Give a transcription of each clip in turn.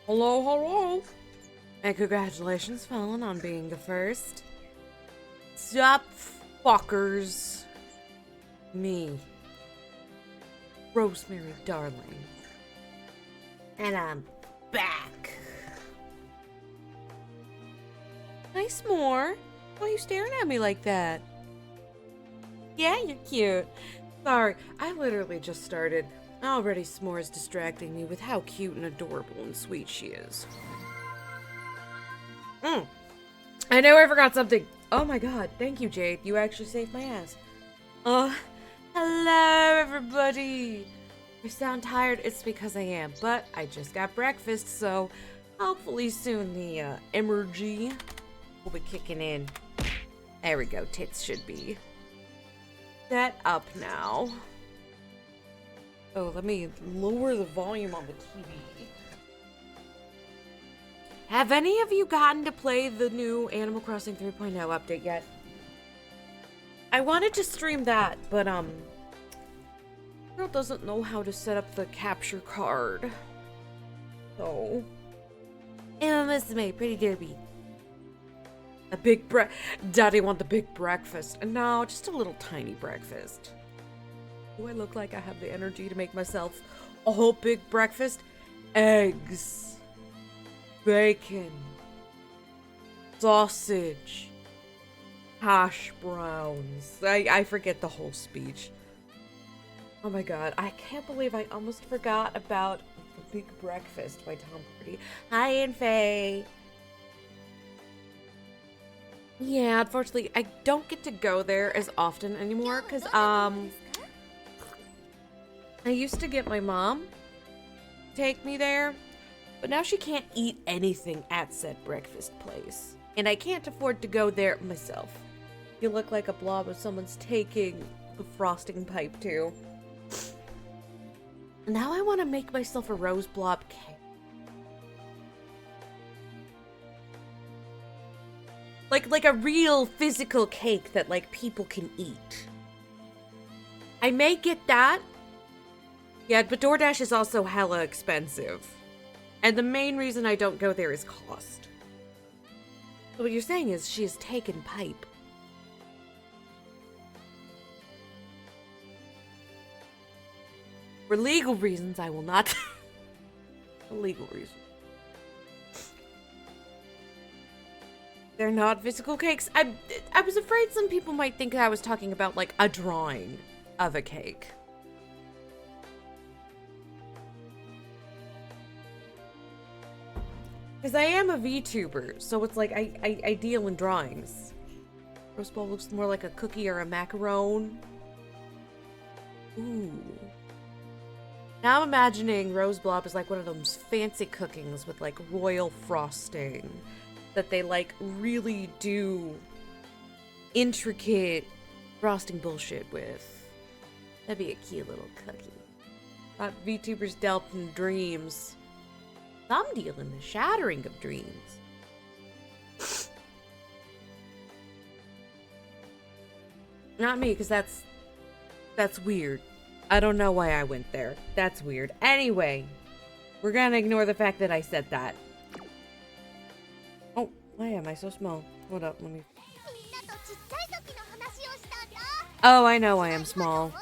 Hello, hello. And congratulations, Fallen, on being the first. Stop, fuckers. Me, Rosemary Darling. And I'm back. Hi, S'more. Why are you staring at me like that? Yeah, you're cute. Sorry, I literally just started. Already S'more's distracting me with how cute and adorable and sweet she is. I know I forgot something. Oh my god, thank you, Jade. You actually saved my ass. Oh, hello, everybody. If I sound tired, it's because I am, but I just got breakfast, so hopefully soon the energy will be kicking in. There we go, tits should be set up now. Oh, let me lower the volume on the TV. Have any of you gotten to play the new Animal Crossing 3.0 update yet? I wanted to stream that, but girl doesn't know how to set up the capture card. So, this is me, pretty derby. A big Daddy want the big breakfast. No, just a little tiny breakfast. Do I look like I have the energy to make myself a whole big breakfast? Eggs, bacon, sausage, hash browns. I forget the whole speech. Oh my god, I can't believe I almost forgot about The Big Breakfast by Tom Hardy. Hi, and Faye. Yeah, unfortunately, I don't get to go there as often anymore, because, I used to get my mom to take me there, but now she can't eat anything at said breakfast place. And I can't afford to go there myself. You look like a blob if someone's taking the frosting pipe too. Now I want to make myself a rose blob cake. Like a real physical cake that like people can eat. I may get that. Yeah, but DoorDash is also hella expensive. And the main reason I don't go there is cost. So what you're saying is she has taken pipe. For legal reasons, I will not. For legal reasons. They're not physical cakes. I was afraid some people might think I was talking about like a drawing of a cake. Because I am a VTuber, so it's like I deal in drawings. Rose Bowl looks more like a cookie or a macaron. Ooh. Now I'm imagining Rose Blob is like one of those fancy cookings with like royal frosting. That they like really do intricate frosting bullshit with. That'd be a cute little cookie. Thought VTubers dealt in dreams. Some deal in the shattering of dreams. Not me, because that's weird. I don't know why I went there. That's weird. Anyway, we're gonna ignore the fact that I said that. Oh, why am I so small? Hold up, let me... Oh, I know I am small.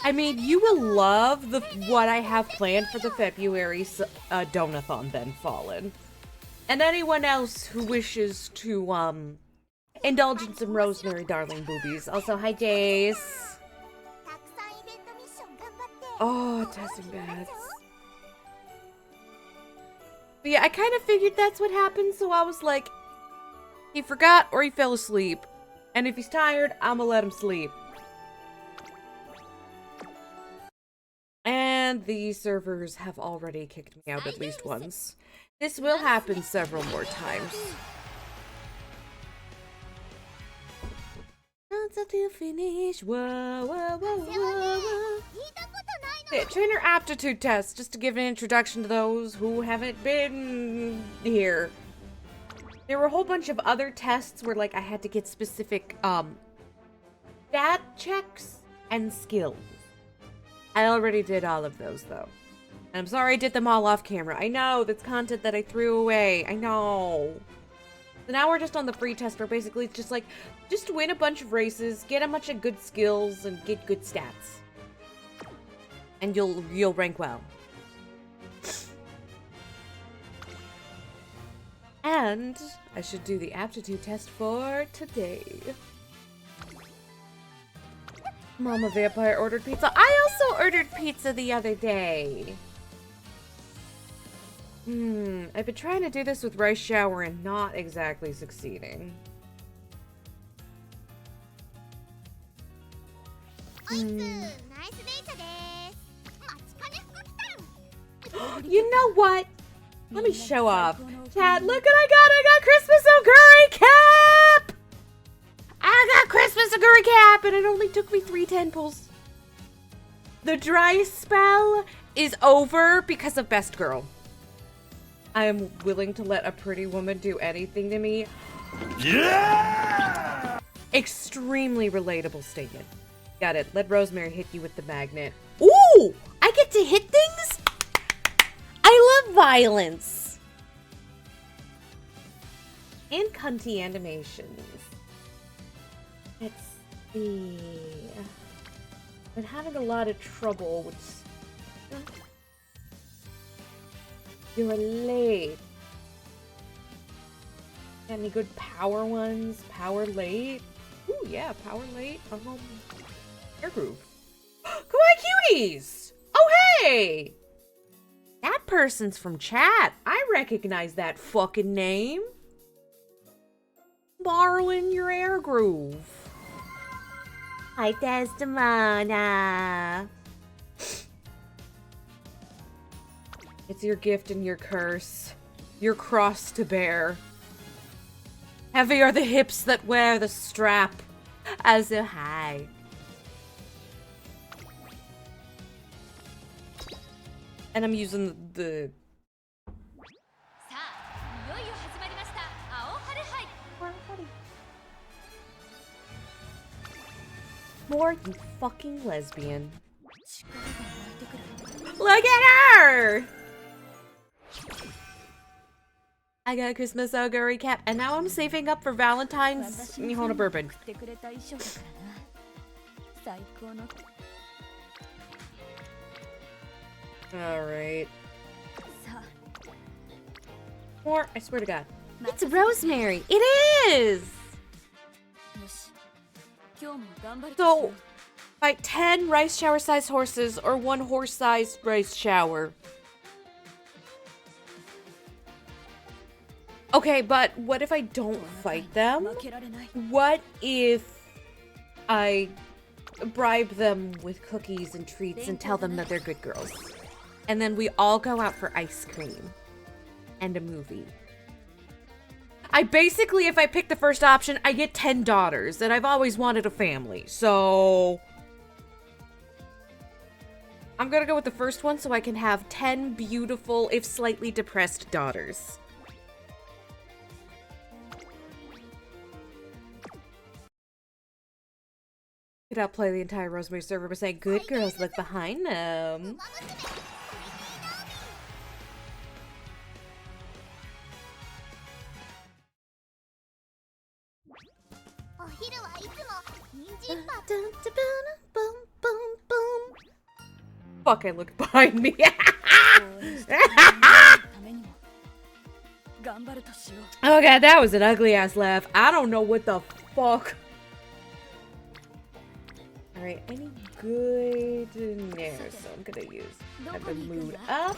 I mean, you will love what I have planned for the February Donathon then, Fallen. And anyone else who wishes to, indulge in some Rosemary Darling boobies. Also, hi, Jace. Oh, testing bats. But yeah, I kind of figured that's what happened, so I was like, he forgot or he fell asleep. And if he's tired, I'm gonna let him sleep. And the servers have already kicked me out at least once. This will happen several more times. Not until finish. Whoa, whoa, whoa, whoa, whoa. Yeah, trainer aptitude test, just to give an introduction to those who haven't been here. There were a whole bunch of other tests where, like, I had to get specific, stat checks and skills. I already did all of those, though. And I'm sorry I did them all off camera. I know, that's content that I threw away. I know. So now we're just on the free test where basically it's just like, just win a bunch of races, get a bunch of good skills, and get good stats. And you'll rank well. And I should do the aptitude test for today. Mama Vampire ordered pizza. I also ordered pizza the other day. I've been trying to do this with rice shower and not exactly succeeding. You know what? Let me show off. Chat, look what I got! I got Christmas Oguri cap! I got Christmas Oguri cap! And it only took me 3 temples. The dry spell is over because of Best Girl. I am willing to let a pretty woman do anything to me. Yeah! Extremely relatable statement. Got it. Let Rosemary hit you with the magnet. Ooh! I get to hit things? I love violence. And cunty animations. Let's see. I'm having a lot of trouble with... You're late. Got any good power ones? Power late? Ooh, yeah, power late. Air groove. Kawaii cuties! Oh, hey! That person's from chat. I recognize that fucking name. Borrowing your air groove. Hi, Desdemona. It's your gift and your curse. Your cross to bear. Heavy are the hips that wear the strap. As a high. And I'm using the... More, you fucking lesbian. Look at her! I got a Christmas Oguri cap, and now I'm saving up for Valentine's Nihona bourbon. Alright. More, I swear to God. It's Rosemary! It is! So, fight 10 rice shower-sized horses or 1 horse-sized rice shower. Okay, but what if I don't fight them? What if I bribe them with cookies and treats and tell them that they're good girls? And then we all go out for ice cream and a movie. I basically, if I pick the first option, I get 10 daughters, and I've always wanted a family, so... I'm gonna go with the first one so I can have 10 beautiful, if slightly depressed, daughters. Could outplay the entire Rosemary server by saying, good girls, look behind them. Fuck, I looked behind me. Oh god, that was an ugly ass laugh. I don't know what the fuck. Alright, any good there, so I'm gonna use have the mood up.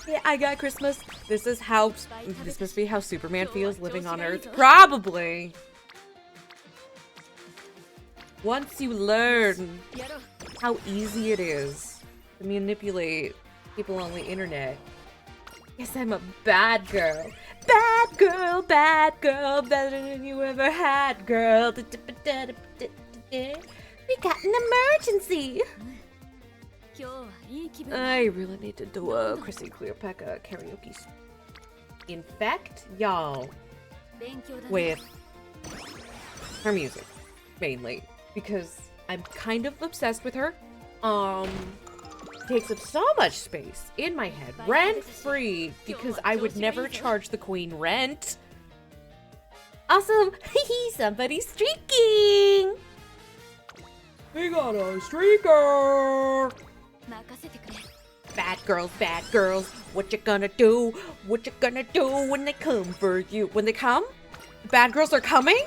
Yeah, I got Christmas. This must be how Superman feels living on Earth. Probably. Once you learn how easy it is to manipulate people on the internet. Yes, I'm a bad girl. Bad girl, better than you ever had, girl. We got an emergency! I really need to do a Chrissy Cleopatra karaoke. Infect y'all with her music, mainly, because I'm kind of obsessed with her. Takes up so much space in my head, rent-free, because I would never charge the queen rent. Also, somebody's streaking! We got a streaker! Bad girls, what you gonna do? What you gonna do when they come for you? When they come? Bad girls are coming?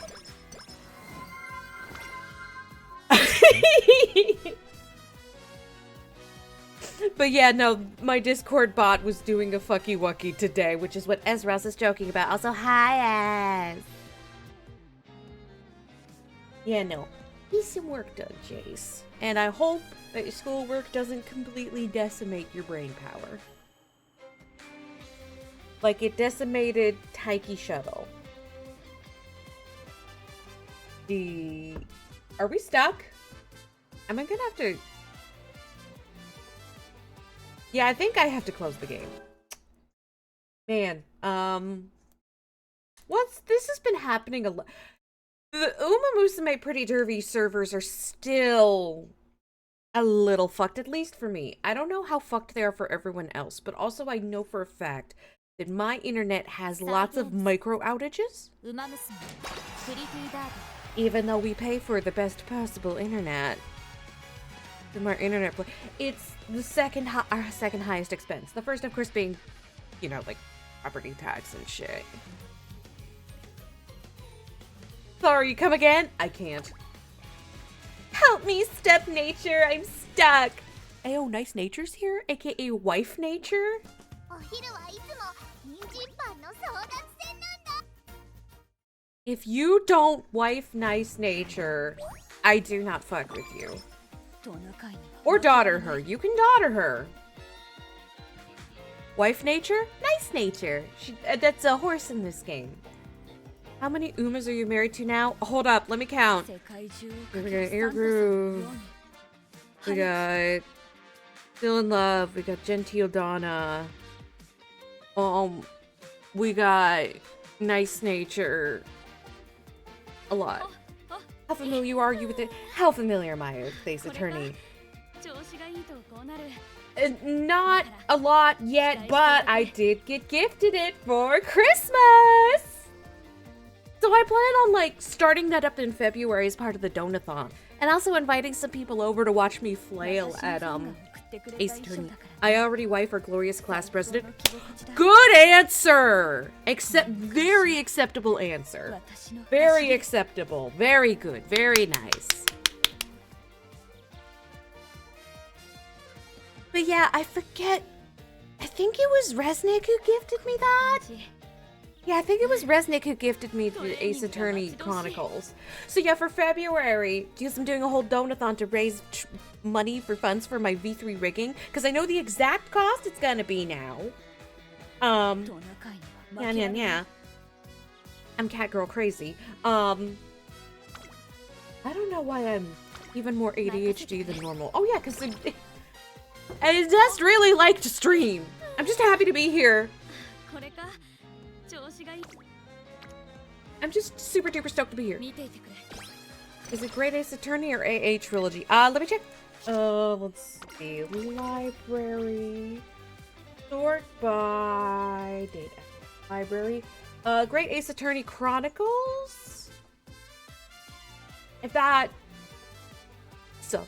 But yeah, no, my Discord bot was doing a fucky wucky today, which is what Ezra's is joking about. Also, hi, Ez. Yeah, no. Need some work done, Jace. And I hope that your schoolwork doesn't completely decimate your brain power. Like it decimated Taiki Shuttle. Are we stuck? Am I gonna have to... Yeah, I think I have to close the game. Man, this has been happening a lot. The Uma Musume Pretty Derby servers are still a little fucked, at least for me. I don't know how fucked they are for everyone else, but also I know for a fact that my internet has lots of micro outages. Even though we pay for the best possible internet. From our internet it's the our second highest expense. The first, of course, being, you know, like property tax and shit. Sorry, come again? I can't. Help me, Step Nature. I'm stuck. Ayo, Nice Nature's here, aka Wife Nature. If you don't wife Nice Nature, I do not fuck with you. Or daughter her. You can daughter her. Wife Nature? Nice Nature. That's a horse in this game. How many Umas are you married to now? Hold up, let me count. We got Air Groove. We got Still in Love. We got Gentile Donna. We got Nice Nature. A lot. How familiar are you with it? How familiar am I with Ace Attorney? Not a lot yet, but I did get gifted it for Christmas! So I plan on, like, starting that up in February as part of the Donathon. And also inviting some people over to watch me flail at, Ace Attorney. I already wife our glorious class president. Good answer! Very acceptable answer. Very acceptable. Very good. Very nice. But yeah, I forget. I think it was Resnick who gifted me that. Yeah, I think it was Resnick who gifted me the Ace Attorney Chronicles. So yeah, for February, because I'm doing a whole donathon to raise money for funds for my V3 rigging, because I know the exact cost it's gonna be now. Yeah. I'm catgirl crazy. I don't know why I'm even more ADHD than normal. Oh yeah, because I just really like to stream. I'm just happy to be here. I'm just super duper stoked to be here. Is it Great Ace Attorney or AA Trilogy? Let me check. Let's see. Library. Sort by data. Library. Great Ace Attorney Chronicles? If that... So.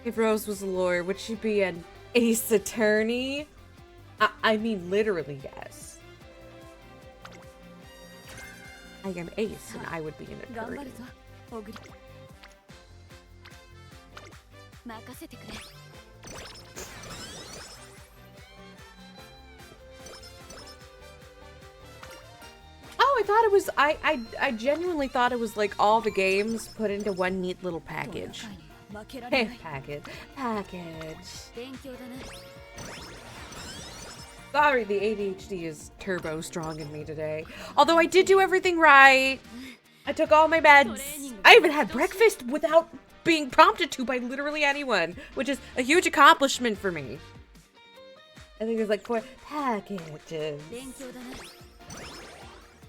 If Rose was a lawyer, would she be an Ace Attorney? I mean, literally, yes. I am Ace, and I would be an attorney. Oh, I thought it was, I genuinely thought it was like all the games put into one neat little package. Hey, package. Sorry, the ADHD is turbo strong in me today. Although I did do everything right. I took all my meds. I even had breakfast without being prompted to by literally anyone, which is a huge accomplishment for me. I think there's like 4 packages.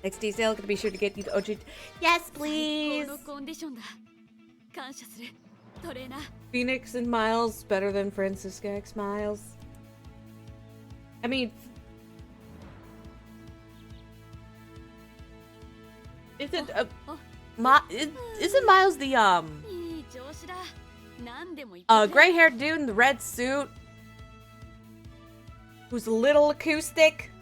XD sale, gonna be sure to get you the OG. Yes, please. Phoenix and Miles better than Francisca X Miles. I mean, isn't Miles the gray-haired dude in the red suit who's a little acoustic?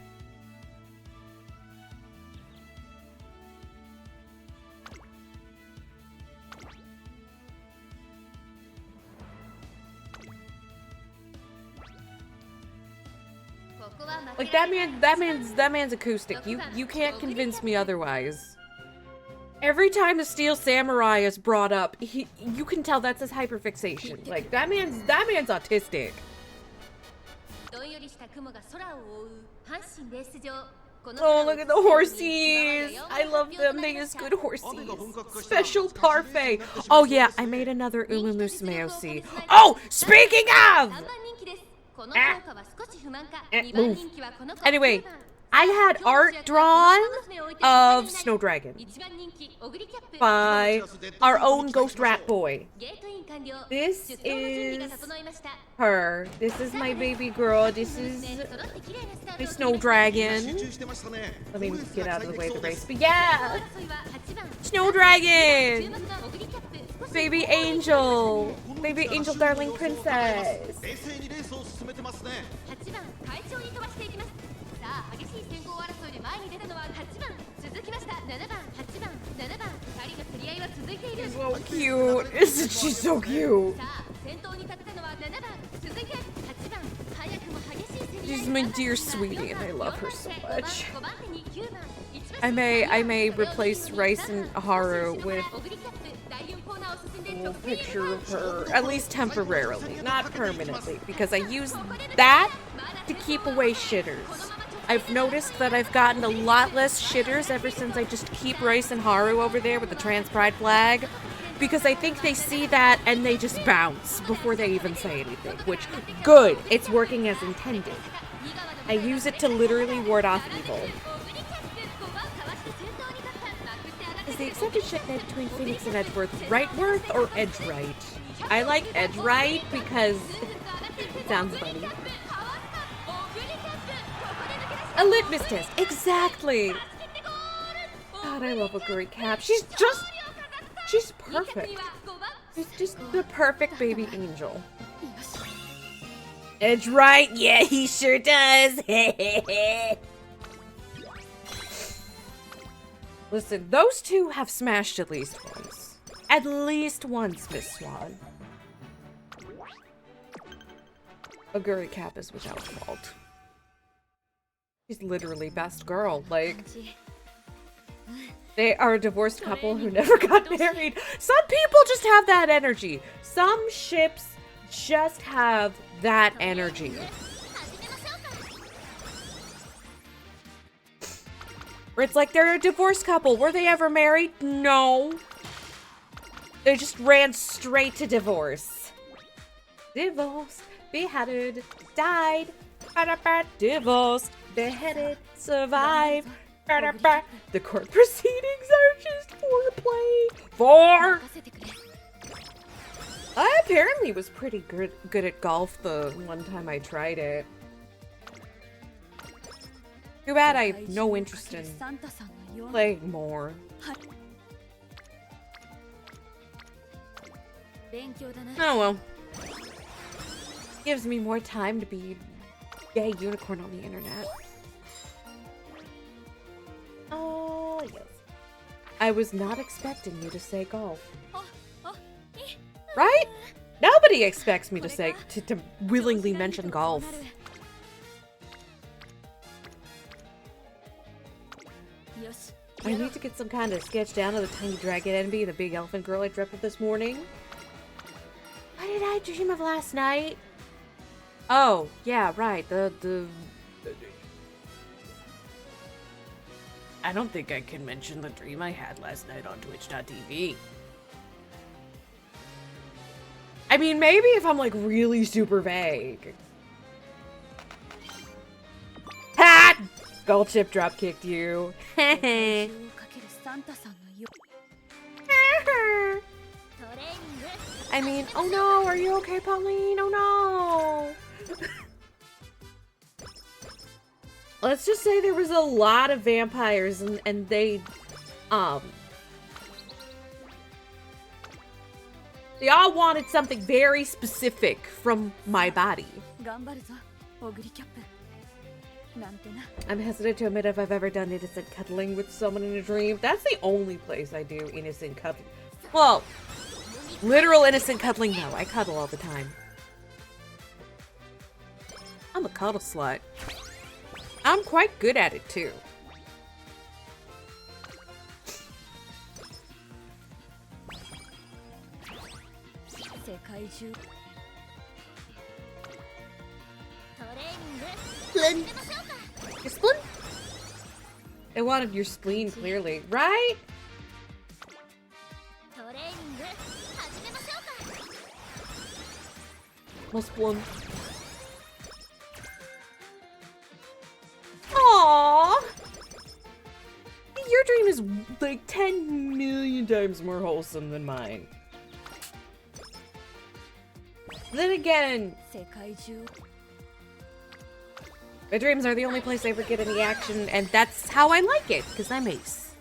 Like that man's acoustic. You can't convince me otherwise. Every time the Steel Samurai is brought up, you can tell that's his hyperfixation. Like that man's autistic. Oh, look at the horsies. I love them. They use good horsies. Special parfait. Oh yeah, I made another Umumusume OC. Oh, speaking of! Move. Anyway, I had art drawn of Snow Dragon by our own Ghost Rat Boy. This is her. This is my baby girl. This is my Snow Dragon. Let me get out of the way of the race. But yeah! Snow Dragon! Baby Angel! Baby Angel darling princess! She's so cute. Isn't she so cute? She's my dear sweetie and I love her so much. I may replace Rice and Haru with a little picture of her, at least temporarily, not permanently, because I use that to keep away shitters. I've noticed that I've gotten a lot less shitters ever since I just keep Rice and Haru over there with the trans pride flag, because I think they see that and they just bounce before they even say anything, which, good, it's working as intended. I use it to literally ward off evil. Is the accepted shipment between Phoenix and Edgeworth Rightworth or Edgeright? I like Edgeright because it sounds funny. A litmus test, exactly. God, I love a great cap. She's perfect. She's just the perfect baby angel. Edgeright, yeah, he sure does. Listen, those two have smashed at least once. At least once, Miss Swan. Aguri Cap is without fault. She's literally best girl. Like, they are a divorced couple who never got married. Some people just have that energy. Some ships just have that energy. Where it's like they're a divorced couple. Were they ever married? No. They just ran straight to divorce. Divorced, beheaded, died, divorced, beheaded, survived. The court proceedings are just foreplay. I apparently was pretty good at golf the one time I tried it. Too bad I have no interest in playing more. Oh well. Gives me more time to be gay unicorn on the internet. Oh, yes. I was not expecting you to say golf. Right? Nobody expects me to say to willingly mention golf. I need to get some kind of sketch down of the tiny dragon envy and the big elephant girl I dreamt of this morning. What did I dream of last night? Oh, yeah, right. The I don't think I can mention the dream I had last night on Twitch.tv. I mean, maybe if I'm like really super vague. Ha! Gold chip drop kicked you. I mean, oh no, are you okay, Pauline? Oh no! Let's just say there was a lot of vampires and they all wanted something very specific from my body. I'm hesitant to admit if I've ever done innocent cuddling with someone in a dream. That's the only place I do innocent cuddling. Well, literal innocent cuddling, no. I cuddle all the time. I'm a cuddle slut. I'm quite good at it, too. Spleen. Your spleen? They wanted your spleen, clearly. Right? My spleen. Aww! Your dream is like 10 million times more wholesome than mine. Then again, my dreams are the only place I ever get any action, and that's how I like it, because I'm ace.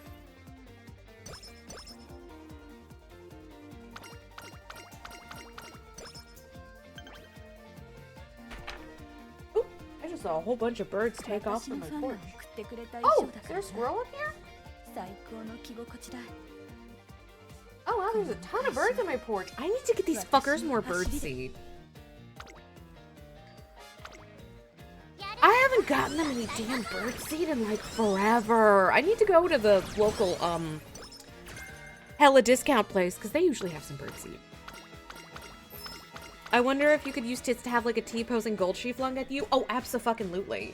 Oop, I just saw a whole bunch of birds take off from my porch. Oh, is there a squirrel up here? Oh wow, there's a ton of birds on my porch. I need to get these fuckers more birdseed. I haven't gotten them any damn birdseed in like forever. I need to go to the local hella discount place because they usually have some birdseed. I wonder if you could use tits to have like a T-posing gold sheaf flung at you. Oh, abso-fucking-lutely.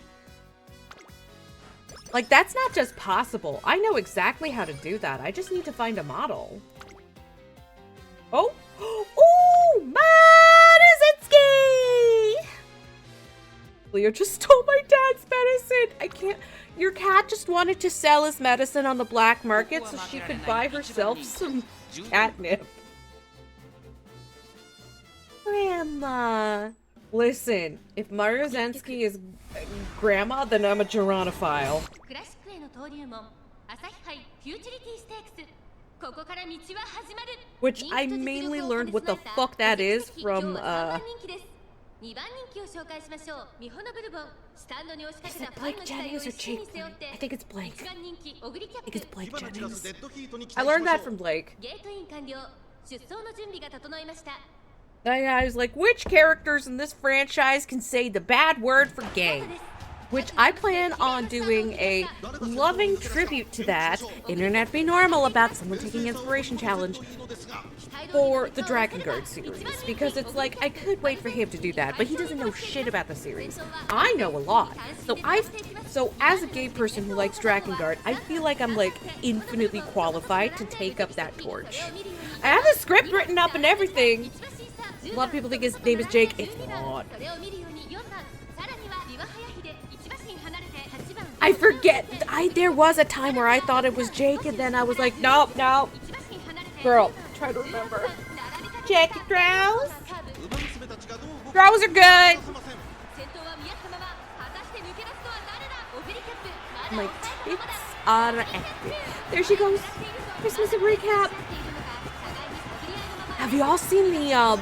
Like that's not just possible. I know exactly how to do that. I just need to find a model. Oh, oh, Madzinski! Leo just stole my dad's medicine. I can't. Your cat just wanted to sell his medicine on the black market so she could buy herself some catnip. Grandma. Listen, if Madzinski is grandma, then I'm a Geronophile. Which I mainly learned what the fuck that is from, Is it Blake Jennings or Jake? I think it's Blake. I think it's Blake Jennings. I learned that from Blake. I was like, which characters in this franchise can say the bad word for gay? Which I plan on doing a loving tribute to that, Internet Be Normal, about someone taking inspiration challenge for the Dragon Guard series. Because it's like, I could wait for him to do that, but he doesn't know shit about the series. I know a lot. So as a gay person who likes Dragon Guard, I feel like I'm like infinitely qualified to take up that torch. I have a script written up and everything. A lot of people think his name is Jake. It's not. I forget. There was a time where I thought it was Jake, and then I was like, nope, nope. Girl, try to remember. Jake Drows. Drows are good. My tits are active. There she goes. Christmas recap. Have you all seen the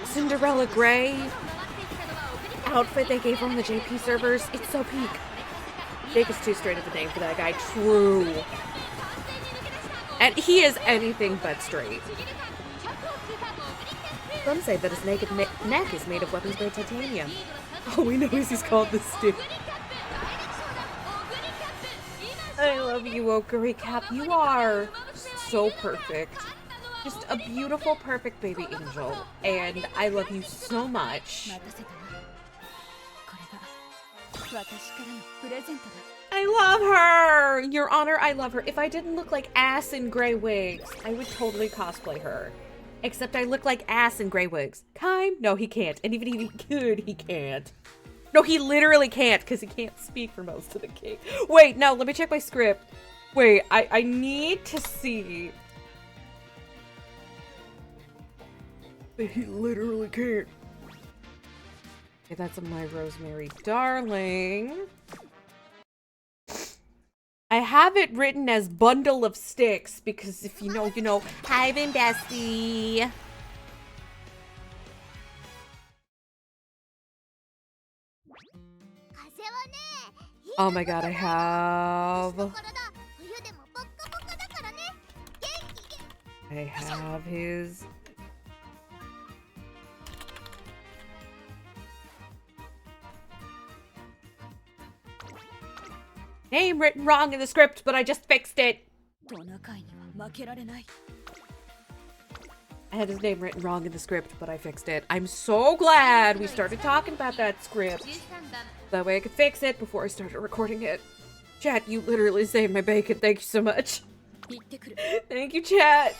Cinderella Grey outfit they gave her on the JP servers? It's so peak. Jake is too straight of a name for that guy. True. And he is anything but straight. Some say that his naked neck is made of weapons-grade titanium. All we know is he's called the Stick. I love you, Okuri Cap. You are so perfect. Just a beautiful, perfect baby angel. And I love you so much. I love her! Your Honor, I love her. If I didn't look like ass in gray wigs, I would totally cosplay her. Except I look like ass in gray wigs. Kime? No, he can't. And even if he could, he can't. No, he literally can't, because he can't speak for most of the game. Wait, no, let me check my script. Wait, I need to see. He literally can't. Okay, that's a My Rosemary Darling. I have it written as bundle of sticks because if you know, you know. Hi, Ben Bestie. Oh my god, I have his. Name written wrong in the script, but I just fixed it. I had his name written wrong in the script, but I fixed it. I'm so glad we started talking about that script. That way I could fix it before I started recording it. Chat, you literally saved my bacon. Thank you so much. Thank you, chat.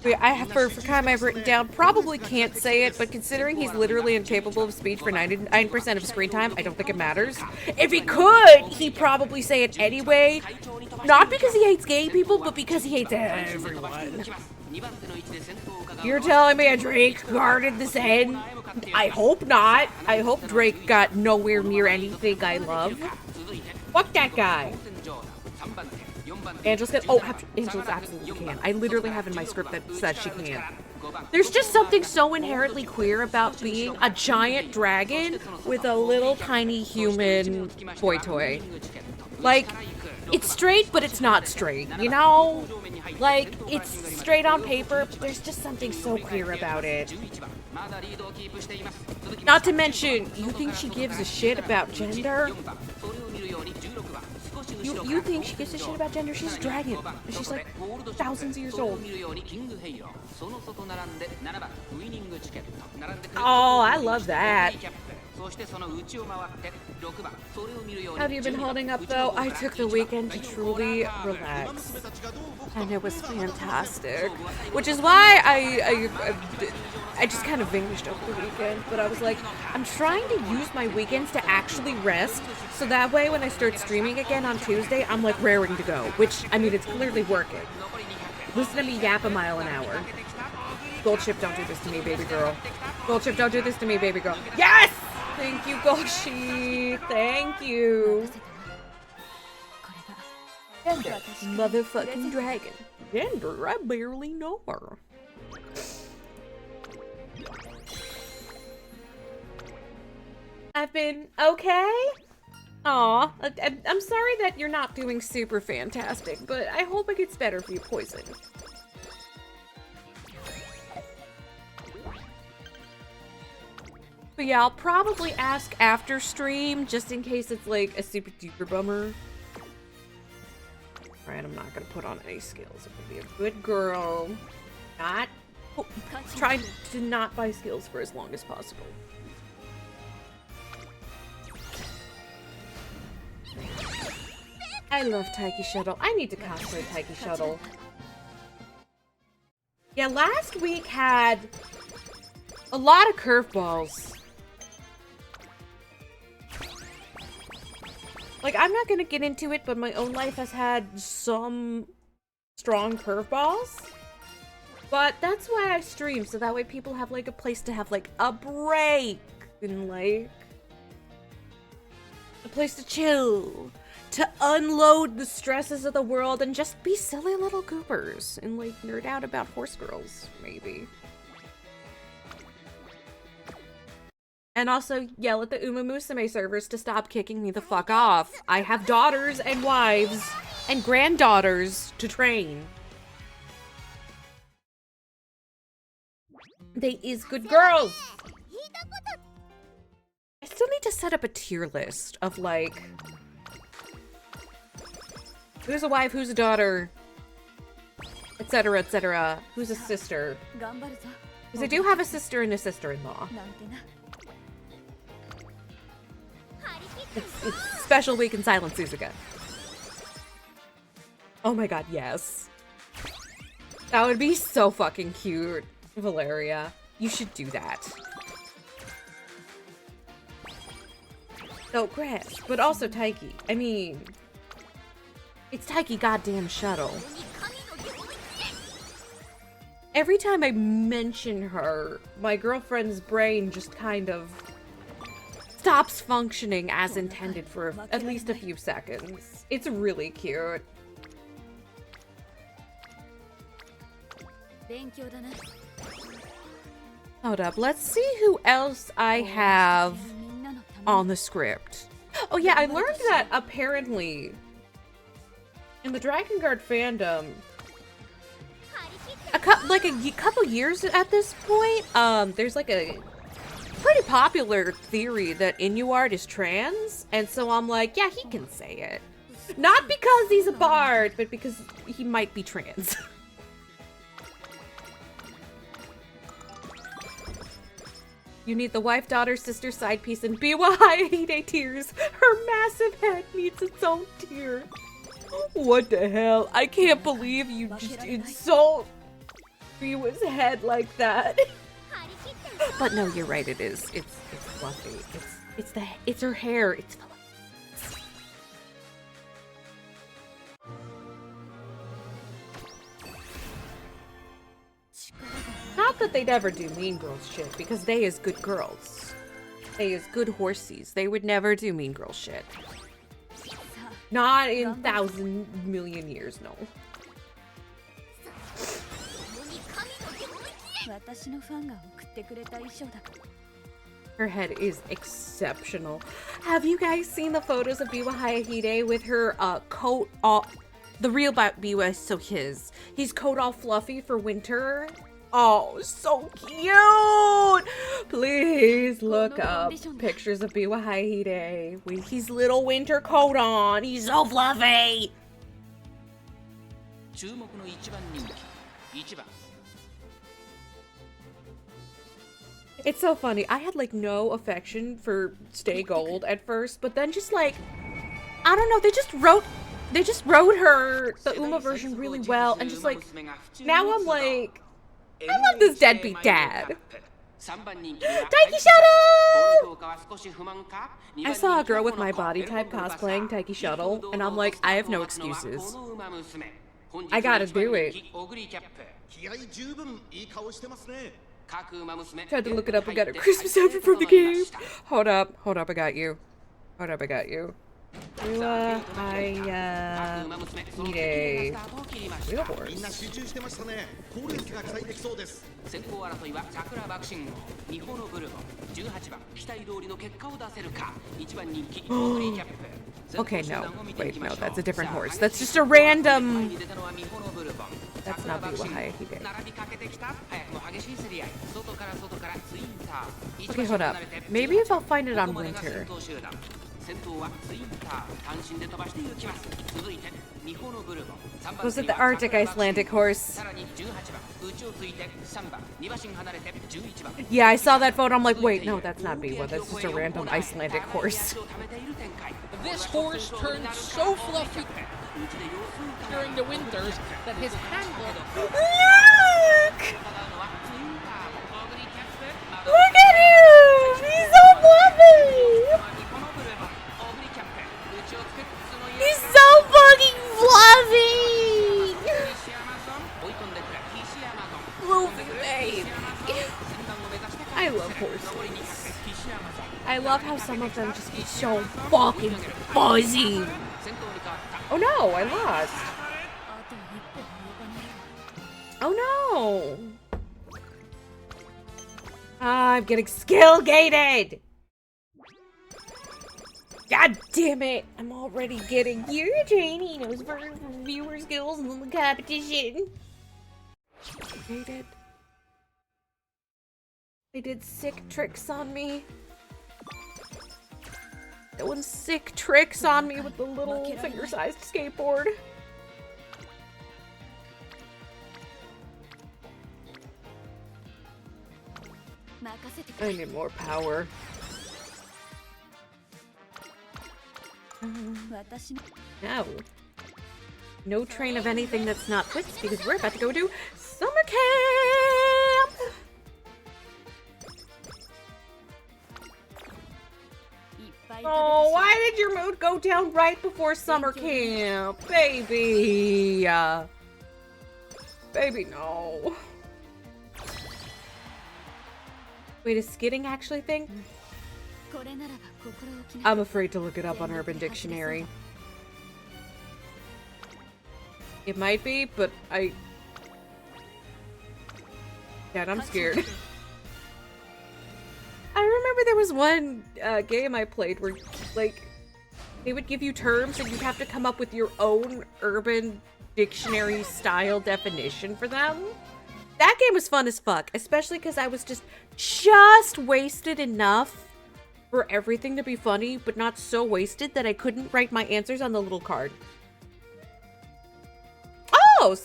Wait, I have for Kime I've written down, probably can't say it, but considering he's literally incapable of speech for 99% of screen time, I don't think it matters. If he could, he'd probably say it anyway. Not because he hates gay people, but because he hates everyone. You're telling me a Drake guarded the Zen? I hope not. I hope Drake got nowhere near anything I love. Fuck that guy. Angela's good. Oh, Angela's absolutely can. I literally have in my script that says she can. There's just something so inherently queer about being a giant dragon with a little tiny human boy toy. Like, it's straight, but it's not straight, you know? Like, it's straight on paper, but there's just something so queer about it. Not to mention, you think she gives a shit about gender? You think she gives a shit about gender? She's a dragon. And she's like thousands of years old. Oh, I love that. How have you been holding up though? I took the weekend to truly relax. And it was fantastic. Which is why I just kind of vanished over the weekend. But I was like, I'm trying to use my weekends to actually rest. So that way when I start streaming again on Tuesday, I'm like raring to go. Which, I mean, it's clearly working. Listen to me yap a mile an hour. Goldship, don't do this to me, baby girl. Goldship, don't do this to me, baby girl. Yes! Thank you, Goshi. Thank you. Gender. Motherfucking dragon. Gender, I barely know her. I've been okay. Aw, I'm sorry that you're not doing super fantastic, but I hope it gets better for you, Poison. But yeah, I'll probably ask after stream, just in case it's like a super duper bummer. Alright, I'm not gonna put on any skills. I'm gonna be a good girl. Try to not buy skills for as long as possible. I love Taiki Shuttle. I need to cosplay Taiki Shuttle. Yeah, last week had a lot of curveballs. Like, I'm not gonna get into it, but my own life has had some strong curveballs. But that's why I stream, so that way people have, like, a place to have, like, a break. And, like, a place to chill. To unload the stresses of the world and just be silly little goopers. And, like, nerd out about horse girls, maybe. And also yell at the Uma Musume servers to stop kicking me the fuck off. I have daughters and wives and granddaughters to train. They is good girls. I still need to set up a tier list of like, who's a wife, who's a daughter, etc., etc. Who's a sister? Because I do have a sister and a sister-in-law. It's special week in Silent Suzuka. Oh my god, yes. That would be so fucking cute, Valeria. You should do that. No, Crash, but also Taiki. I mean, it's Taiki goddamn Shuttle. Every time I mention her, my girlfriend's brain just kind of stops functioning as intended for at least a few seconds. It's really cute. Hold up, let's see who else I have on the script. Oh yeah, I learned that apparently in the Dragon Guard fandom, a couple years at this point, there's like a pretty popular theory that Inuart is trans, and so I'm like, yeah, he can say it. Not because he's a bard, but because he might be trans. You need the wife, daughter, sister, side piece, and Biwa Haide tears. Her massive head needs its own tear. What the hell? I can't believe you just insult Biwa's head like that. But no, you're right. It is. It's fluffy. It's her hair. It's fluffy. Not that they'd ever do Mean Girls shit, because they is good girls. They is good horsies. They would never do Mean Girl shit. Not in 1,000 million years, no. Her head is exceptional. Have you guys seen the photos of Biwa Hayahide with her coat all... The real Biwa is so he's coat all fluffy for winter. Oh, so cute! Please look up pictures of Biwa Hayahide with his little winter coat on. He's so fluffy! It's so funny. I had like no affection for Stay Gold at first, but then just like, I don't know, they just wrote her, the Uma version, really well, and just like, now I'm like, I love this deadbeat dad. Taiki Shuttle! I saw a girl with my body type cosplaying Taiki Shuttle, and I'm like, I have no excuses. I gotta do it. Tried to look it up and got a Christmas outfit from the game. Hold up, I got you. Biwa Hayahide. Real horse. Okay, no. Wait, no, that's a different horse. That's just a random... That's not Biwa Hayahide. Okay, hold up. Maybe if I'll find it on winter. Was it the Arctic Icelandic horse? Yeah, I saw that photo. I'm like, wait, no, that's not Biwa. That's just a random Icelandic horse. This horse turned so fluffy during the winters that his handler... Look! Look at him! He's so fluffy! He's so fucking fluffy! Fluffy babe. I love horses. I love how some of them just get so fucking fuzzy. Oh no, I lost. Oh no. I'm getting skill gated. God damn it! I'm already getting training those for viewer skills in the competition. They did sick tricks on me. Doing sick tricks on me with the little finger-sized skateboard. I need more power. No. No train of anything that's not quits because we're about to go to summer camp! Oh, why did your mood go down right before summer camp? Baby! Baby, no. Wait, is skidding actually a thing? I'm afraid to look it up on Urban Dictionary. It might be, but yeah, I'm scared. I remember there was one game I played where, like, they would give you terms and you'd have to come up with your own Urban Dictionary style definition for them. That game was fun as fuck, especially because I was just wasted enough for everything to be funny, but not so wasted that I couldn't write my answers on the little card. Oh,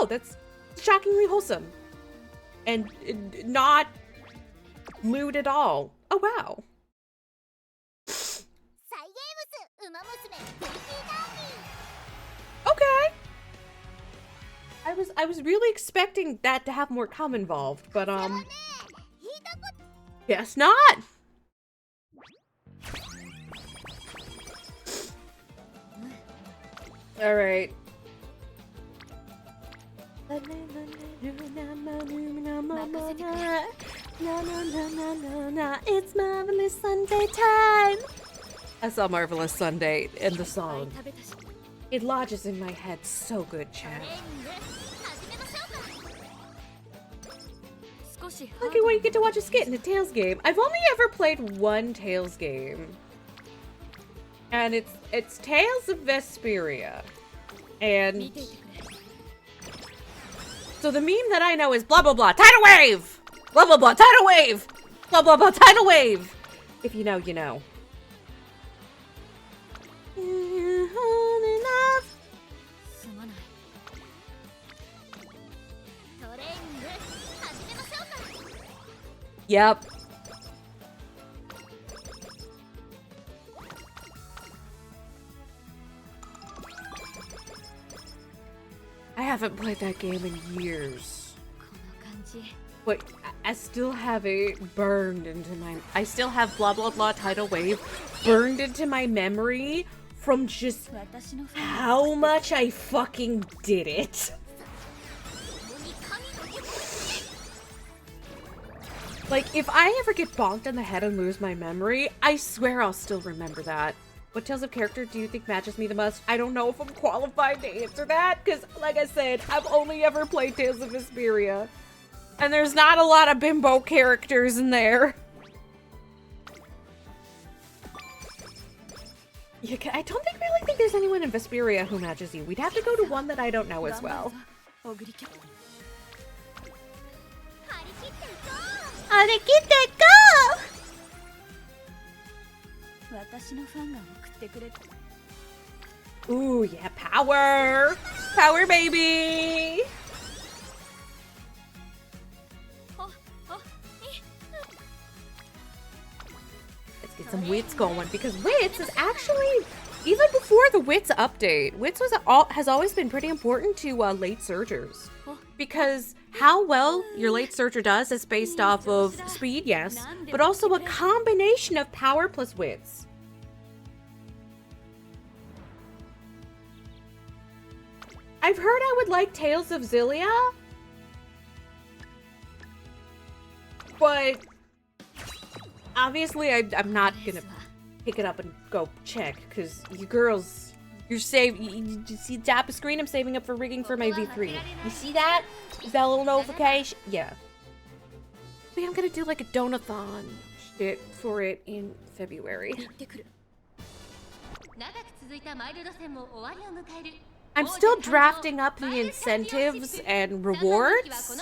that's shockingly wholesome. And not lewd at all. Oh, wow. Okay. I was really expecting that to have more cum involved, but guess not. All right. It's Marvelous Sunday time. I saw Marvelous Sunday in the song. It lodges in my head so good, Chad. Okay, well, you get to watch a skit in a Tales game. I've only ever played one Tales game. And it's Tales of Vesperia. And so the meme that I know is blah blah blah tidal wave! Blah blah blah tidal wave! Blah blah blah tidal wave! If you know, you know. Yep. I haven't played that game in years. Wait, I still have it burned into my... I still have blah blah blah tidal wave burned into my memory from just how much I fucking did it. Like, if I ever get bonked on the head and lose my memory, I swear I'll still remember that. What Tales of character do you think matches me the most? I don't know if I'm qualified to answer that, because, like I said, I've only ever played Tales of Vesperia. And there's not a lot of bimbo characters in there. Yeah, I don't really think there's anyone in Vesperia who matches you. We'd have to go to one that I don't know as well. Ooh, yeah, power! Power, baby! Let's get some Wits going, because Wits is actually, even before the Wits update, Wits has always been pretty important to late surgers. Because how well your late surger does is based off of speed, yes, but also a combination of power plus Wits. I've heard I would like Tales of Xillia, but obviously I'm not gonna pick it up and go check, because you girls, you see the top of screen, I'm saving up for rigging for my V3. You see that? Is that a little notification? Yeah. I think I'm gonna do like a donathon shit for it in February. I'm still drafting up the incentives and rewards.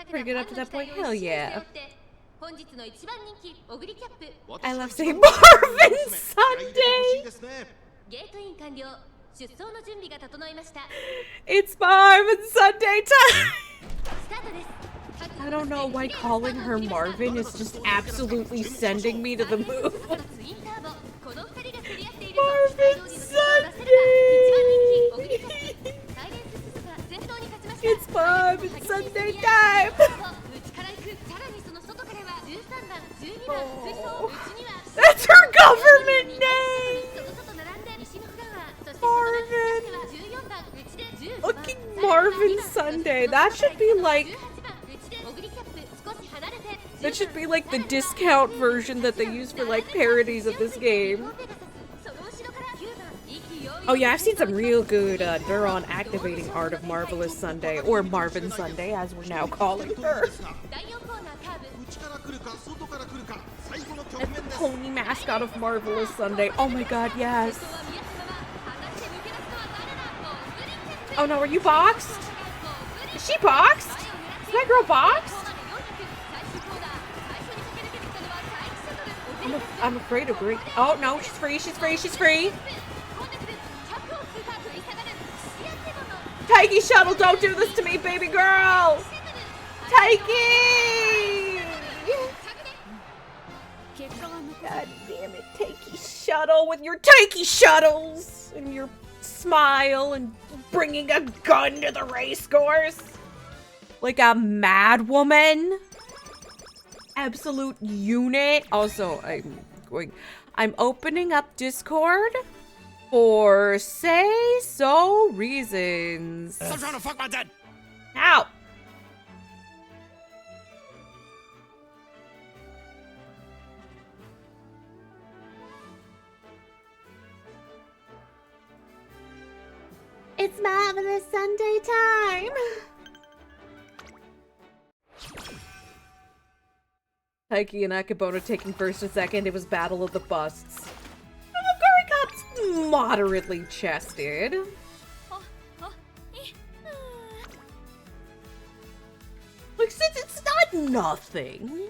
Pretty good up to that point? Hell yeah. I love St. Marvin's Sunday! It's Marvin Sunday time! I don't know why calling her Marvin is just absolutely sending me to the moon. Marvin Sunday! It's Marvin Sunday time! Oh, that's her government name! Marvin! Fucking Marvin Sunday. That should be like the discount version that they use for like parodies of this game. Oh yeah, I've seen some real good neuron activating art of Marvelous Sunday, or Marvin Sunday as we're now calling her. That's the pony mascot of Marvelous Sunday. Oh my god, yes. Oh no, are you boxed? Is she boxed? Is that girl boxed? I'm afraid of Greek. Oh no, she's free, she's free, she's free. Taiki Shuttle, don't do this to me, baby girl! Taiki! God damn it, Taiki Shuttle with your Taiki Shuttles! And your smile and bringing a gun to the race course. Like a mad woman. Absolute unit. Also, I'm opening up Discord for say so reasons. Stop trying to fuck my dad. Ow. It's Marvelous Sunday time. Taiki and Akebono taking first and second. It was Battle of the Busts. Gurikop's moderately chested. Like, since it's not nothing.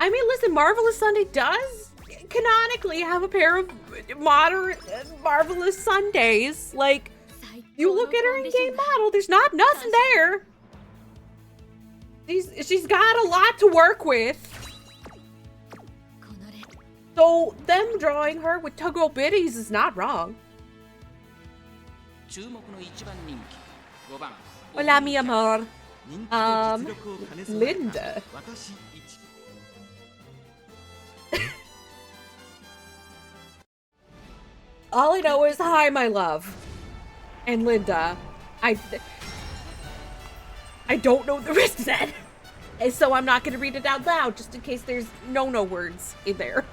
I mean, listen, Marvelous Sunday does canonically have a pair of moderate Marvelous Sundays. Like, you look at her in-game model, there's not nothing there. She's got a lot to work with. So them drawing her with Tuggle Biddies is not wrong. Hola, mi amor. Linda. All I know is hi, my love. And Linda. I don't know the rest of that. And so I'm not going to read it out loud, just in case there's no words in there.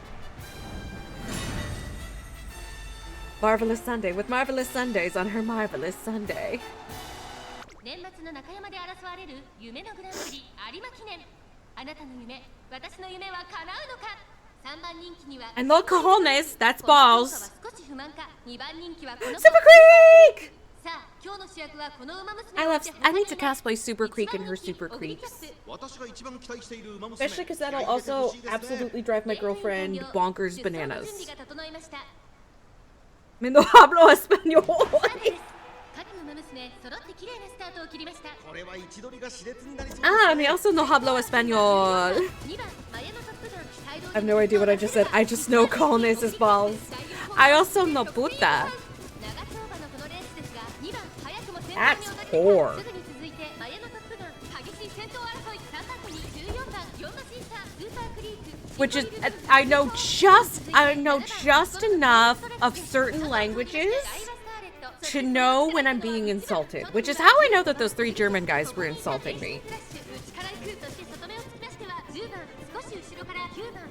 Marvelous Sunday with Marvelous Sundays on her Marvelous Sunday. And look, cojones, that's balls. Super Creek! I need to cosplay Super Creek in her Super Creeks. Especially because that'll also absolutely drive my girlfriend bonkers bananas. Me no hablo español. Me also no hablo español. I have no idea what I just said. I just know cojones is balls. I also know puta. That's poor. Which is, I know just enough of certain languages to know when I'm being insulted. Which is how I know that those 3 German guys were insulting me.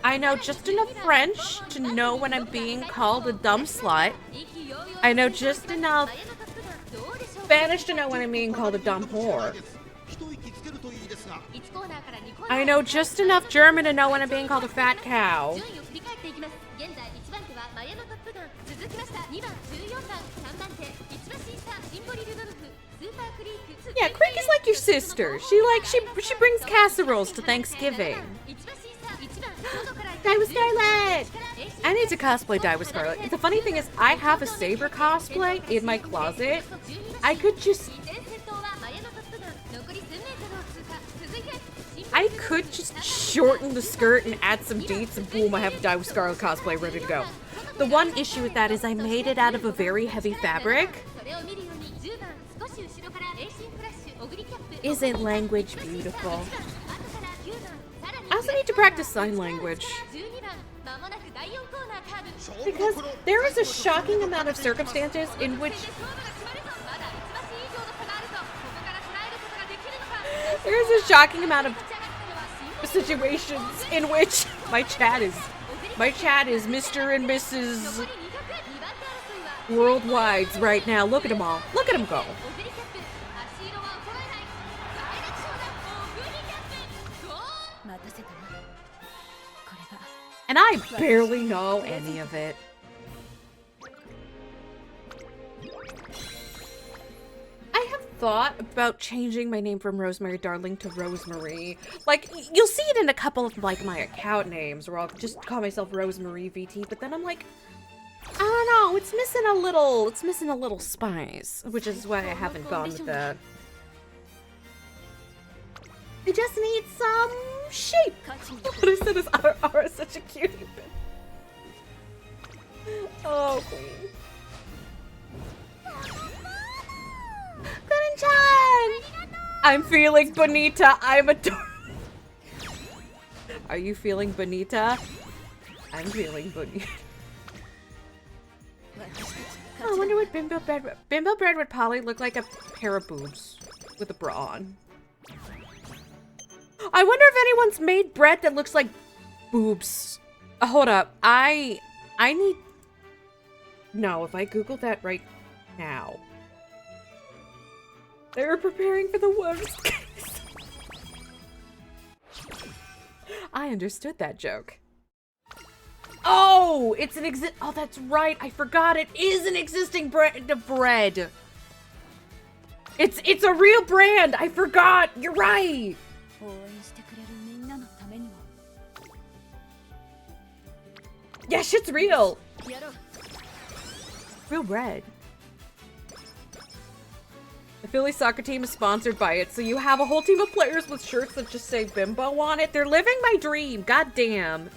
I know just enough French to know when I'm being called a dumb slut. I know just enough Spanish to know when I'm being called a dumb whore. I know just enough German to know when I'm being called a fat cow. Yeah, Creek is like your sister. She brings casseroles to Thanksgiving. Die with Scarlet! I need to cosplay Die with Scarlet. The funny thing is, I have a Saber cosplay in my closet. I could just shorten the skirt and add some deets, and boom, I have a Die with Scarlet cosplay ready to go. The one issue with that is I made it out of a very heavy fabric. Isn't language beautiful? I also need to practice sign language. Because there is a shocking amount of circumstances in which there's a shocking amount of situations in which my chat is Mr. and Mrs. Worldwides right now. Look at them all. Look at them go. And I barely know any of it. I have thought about changing my name from Rosemary Darling to Rosemary. Like, you'll see it in a couple of, like, my account names where I'll just call myself Rosemary VT, but then I'm like, I don't know, it's missing a little spice, which is why I haven't gone with that. I just need some shape. What I said is Urara is such a cutie. Oh, queen. Good-chan! I'm feeling bonita. I'm adorable. Are you feeling bonita? I'm feeling bonita. Oh, I wonder what Bimbo Bread would probably look like a pair of boobs with a bra on. I wonder if anyone's made bread that looks like boobs. Hold up. I need... No, if I Google that right now. They were preparing for the worst case. I understood that joke. Oh, it's an oh, that's right. I forgot it is an existing brand of bread. It's a real brand. I forgot. You're right. Yeah, shit's real. Real bread. The Philly soccer team is sponsored by it, so you have a whole team of players with shirts that just say Bimbo on it. They're living my dream. God damn.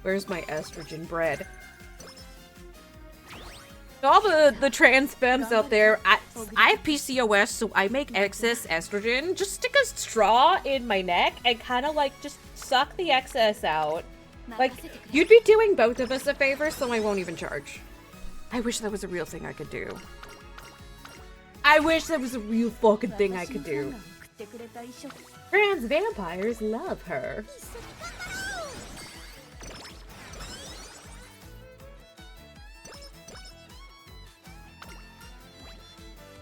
Where's my estrogen bread? All the trans femmes out there, I have PCOS, so I make excess estrogen. Just stick a straw in my neck and kind of like just suck the excess out. Like, you'd be doing both of us a favor, so I won't even charge. I wish that was a real thing I could do. I wish that was a real fucking thing I could do. Trans vampires love her.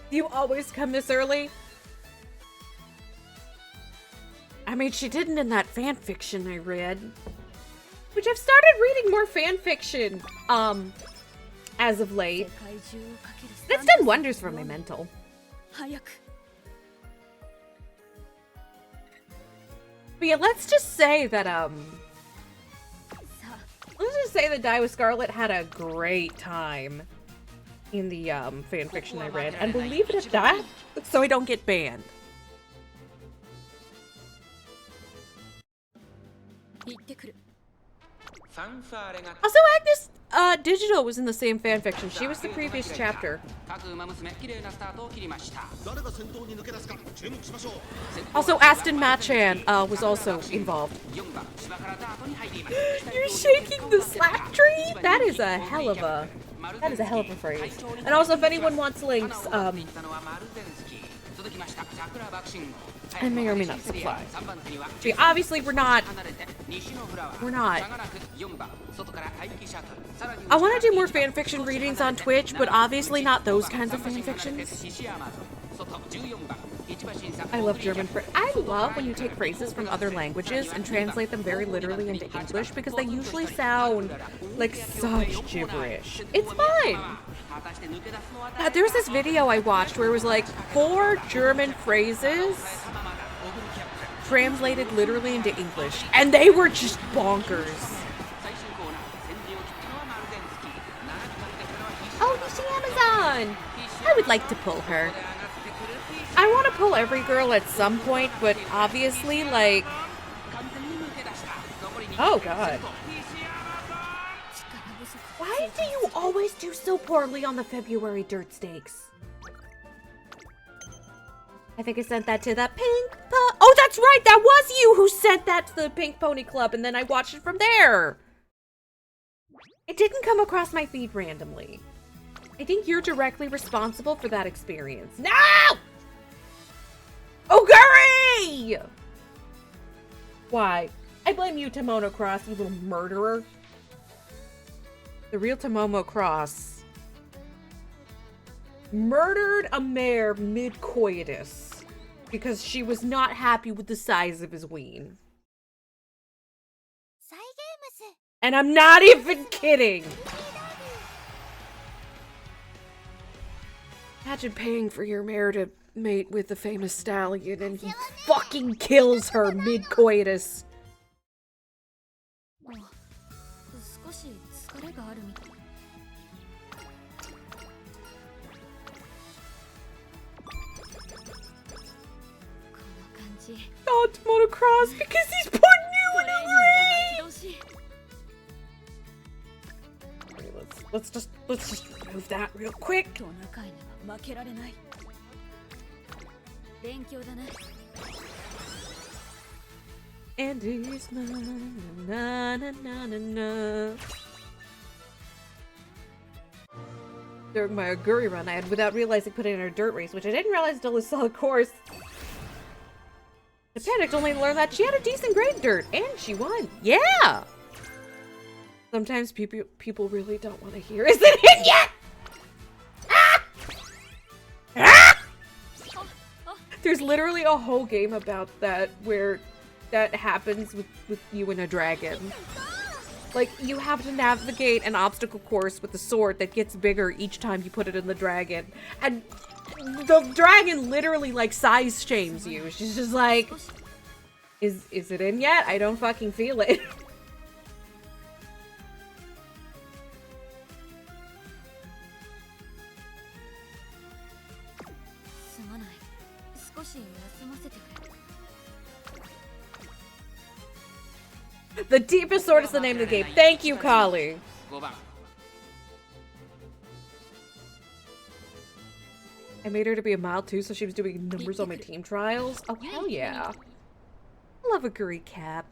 You always come this early? I mean, she didn't in that fan fiction I read. Which I've started reading more fan fiction, as of late. That's done wonders for my mental. But yeah, let's just say that, let's just say that Die with Scarlet had a great time in the, fan fiction I read. And we'll leave it at that, so I don't get banned. Also, Agnes Digital was in the same fanfiction. She was the previous chapter. Also, Aston Machan was also involved. You're shaking the slap tree? That is a hell of a phrase. And also, if anyone wants links, I may or may not supply. See, obviously, we're not. I want to do more fanfiction readings on Twitch, but obviously not those kinds of fanfictions. I love German. I love when you take phrases from other languages and translate them very literally into English because they usually sound like such gibberish. It's fun. There was this video I watched where it was like 4 German phrases translated literally into English, and they were just bonkers. Oh, you see Amazon! I would like to pull her. I want to pull every girl at some point, but obviously, like... Oh, God. Why do you always do so poorly on the February dirt stakes? I think I sent that to the Pink Oh, that's right! That was you who sent that to the Pink Pony Club, and then I watched it from there! It didn't come across my feed randomly. I think you're directly responsible for that experience. No! Oguri! Why? I blame you, Tomono Cross, you little murderer. The real Tomomo Cross murdered a mare mid-coitus because she was not happy with the size of his ween. And I'm not even kidding! Imagine paying for your mare to mate with the famous stallion and he fucking kills her mid-coitus. Oh, Tomono Cross, because he's putting you in a ring! Okay, let's just move that real quick. And it's na na na na na na. During my Oguri run, I had, without realizing, put in a dirt race, which I didn't realize until I saw the course. I panicked only to learn that she had a decent grade dirt, and she won. Yeah! Sometimes people really don't want to hear. Is it in yet? Ah! Ah! There's literally a whole game about that where that happens with you and a dragon. Like, you have to navigate an obstacle course with a sword that gets bigger each time you put it in the dragon. And the dragon literally, like, size shames you. She's just like, is it in yet? I don't fucking feel it. The deepest sword is the name of the game. Thank you, Kali. I made her to be a mild too, so she was doing numbers on my team trials. Oh, hell yeah. I love a Guri Cap.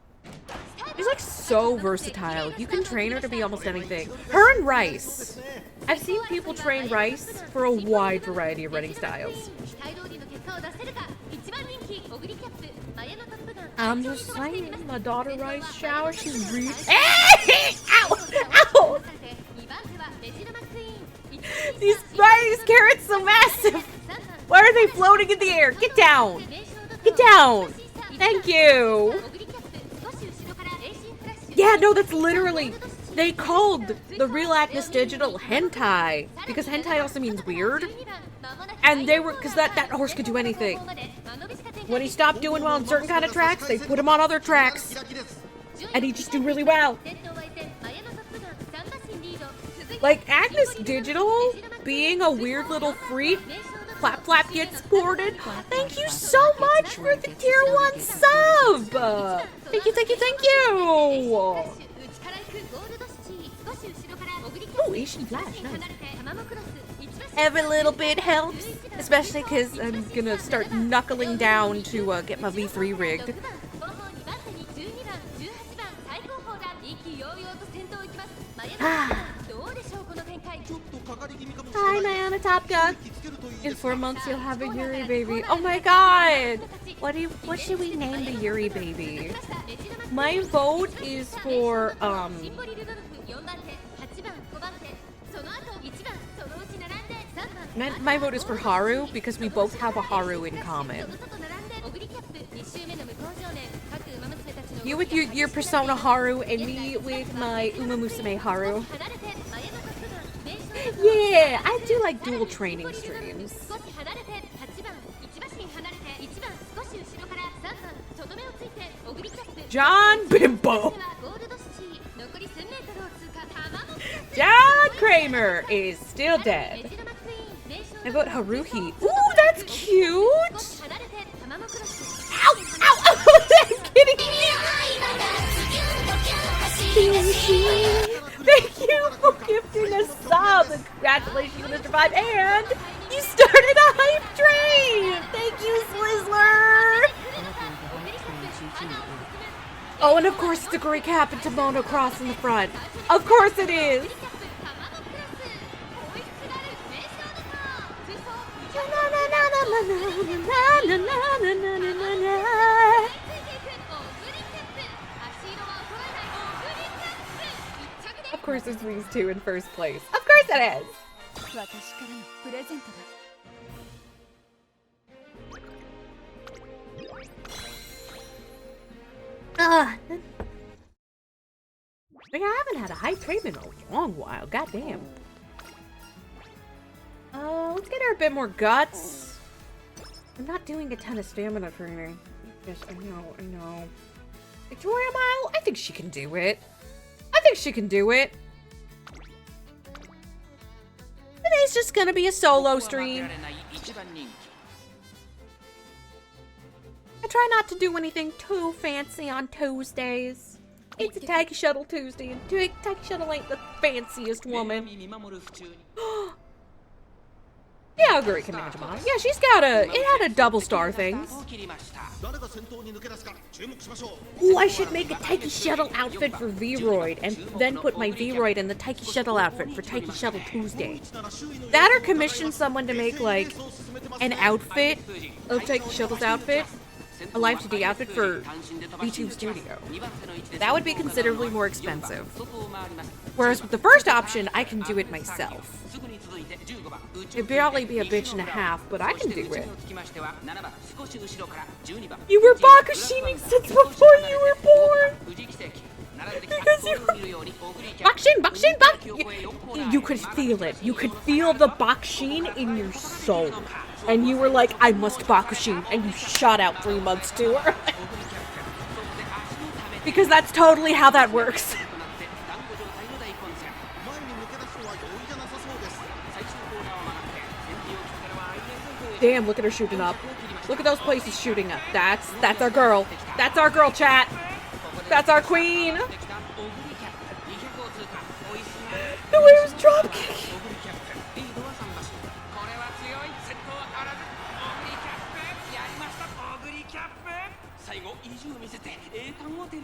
She's like so versatile. You can train her to be almost anything. Her and Rice. I've seen people train Rice for a wide variety of running styles. I'm just saying, my daughter Rice shower, she's really— Ow! Ow! Why are these carrots so massive? Why are they floating in the air? Get down! Get down! Thank you! Yeah, no, that's literally— they called the real Agnes Digital hentai, because hentai also means weird. And they were— because that horse could do anything. When he stopped doing well on certain kind of tracks, they put him on other tracks. And he just do really well. Like, Agnes Digital being a weird little freak, Flap Flap gets supported. Thank you so much for the tier 1 sub! Thank you, thank you, thank you! Oh, Asian Flash, nice. Every little bit helps, especially because I'm gonna start knuckling down to get my V3 rigged. Hi, Mayana Top Gun. In 4 months, you'll have a Yuri baby. Oh my god! What should we name the Yuri baby? My vote is for my vote is for Haru, because we both have a Haru in common. You with your Persona Haru, and me with my Uma Musume Haru. Yeah, I do like dual training streams. John Bimbo. John Kramer is still dead. I vote Haruhi. Ooh, that's cute! Ow! Ow! Ow! I'm kidding! Thank you for gifting a sub! And congratulations on Mr. 5, and you started a hype train! Thank you, Swizzler! Oh, and of course it's a great cap and Tomono cross in the front. Of course it is! Of course it's these two in first place. Of course it is! I haven't had a hype train in a long while. Goddamn. Let's get her a bit more guts. I'm not doing a ton of stamina training. Yes, I know. Victoria Mile? I think she can do it. Today's just gonna be a solo stream. I try not to do anything too fancy on Tuesdays. It's a Taiki Shuttle Tuesday, and Taiki Shuttle ain't the fanciest woman. Yeah, Aguri can manage mine. Yeah, she's got it had a double star things. Ooh, I should make a Taiki Shuttle outfit for V-Roid, and then put my V-Roid in the Taiki Shuttle outfit for Taiki Shuttle Tuesday. That or commission someone to make, like, an outfit of Taiki Shuttle's outfit. A Live 2D outfit for V2 Studio. That would be considerably more expensive. Whereas with the first option, I can do it myself. It'd probably be a bitch and a half, but I can do it. You were Bakushining since before you were born! Because Bakushin! You could feel it. You could feel the Bakushin in your soul. And you were like, I must Bakushin, and you shot out 3 months to her. Because that's totally how that works. Damn, look at her shooting up. Look at those places shooting up. That's our girl. That's our girl, chat. That's our queen. The way it was dropkicking.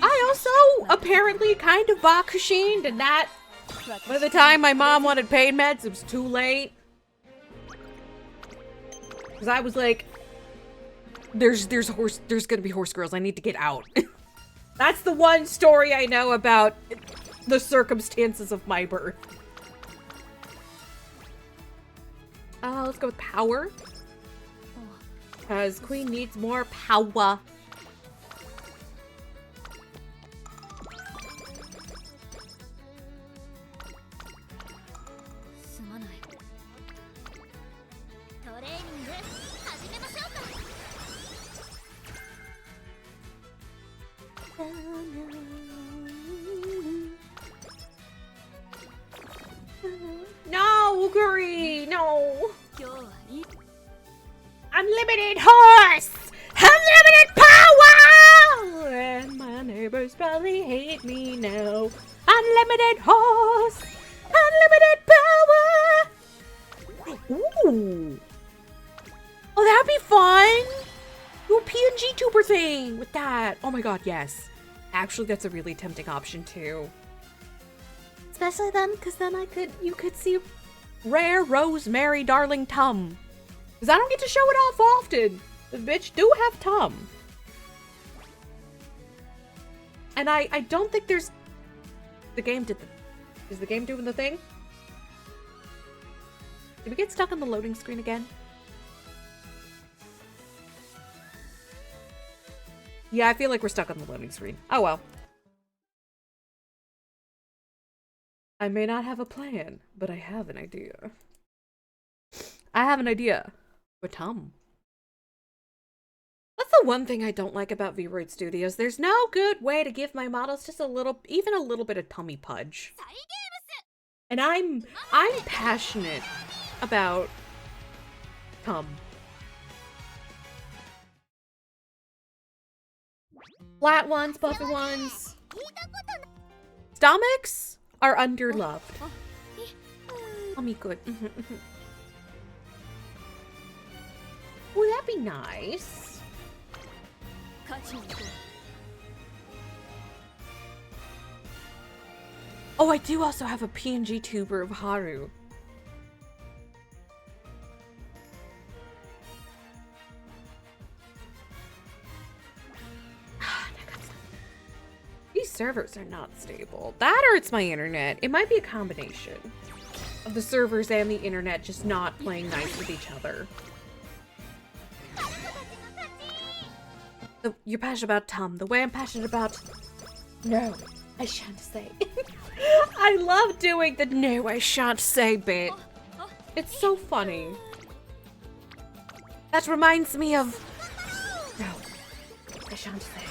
I also apparently kind of Bakushined, and that by the time my mom wanted pain meds, it was too late. Because I was like, there's gonna be horse girls. I need to get out. That's the one story I know about the circumstances of my birth. Let's go with power. Because Queen needs more power. No, Guri, no. Unlimited horse! Unlimited power! And my neighbors probably hate me now. Unlimited horse! Unlimited power! Ooh. Oh, that'd be fun! Do a PNG tuber thing with that. Oh my god, yes. Actually, that's a really tempting option too. Especially then, because then you could see rare Rosemary Darling Tum. Because I don't get to show it off often. The bitch do have tum. And I don't think there's... The game did the... Is the game doing the thing? Did we get stuck on the loading screen again? Yeah, I feel like we're stuck on the loading screen. Oh well. I may not have a plan, but I have an idea. I have an idea. For Tom. What's the the one thing I don't like about VOD Studios. There's no good way to give my models just even a little bit of tummy pudge. And I'm passionate about tum. Flat ones, puffy ones. Stomachs are underloved. Tummy good. Would that be nice? Oh, I do also have a PNG tuber of Haru. These servers are not stable. That or it's my internet. It might be a combination of the servers and the internet just not playing nice with each other. You're passionate about Tum, the way I'm passionate about... No, I shan't say. I love doing the no, I shan't say bit. It's so funny. That reminds me of... No, I shan't say.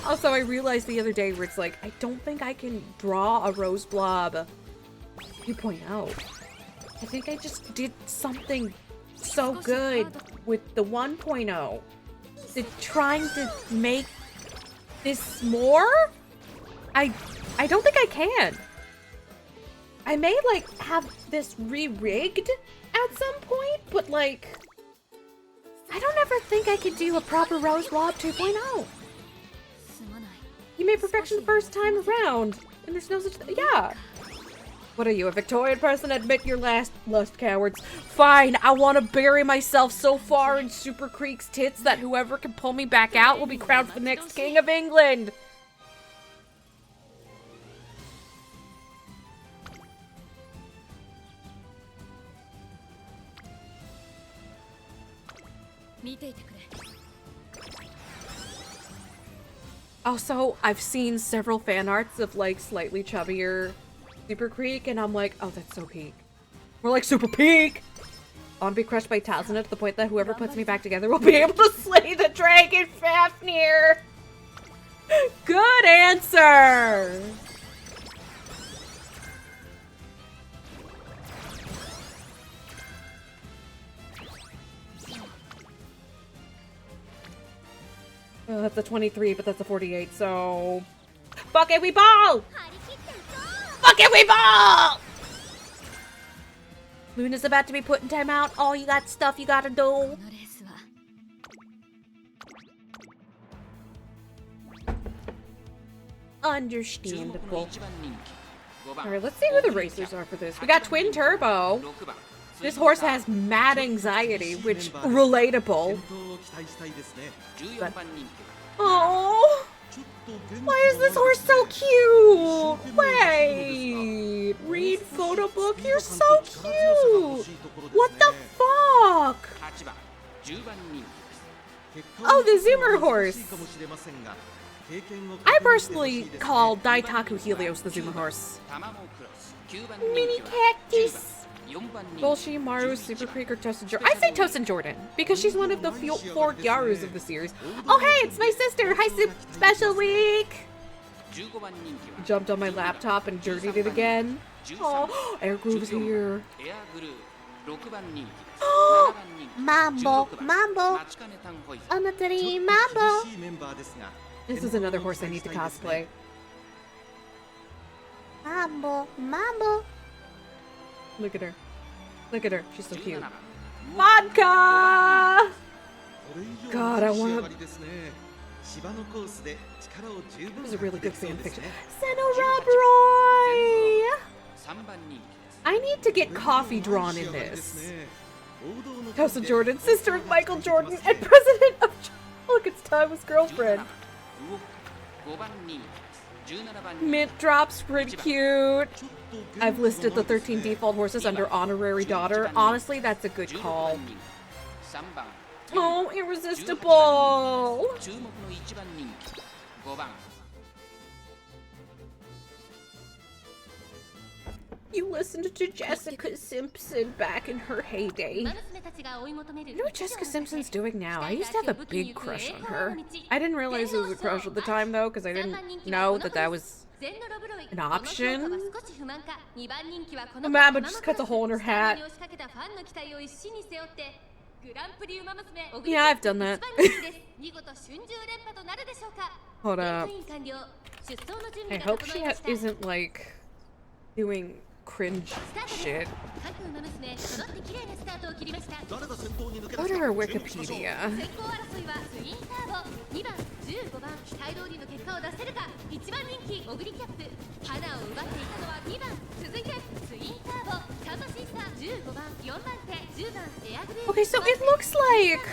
Also, I realized the other day where it's like, I don't think I can draw a rose blob 2.0. I think I just did something so good with the 1.0. Trying to make this more? I don't think I can. I may, like, have this re-rigged at some point, but, like, I don't ever think I could do a proper Rose Blob 2.0. You made perfection the first time around, and there's no such thing. Yeah. What are you, a Victorian person? Admit your lust, cowards. Fine, I want to bury myself so far in Super Creek's tits that whoever can pull me back out will be crowned the next king of England. Also, I've seen several fan arts of, like, slightly chubbier Super Creek, and I'm like, oh, that's so peak. We're like, super peak! I want to be crushed by Talzin to the point that whoever puts me back together will be able to slay the dragon Fafnir! Good answer! Oh, that's a 23, but that's a 48, so... Fuck it, we ball! Fuck it, we ball! Luna's about to be put in timeout. Oh, you got stuff you gotta do. Understandable. Alright, let's see who the racers are for this. We got Twin Turbo. This horse has mad anxiety, which, relatable. But, oh, why is this horse so cute? Wait, read photo book, you're so cute. What the fuck? Oh, the Zoomer horse. I personally call Daitaku Helios the Zoomer horse. Mini cactus. Bolshi, Maru, Super Creek, or Tosin Jordan. I say Tosin Jordan because she's one of the four Gyarus of the series. Oh, hey, it's my sister. Hi, Special Week. Jumped on my laptop and dirtied it again. Oh, Air Groove's here. Oh, Mambo, Mambo. Anatari, Mambo. This is another horse I need to cosplay. Mambo, Mambo. Look at her. Look at her. She's so cute. Vodka! God, I want to... This is a really good fan fiction. Senora Roy! I need to get coffee drawn in this. Tosin Jordan, sister of Michael Jordan, and president of... Look, it's Tama's girlfriend. Mint Drop's pretty cute. I've listed the 13 default horses under honorary daughter. Honestly, that's a good call. Oh, irresistible! You listened to Jessica Simpson back in her heyday. You know what Jessica Simpson's doing now? I used to have a big crush on her. I didn't realize it was a crush at the time, though, because I didn't know that that was an option. Mama just cuts a hole in her hat. Yeah, I've done that. Hold up. I hope she isn't, like, doing cringe shit. Go to her Wikipedia. Okay, so it looks like...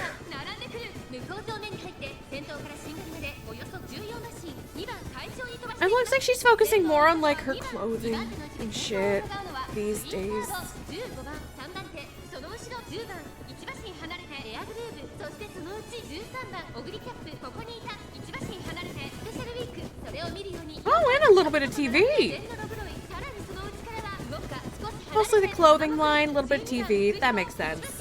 It looks like she's focusing more on, like, her clothing and shit these days. Oh, and a little bit of TV. Mostly the clothing line, a little bit of TV. That makes sense.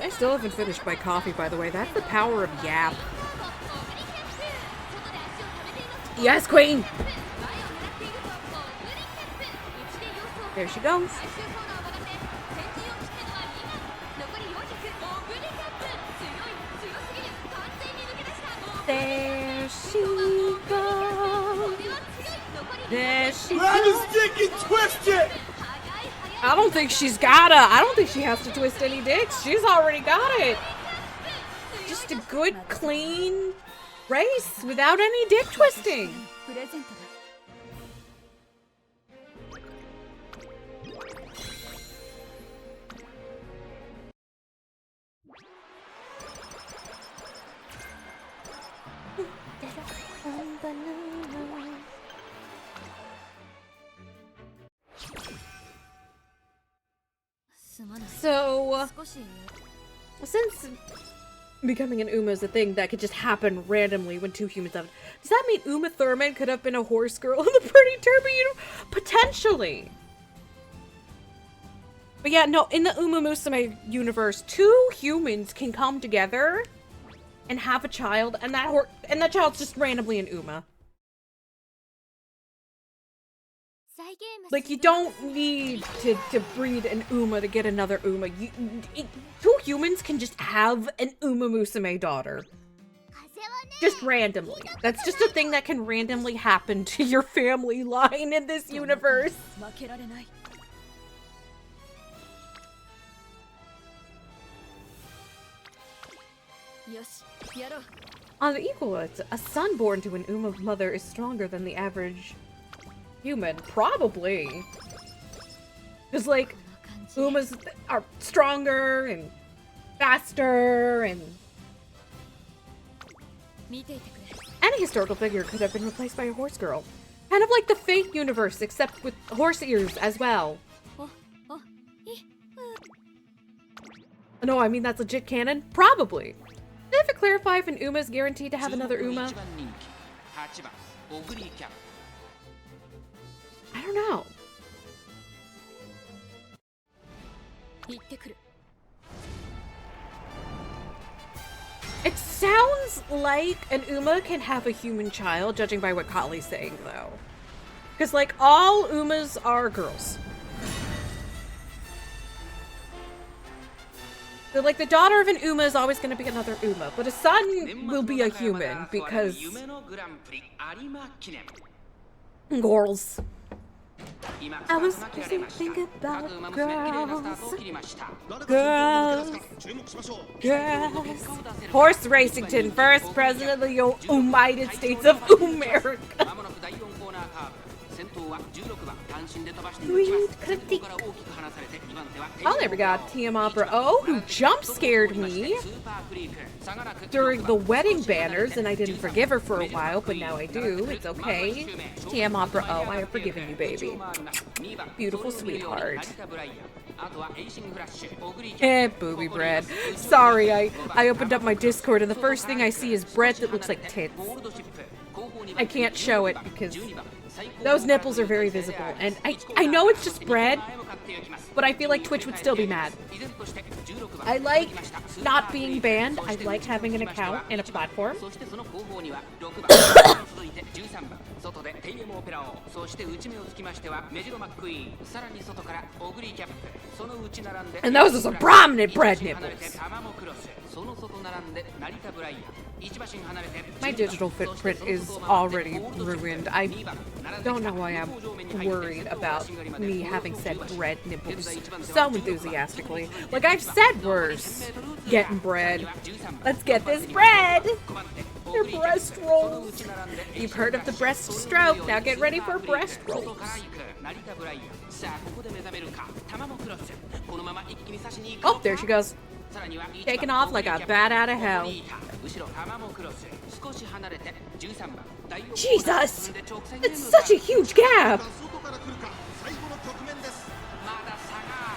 I still haven't finished my coffee, by the way. That's the power of Yap. Yes, queen! There she goes. There she goes. There she goes. Grab his dick and twist it! I don't think she's gotta. I don't think she has to twist any dicks. She's already got it. Just a good, clean race without any dick twisting. So, since becoming an Uma is a thing that could just happen randomly when two humans have it, does that mean Uma Thurman could have been a horse girl in the Pretty Derby universe? Potentially. But yeah, no, in the Uma Musume universe, two humans can come together and have a child, and that child's just randomly an Uma. Like, you don't need to breed an Uma to get another Uma. Two humans can just have an Uma Musume daughter. Just randomly. That's just a thing that can randomly happen to your family line in this universe. On the equal, a son born to an Uma mother is stronger than the average human. Probably. Because, like, Umas are stronger and faster and... Any historical figure could have been replaced by a horse girl. Kind of like the Fate universe, except with horse ears as well. No, I mean that's legit canon? Probably. Did I ever clarify if an Uma is guaranteed to have another Uma? I don't know. It sounds like an Uma can have a human child, judging by what Kali's saying, though. Because, like, all Umas are girls. So, like, the daughter of an Uma is always going to be another Uma, but a son will be a human, because... Girls. I was just thinking about girls. Girls. Horse Racington, first president of the United States of America. Sweet critique. Oh, there we got Tiamopera O, who jump scared me during the wedding banners, and I didn't forgive her for a while, but now I do. It's okay. Tiamopera O, I have forgiven you, baby. Beautiful sweetheart. Booby bread. Sorry, I opened up my Discord and the first thing I see is bread that looks like tits. I can't show it because those nipples are very visible, and I know it's just bread, but I feel like Twitch would still be mad. I like not being banned. I like having an account and a platform. And those are some prominent bread nipples. My digital footprint is already ruined. I don't know why I'm worried about me having said bread nipples so enthusiastically. Like, I've said worse. Getting bread. Let's get this bread! Your breast rolls. You've heard of the breast stroke. Now get ready for breast rolls. Oh, there she goes. Taking off like a bat out of hell. Jesus! It's such a huge gap!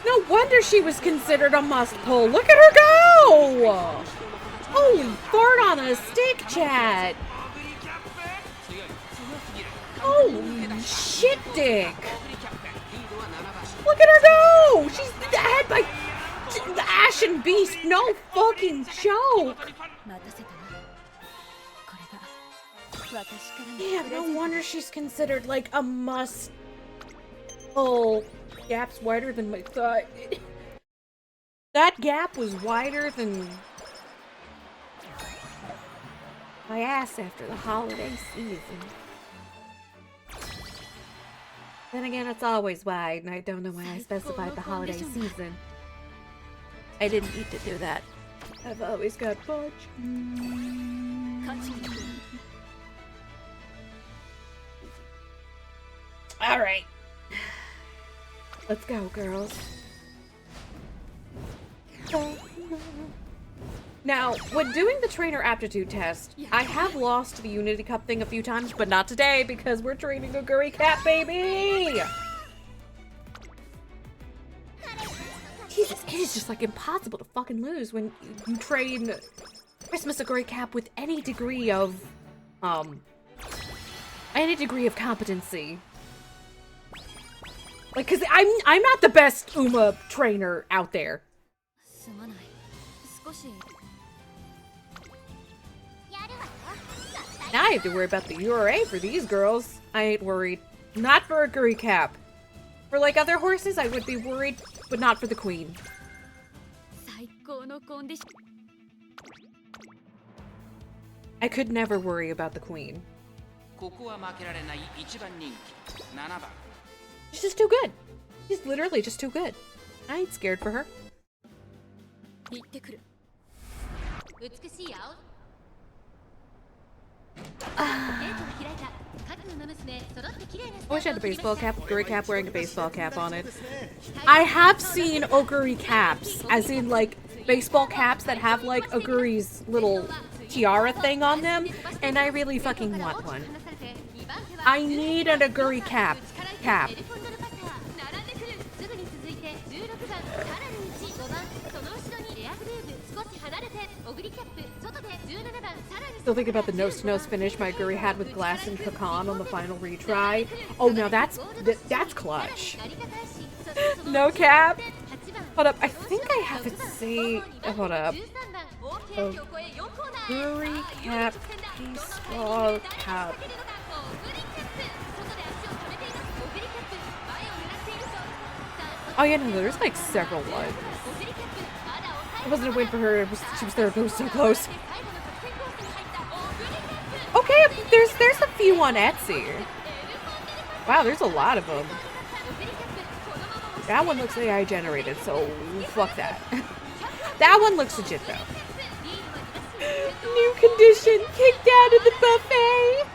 No wonder she was considered a must-pull. Look at her go! Holy fart on a stick, chat! Holy shit dick! Look at her go! She's ahead by the Ashen Beast, no fucking joke! Yeah, no wonder she's considered like a must. Oh, gap's wider than my thought. That gap was wider than my ass after the holiday season. Then again, it's always wide, and I don't know why I specified the holiday season. I didn't need to do that. I've always got fudge. Alright. Let's go, girls. Now, when doing the trainer aptitude test, I have lost the Unity Cup thing a few times, but not today because we're training a Guri Cat, baby! Jesus, it is just like impossible to fucking lose when you train Christmas Aguri Cap with any degree of competency. Like, cause I'm not the best Uma trainer out there. Now I have to worry about the URA for these girls. I ain't worried. Not for a Guri Cap. For like other horses, I would be worried, but not for the queen. I could never worry about the queen. She's just too good. She's literally just too good. I ain't scared for her. I wish I had a baseball cap with Guri Cap wearing a baseball cap on it. I have seen Oguri caps, as in like baseball caps that have like Oguri's little tiara thing on them, and I really fucking want one. I need an Oguri cap. Still thinking about the nose-to-nose finish my Guri had with Glass and Pecan on the final retry. Oh, now that's clutch. No cap. Hold up, I think I have it saved. Hold up. Oh, Guri Cap, baseball cap. Oh yeah, no, there's like several ones. It wasn't a win for her. She was there. It was so close. Okay, there's a few on Etsy. Wow, there's a lot of them. That one looks AI generated, so fuck that. That one looks legit though. New condition, kicked out of the buffet.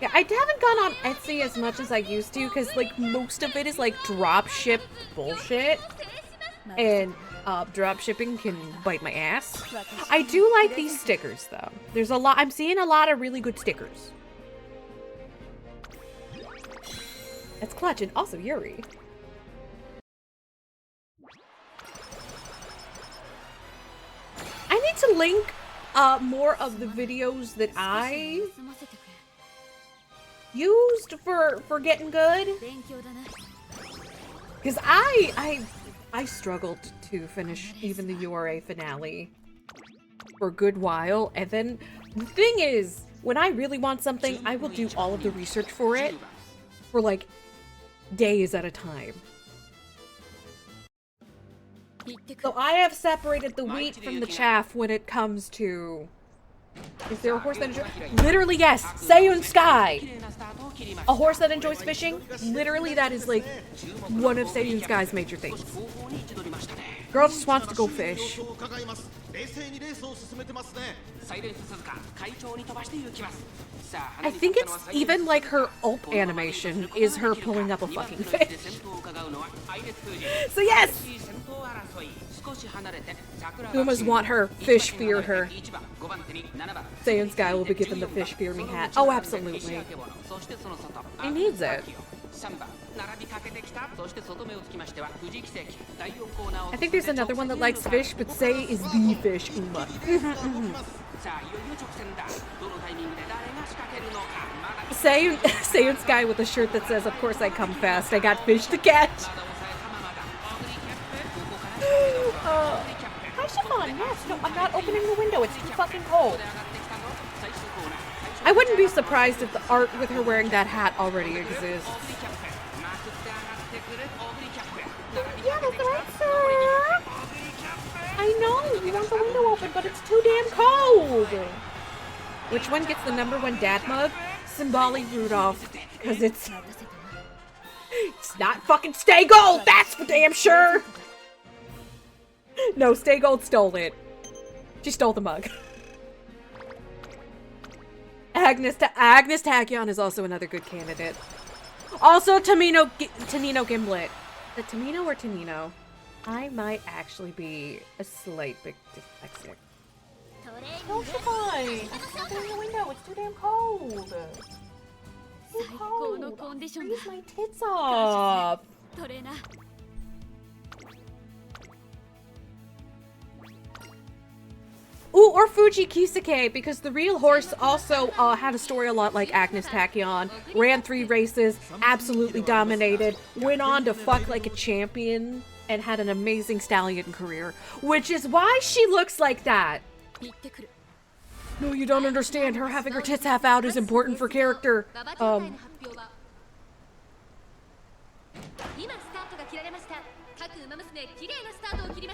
Yeah, I haven't gone on Etsy as much as I used to because, like, most of it is, like, drop ship bullshit. And, drop shipping can bite my ass. I do like these stickers, though. There's a lot, I'm seeing a lot of really good stickers. That's clutch, and also Yuri. I need to link, more of the videos that I used for getting good. Because I struggled to finish even the URA finale for a good while, and then the thing is, when I really want something, I will do all of the research for it for like days at a time. So I have separated the wheat from the chaff when it comes to... Is there a horse that enjoys... Literally, yes! Seiyun Sky! A horse that enjoys fishing? Literally, that is, like, one of Seiyun Sky's major things. Girl just wants to go fish. I think it's even, like, her ult animation is her pulling up a fucking fish. So yes! Umas want her, fish fear her. Seiyun Sky will be given the fish fear me hat. Oh, absolutely. He needs it. I think there's another one that likes fish, but Sei is the fish Uma. Seiyun Sky with a shirt that says, "Of course I come fast, I got fish to catch." Hi, Chiffon. Yes, no, I'm not opening the window. It's too fucking cold. I wouldn't be surprised if the art with her wearing that hat already exists. Yeah, that's right, sir. I know, you want the window open, but it's too damn cold. Which one gets the #1 dad mug? Symbolic Rudolph, because it's not fucking Stay Gold, that's for damn sure. No, Stay Gold stole it. She stole the mug. Agnes Tachyon is also another good candidate. Also, Tanino Gimlet. The Tamino or Tanino? I might actually be a slight bit dyslexic. No, she's fine. I'm opening the window. It's too damn cold. Too cold. Freeze my tits off. Ooh, or Fuji Kisuke, because the real horse also had a story a lot like Agnes Tachyon. Ran 3 races, absolutely dominated, went on to fuck like a champion, and had an amazing stallion career. Which is why she looks like that. No, you don't understand. Her having her tits half out is important for character.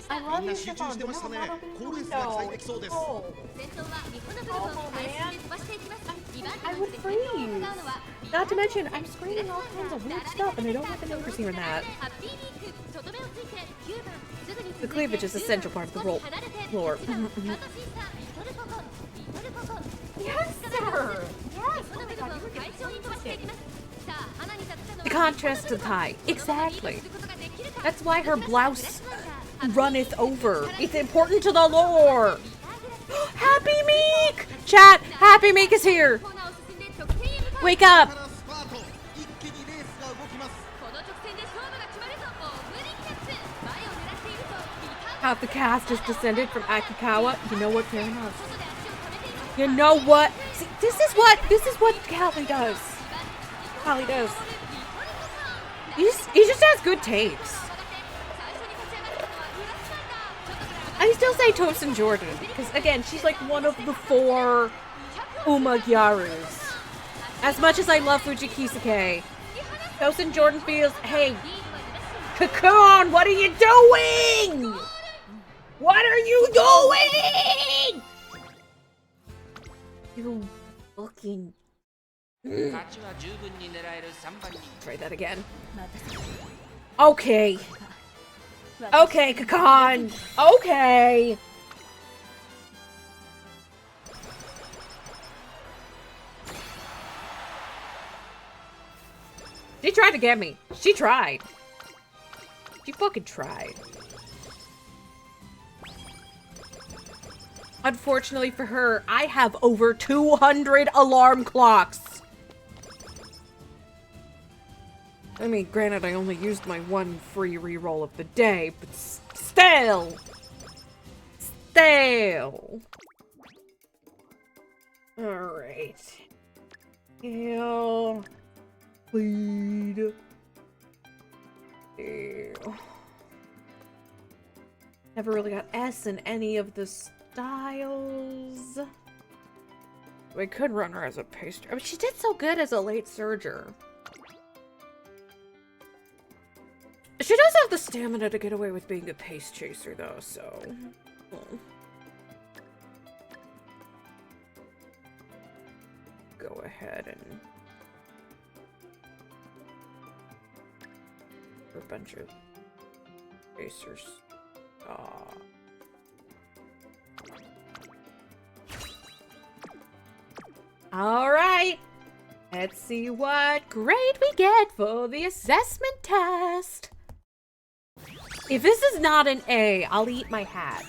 I love you, Chiffon, but no, I'm not opening the window. It's cold. Oh, man. I would freeze. Not to mention, I'm screaming all kinds of weird stuff, and I don't want the neighbors hearing that. The cleavage is an essential part of the floor. Yes, sir! Yes! Oh my god, you were getting so interesting. The contrast to the tie. Exactly. That's why her blouse runneth over. It's important to the lore. Happy Meek! Chat, Happy Meek is here. Wake up. Half the cast is descended from Akikawa. You know what? Fair enough. You know what? See, this is what Callie does. Callie does. He just has good takes. I still say Tosin Jordan, because again, she's like one of the 4 Uma Gyarus. As much as I love Fuji Kisuke, Tosin Jordan feels, hey, Cocoon, what are you doing? What are you doing? You fucking... Try that again. Okay. Okay, Kakan. Okay. She tried to get me. She tried. She fucking tried. Unfortunately for her, I have over 200 alarm clocks. I mean, granted, I only used my one free reroll of the day, but still. Still. Alright. Heal. Bleed. Ew. Never really got S in any of the styles. We could run her as a pace. I mean, she did so good as a late surger. She does have the stamina to get away with being a pace chaser, though, so. Go ahead and. A bunch of chasers. Alright. Let's see what grade we get for the assessment test. If this is not an A, I'll eat my hat.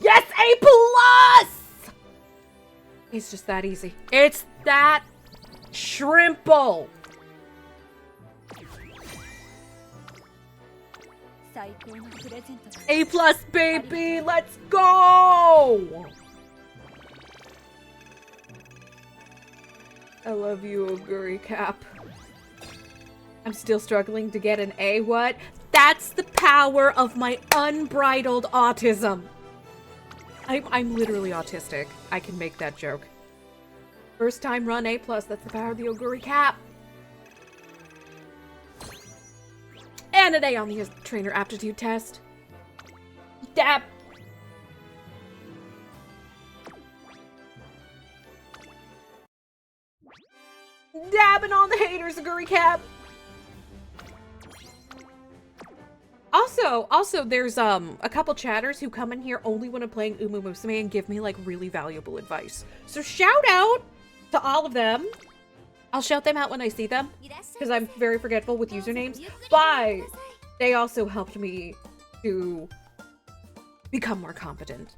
Yes, A+! It's just that easy. It's that shrimple. A+, baby, let's go! I love you, Oguri Cap. I'm still struggling to get an A, what? That's the power of my unbridled autism. I'm literally autistic. I can make that joke. First time run A+, that's the power of the Oguri Cap. And an A on the trainer aptitude test. Dab. Dabbing on the haters, Oguri Cap. Also, there's a couple chatters who come in here only when I'm playing Umu Musume and give me like really valuable advice. So shout out to all of them. I'll shout them out when I see them because I'm very forgetful with usernames. But they also helped me to become more competent.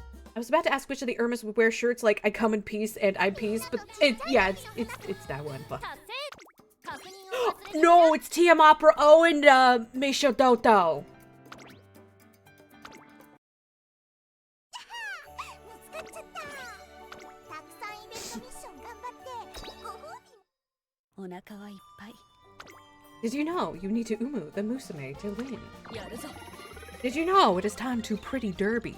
I was about to ask which of the Irmas would wear shirts like I come in peace and I'm peace, but it's that one. But no, it's TM Opera O and Meisho Doto. Did you know you need to Umu the Musume to win? Did you know it is time to pretty derby?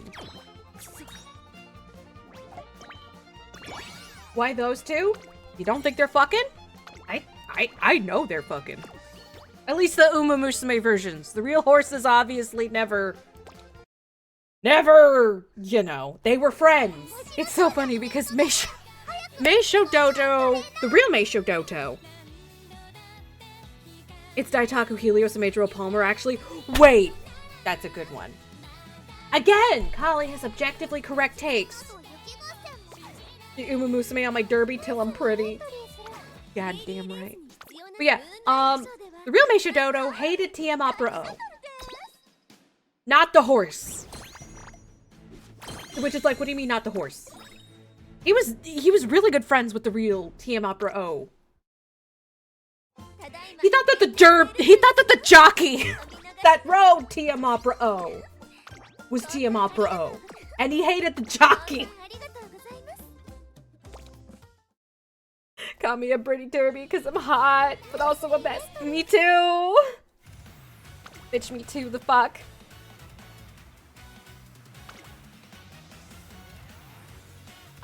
Why those two? You don't think they're fucking? I know they're fucking. At least the Umu Musume versions. The real horses obviously never, you know, they were friends. It's so funny because Meisho Doto, the real Meisho Doto. It's Daitaku Helios and Major Palmer, actually. Wait, that's a good one. Again, Kali has objectively correct takes. The Umu Musume on my derby till I'm pretty. God damn right. But yeah, the real Meisho Doto hated TM Opera O. Not the horse. Which is like, what do you mean not the horse? He was really good friends with the real TM Opera O. He thought that the jockey that rode TM Opera O was TM Opera O. And he hated the jockey. Call me a pretty derby because I'm hot, but also a best. Me too. Bitch, me too, the fuck.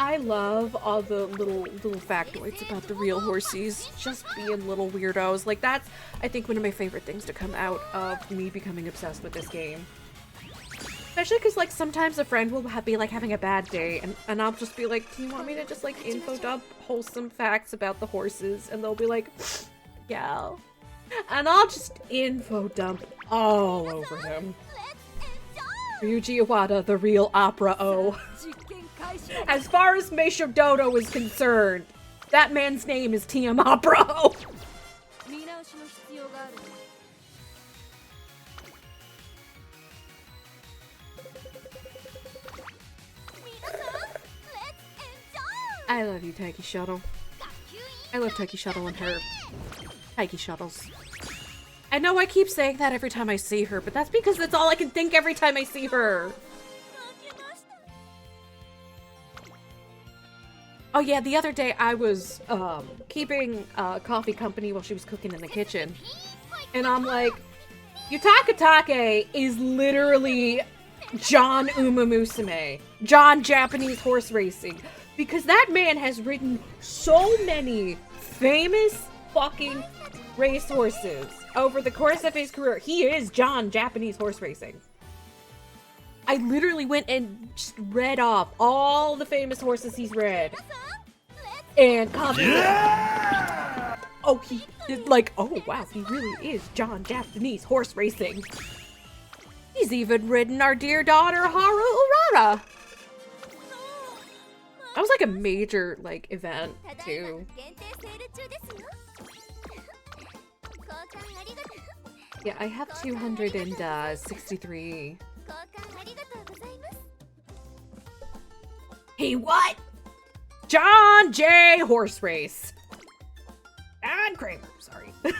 I love all the little factoids about the real horsies just being little weirdos. Like, that's, I think, one of my favorite things to come out of me becoming obsessed with this game. Especially because, like, sometimes a friend will be, like, having a bad day, and I'll just be like, do you want me to just, like, info dump wholesome facts about the horses? And they'll be like, yeah. And I'll just info dump all over them. Ryuji Iwata, the real Opera O. As far as Meisho Doto is concerned, that man's name is TM Opera O. I love you, Taiki Shuttle. I love Taiki Shuttle and her Taiki Shuttles. I know I keep saying that every time I see her, but that's because that's all I can think every time I see her. Oh yeah, the other day I was keeping coffee company while she was cooking in the kitchen. And I'm like, Yutaka Take is literally John Uma Musume. John Japanese horse racing. Because that man has ridden so many famous fucking racehorses over the course of his career. He is John Japanese horse racing. I literally went and just read off all the famous horses he's red. And oh, he is like, oh wow, he really is John Japanese horse racing. He's even ridden our dear daughter Haru Urara. That was like a major like event too. Yeah, I have 263. He what? John J. Horse Race. And Kramer, sorry. Let's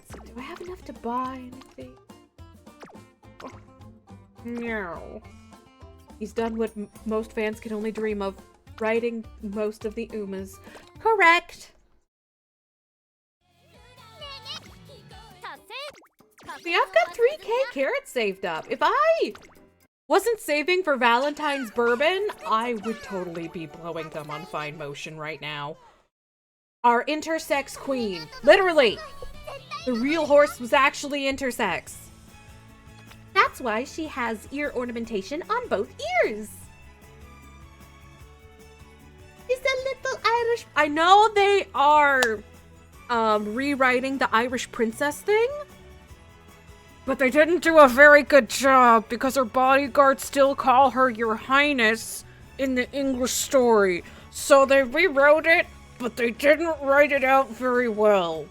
see, do I have enough to buy anything? Oh. No. He's done what most fans can only dream of, riding most of the Umas. Correct! See, I've got 3K carats saved up. If I wasn't saving for Valentine's bourbon, I would totally be blowing them on Fine Motion right now. Our intersex queen. Literally! The real horse was actually intersex. That's why she has ear ornamentation on both ears. She's a little Irish. I know they are rewriting the Irish princess thing, but they didn't do a very good job because her bodyguards still call her Your Highness in the English story. So they rewrote it, but they didn't write it out very well.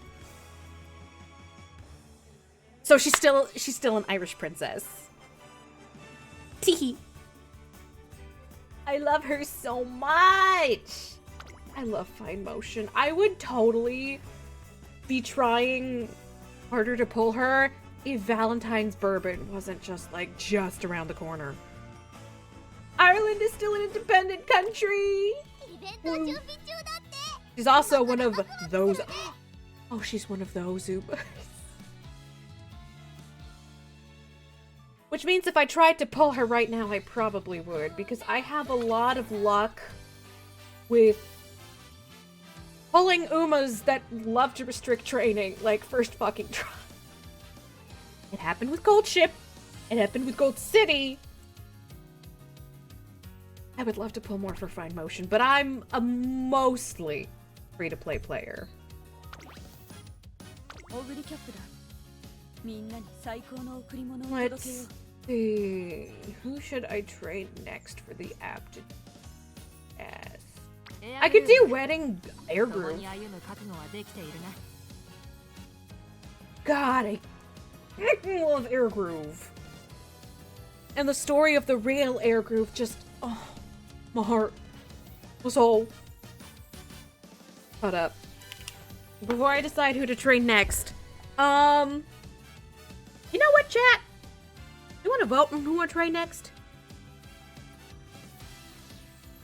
So she's still an Irish princess. Teehee. I love her so much. I love Fine Motion. I would totally be trying harder to pull her if Valentine's bourbon wasn't just around the corner. Ireland is still an independent country. She's also one of those. Oh, she's one of those Ubers. Which means if I tried to pull her right now, I probably would, because I have a lot of luck with pulling Umas that love to restrict training, like first fucking try. It happened with Gold Ship. It happened with Gold City. I would love to pull more for Fine Motion, but I'm a mostly free-to-play player. Let's see. Who should I train next for the aptitude test? I could do Wedding Air Groove. God, I love Air Groove. And the story of the real Air Groove just, oh, my heart was all caught up. Before I decide who to train next, you know what, chat? You want to vote on who I train next?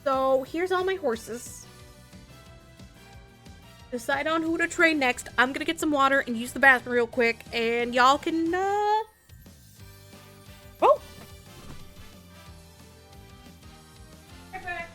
So here's all my horses. Decide on who to train next. I'm gonna get some water and use the bathroom real quick, and y'all can vote. Right back.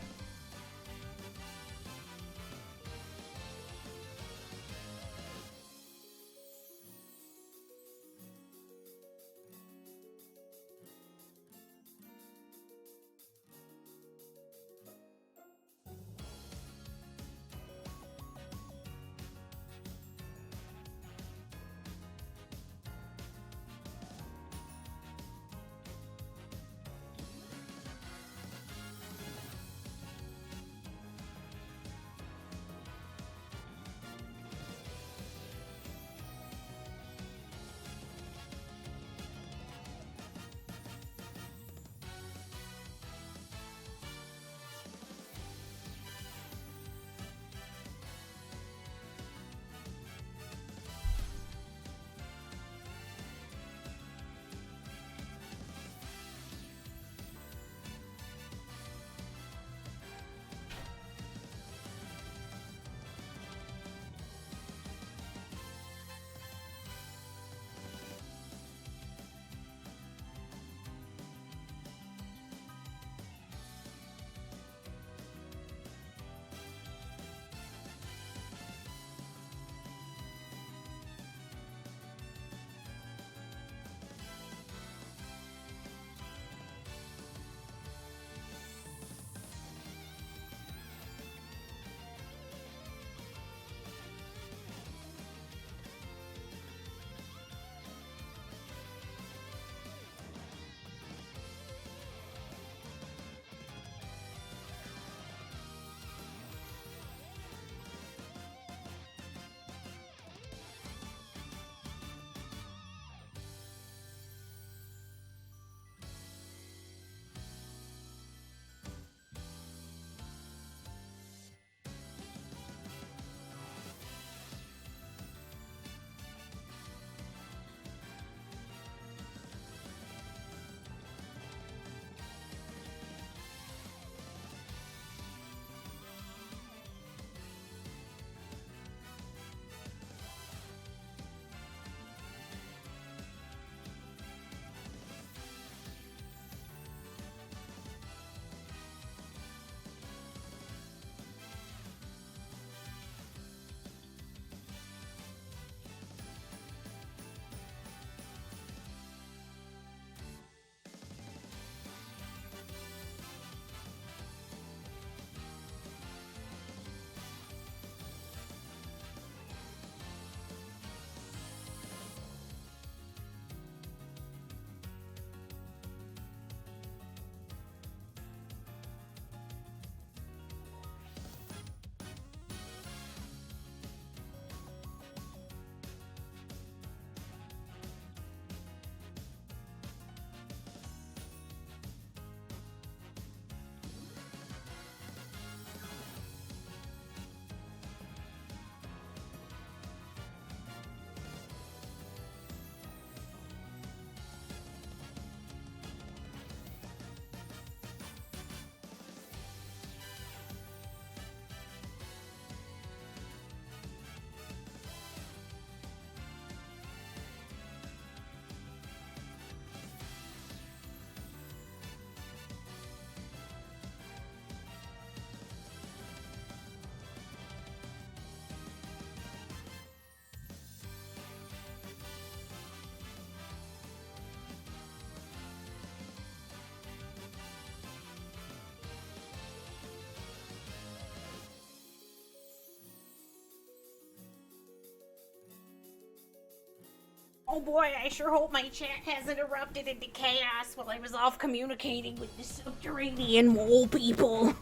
Oh boy, I sure hope my chat hasn't erupted into chaos while I was off communicating with the subterranean mole people.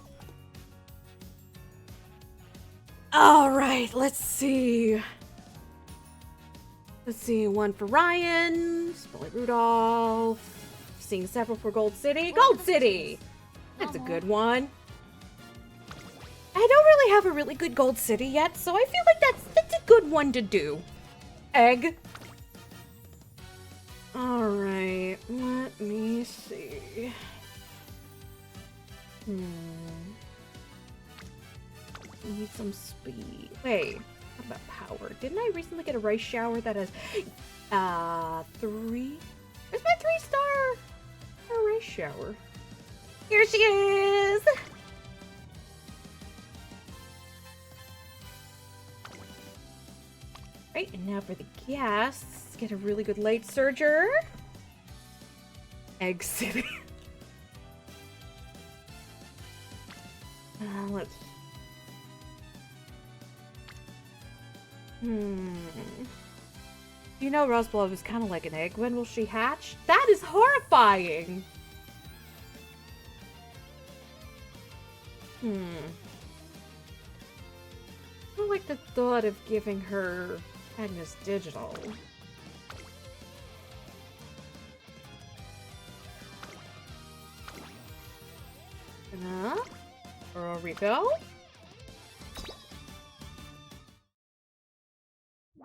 Alright, let's see. Let's see, one for Ryan, Spilly Rudolph, seeing several for Gold City. Gold City! That's a good one. I don't really have a really good Gold City yet, so I feel like that's a good one to do. Egg. Alright, let me see. Need some speed. Wait, what about power? Didn't I recently get a rice shower that has 3? Where's my 3-star rice shower? Here she is! Right, and now for the gas. Let's get a really good light surger. Egg City. Let's... You know Roseblood is kind of like an egg. When will she hatch? That is horrifying! I don't like the thought of giving her Agnes Digital. There we go.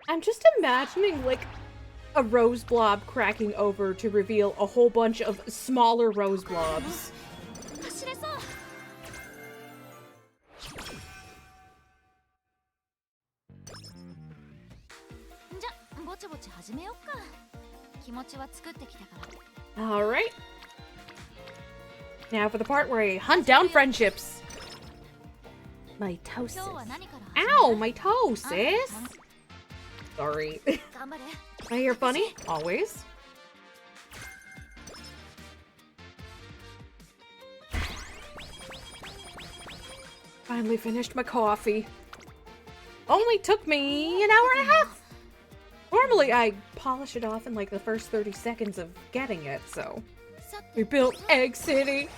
I'm just imagining, like, a rose blob cracking over to reveal a whole bunch of smaller rose blobs. Alright. Now for the part where I hunt down friendships. My toe, sis. Ow, my toe, sis. Sorry. I hear funny? Always. Finally finished my coffee. Only took me an hour and a half. Normally, I polish it off in like the first 30 seconds of getting it, so. We built Egg City.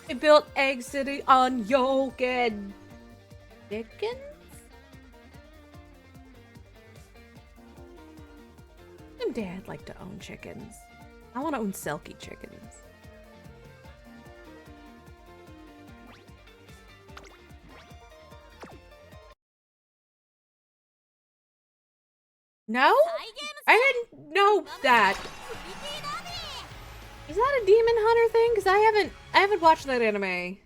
We built Egg City on yolk and chickens? Someday I'd like to own chickens. I want to own Selkie chickens. No? I didn't know that. Is that a Demon Hunter thing? Because I haven't watched that anime.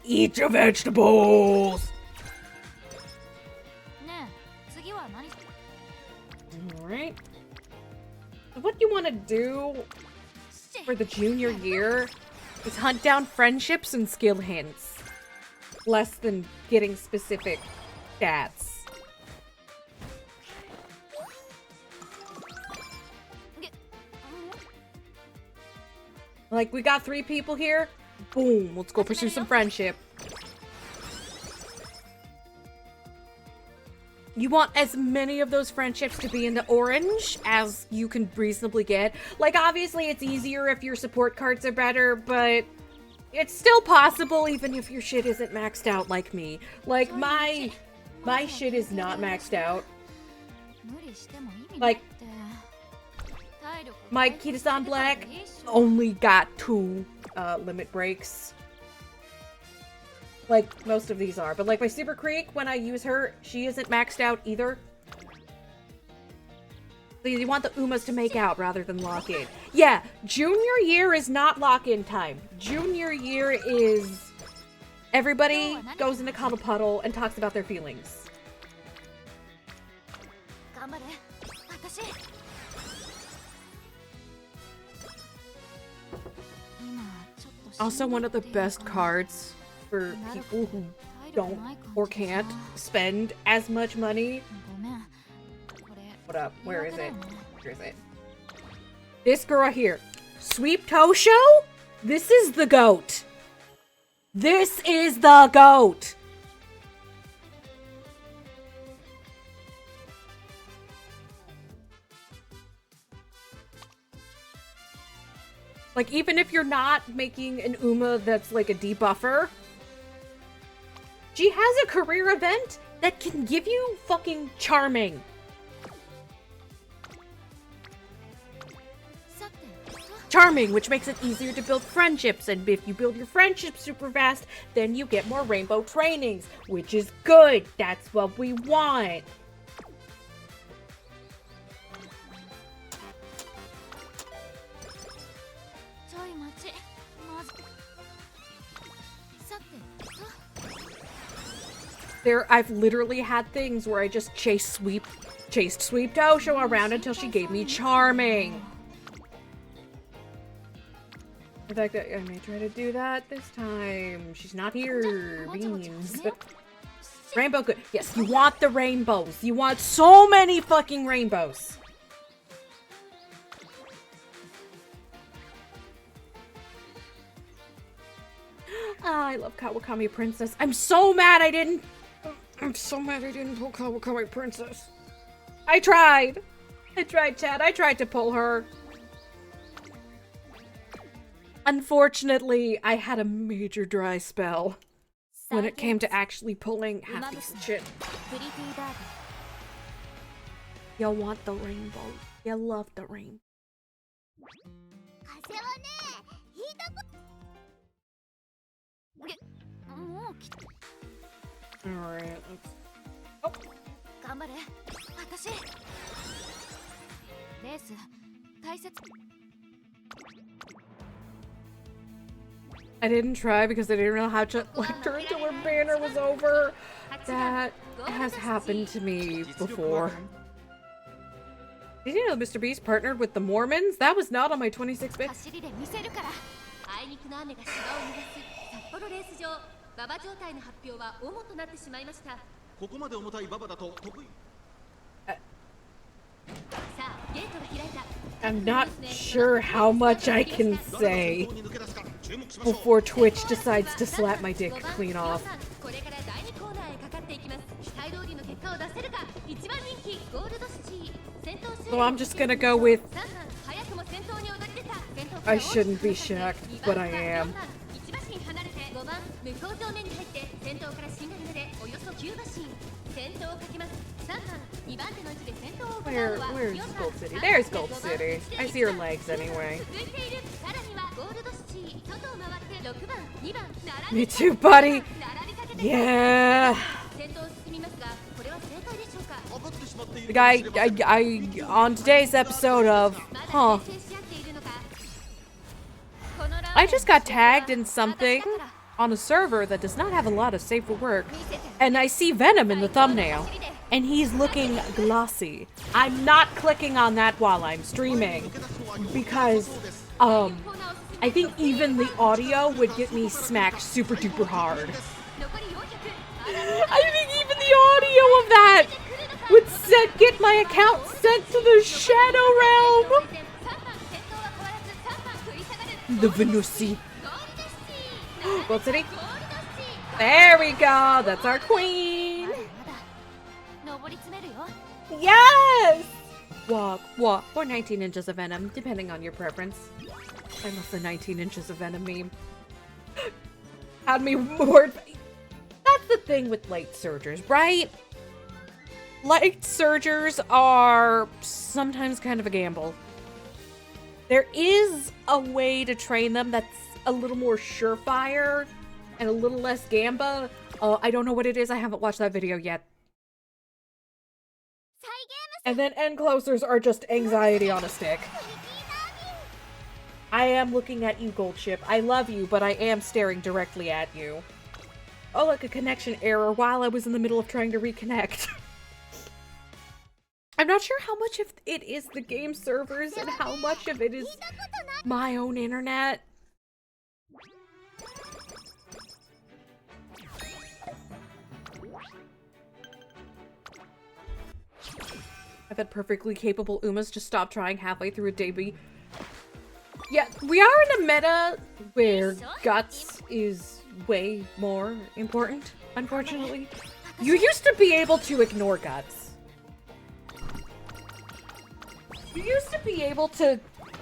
Eat your vegetables! Alright. What you want to do for the junior year is hunt down friendships and skill hints. Less than getting specific stats. Like, we got 3 people here. Boom, let's go pursue some friendship. You want as many of those friendships to be in the orange as you can reasonably get. Like, obviously, it's easier if your support cards are better, but it's still possible even if your shit isn't maxed out like me. Like, my shit is not maxed out. Like, my Kitasan Black only got 2 limit breaks. Like, most of these are. But, like, my Super Creek, when I use her, she isn't maxed out either. So you want the Umas to make out rather than lock in. Yeah, junior year is not lock-in time. Junior year is... everybody goes in a cuddle puddle and talks about their feelings. Also, one of the best cards for people who don't or can't spend as much money. What up? Where is it? Where is it? This girl right here. Sweep Tosho? This is the GOAT. This is the GOAT. Like, even if you're not making an Uma that's like a debuffer, she has a career event that can give you fucking charming. Charming, which makes it easier to build friendships, and if you build your friendships super fast, then you get more rainbow trainings, which is good. That's what we want. I've literally had things where I just chased Sweep Tosho around until she gave me charming. In fact, I may try to do that this time. She's not here. Beans. Rainbow good. Yes, you want the rainbows. You want so many fucking rainbows. I love Kawakami Princess. I'm so mad I didn't pull Kawakami Princess. I tried, Chad. I tried to pull her. Unfortunately, I had a major dry spell when it came to actually pulling half decent shit. You want the rainbow. You love the rainbow. Alright, let's... Oh! I didn't try because I didn't know how to elect her until her banner was over. That has happened to me before. Did you know Mr. Beast partnered with the Mormons? That was not on my 26-bit. I'm not sure how much I can say before Twitch decides to slap my dick clean off. So I'm just gonna go with... I shouldn't be shocked, but I am. Where's Gold City? There's Gold City. I see her legs anyway. Me too, buddy. Yeah. The guy, on today's episode of, I just got tagged in something on a server that does not have a lot of safe for work, and I see Venom in the thumbnail, and he's looking glossy. I'm not clicking on that while I'm streaming, because, I think even the audio would get me smacked super duper hard. I think even the audio of that would get my account sent to the Shadow Realm. The Venusi. Gold City. There we go. That's our queen. Yes! Walk. Or 19 inches of venom, depending on your preference. I love the 19 inches of venom meme. Had me bored. That's the thing with light surgers, right? Light surgers are sometimes kind of a gamble. There is a way to train them that's a little more surefire and a little less gamba. I don't know what it is. I haven't watched that video yet. And then end closers are just anxiety on a stick. I am looking at you, Goldship. I love you, but I am staring directly at you. Oh, look, a connection error while I was in the middle of trying to reconnect. I'm not sure how much of it is the game servers and how much of it is my own internet. I've had perfectly capable Umas just stop trying halfway through a debut. Yeah, we are in a meta where guts is way more important, unfortunately. You used to be able to ignore guts. You used to be able to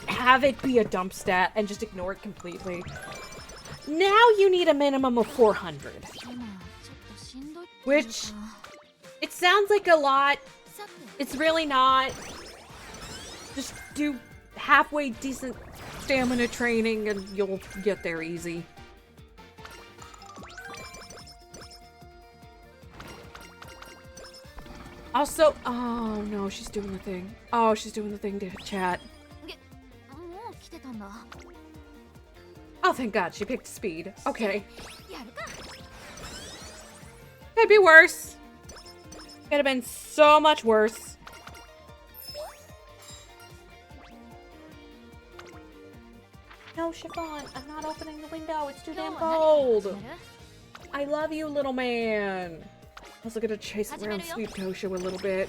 have it be a dump stat and just ignore it completely. Now you need a minimum of 400. Which, it sounds like a lot. It's really not. Just do halfway decent stamina training and you'll get there easy. Also, oh no, she's doing the thing. Oh, she's doing the thing to chat. Oh, thank God, she picked speed. Okay. Could be worse. Could have been so much worse. No, Chiffon, I'm not opening the window. It's too damn cold. I love you, little man. Also gonna chase around Sweet Tosha a little bit.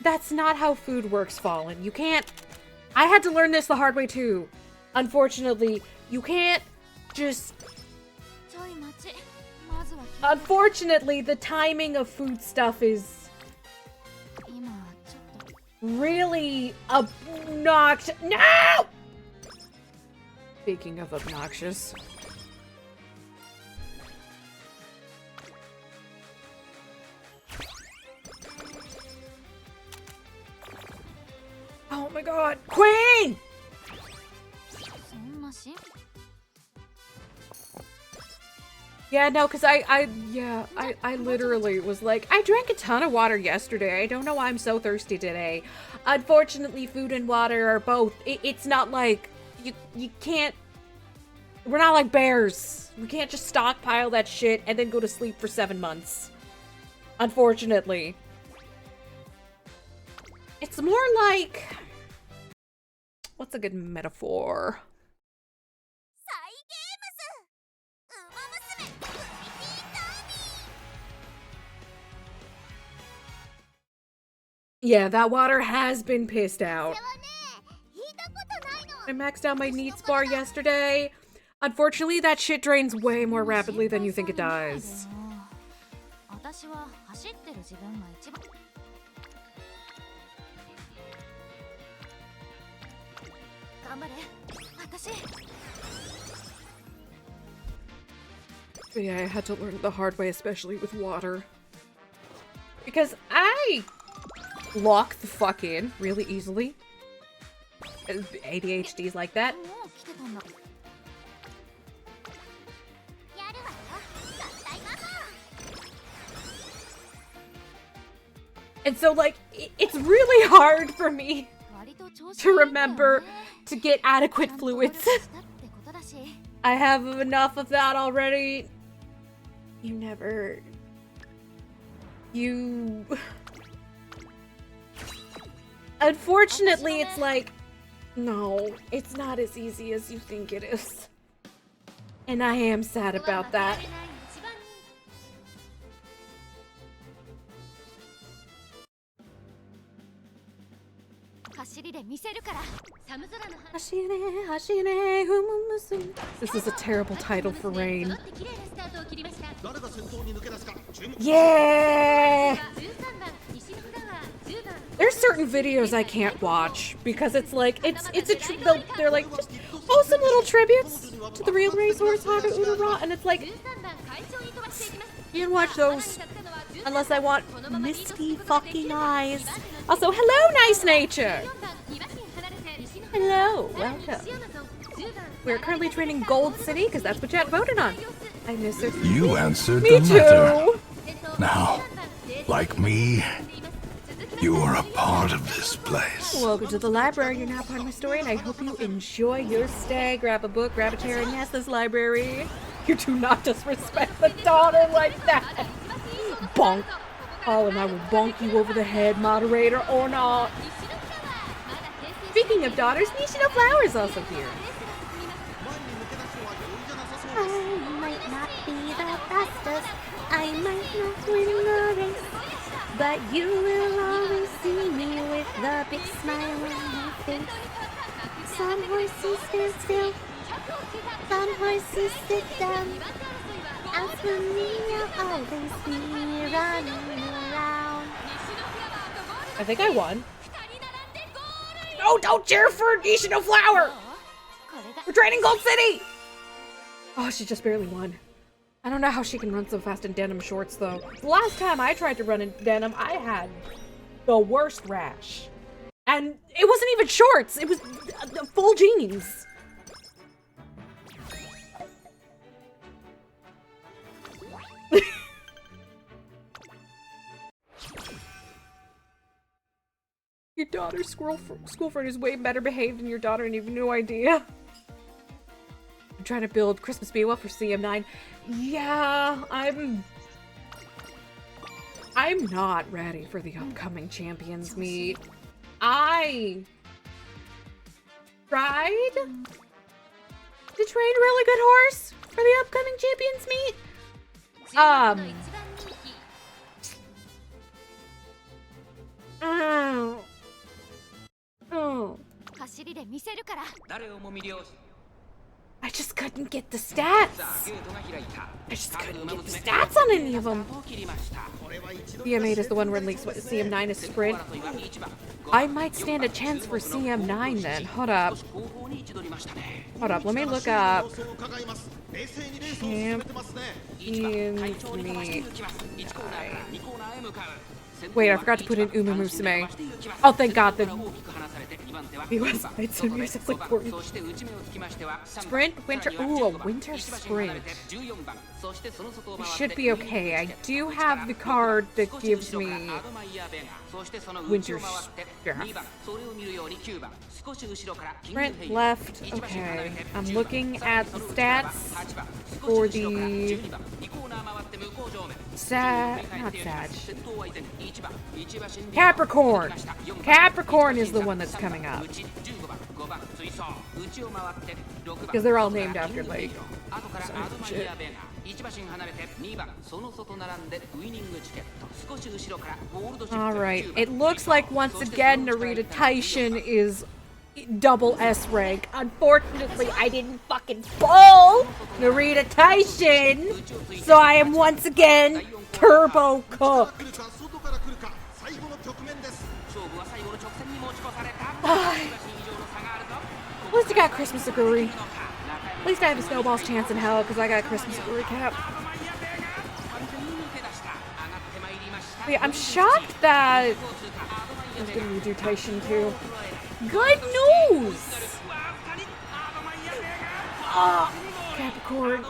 That's not how food works, Fallen. You can't... I had to learn this the hard way, too. Unfortunately, you can't just... Unfortunately, the timing of food stuff is... really obnoxious. No! Speaking of obnoxious. Oh my God, Queen! Yeah, no, because I literally was like, I drank a ton of water yesterday. I don't know why I'm so thirsty today. Unfortunately, food and water are both. It's not like, you can't, we're not like bears. We can't just stockpile that shit and then go to sleep for 7 months. Unfortunately. It's more like, what's a good metaphor? Yeah, that water has been pissed out. I maxed out my needs bar yesterday. Unfortunately, that shit drains way more rapidly than you think it does. But yeah, I had to learn it the hard way, especially with water. Because I lock the fuck in really easily. ADHD's like that. And so, like, it's really hard for me to remember to get adequate fluids. I have enough of that already. Unfortunately, it's like, no, it's not as easy as you think it is. And I am sad about that. This is a terrible title for Rain. Yeah! There's certain videos I can't watch because it's like, they're like, just post some little tributes to the real racehorse Haru Urara, and it's like, you can watch those unless I want misty fucking eyes. Also, hello, Nice Nature! Hello, welcome. We're currently training Gold City because that's what Jet voted on. I miss her. You answered Me the letter. too. Now, like me, you are a part of this place. Welcome to the library. You're now part of my story, and I hope you enjoy your stay. Grab a book, grab a chair, and yes, this library. You do not disrespect the daughter like that. Bonk. Oh, and I will bonk you over the head, moderator, or not. Speaking of daughters, Nishino Flower's also here. I might not be the fastest, I might not win the race, but you will always see me with the big smile on my face. Some horses stand still, some horses sit down. As for me, I'll always be running around. I think I won. No, don't cheer for Ishino Flower! We're training Gold City! Oh, she just barely won. I don't know how she can run so fast in denim shorts, though. The last time I tried to run in denim, I had the worst rash. And it wasn't even shorts, it was full jeans. Your daughter's school friend is way better behaved than your daughter and you have no idea. I'm trying to build Christmas Biwa for CM9. Yeah, I'm not ready for the upcoming Champions meet. I tried to train a really good horse for the upcoming Champions meet. I just couldn't get the stats. I just couldn't get the stats on any of them. CM8 is the one where links what CM9 is sprint. I might stand a chance for CM9 then. Hold up. Hold up, let me look up Champions meet. Wait, I forgot to put in Uma Musume. Oh, thank God. The US played some years. It's like 40. Sprint, winter. Ooh, a winter sprint. We should be okay. I do have the card that gives me winter stuff. Sprint left. Okay. I'm looking at the stats for the not Sag. Capricorn! Capricorn is the one that's coming up. Because they're all named after, like, shit. Alright, it looks like once again Narita Taishin is double S rank. Unfortunately, I didn't fucking pull Narita Taishin, so I am once again turbo cooked. At least I got Christmas Aguri. At least I have a snowball's chance in hell because I got Christmas Aguri cap. Wait, I'm shocked that I was gonna redo Taishin too. Good news! Ah, Capricorn,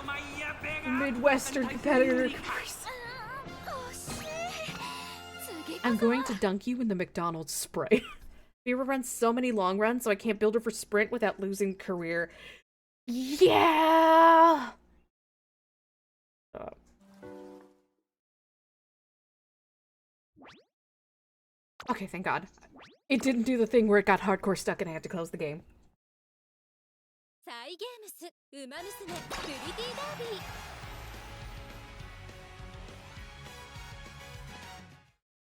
Midwestern competitor. I'm going to dunk you in the McDonald's spray. Vera runs so many long runs, so I can't build her for sprint without losing career. Yeah! Okay, thank God. It didn't do the thing where it got hardcore stuck and I had to close the game.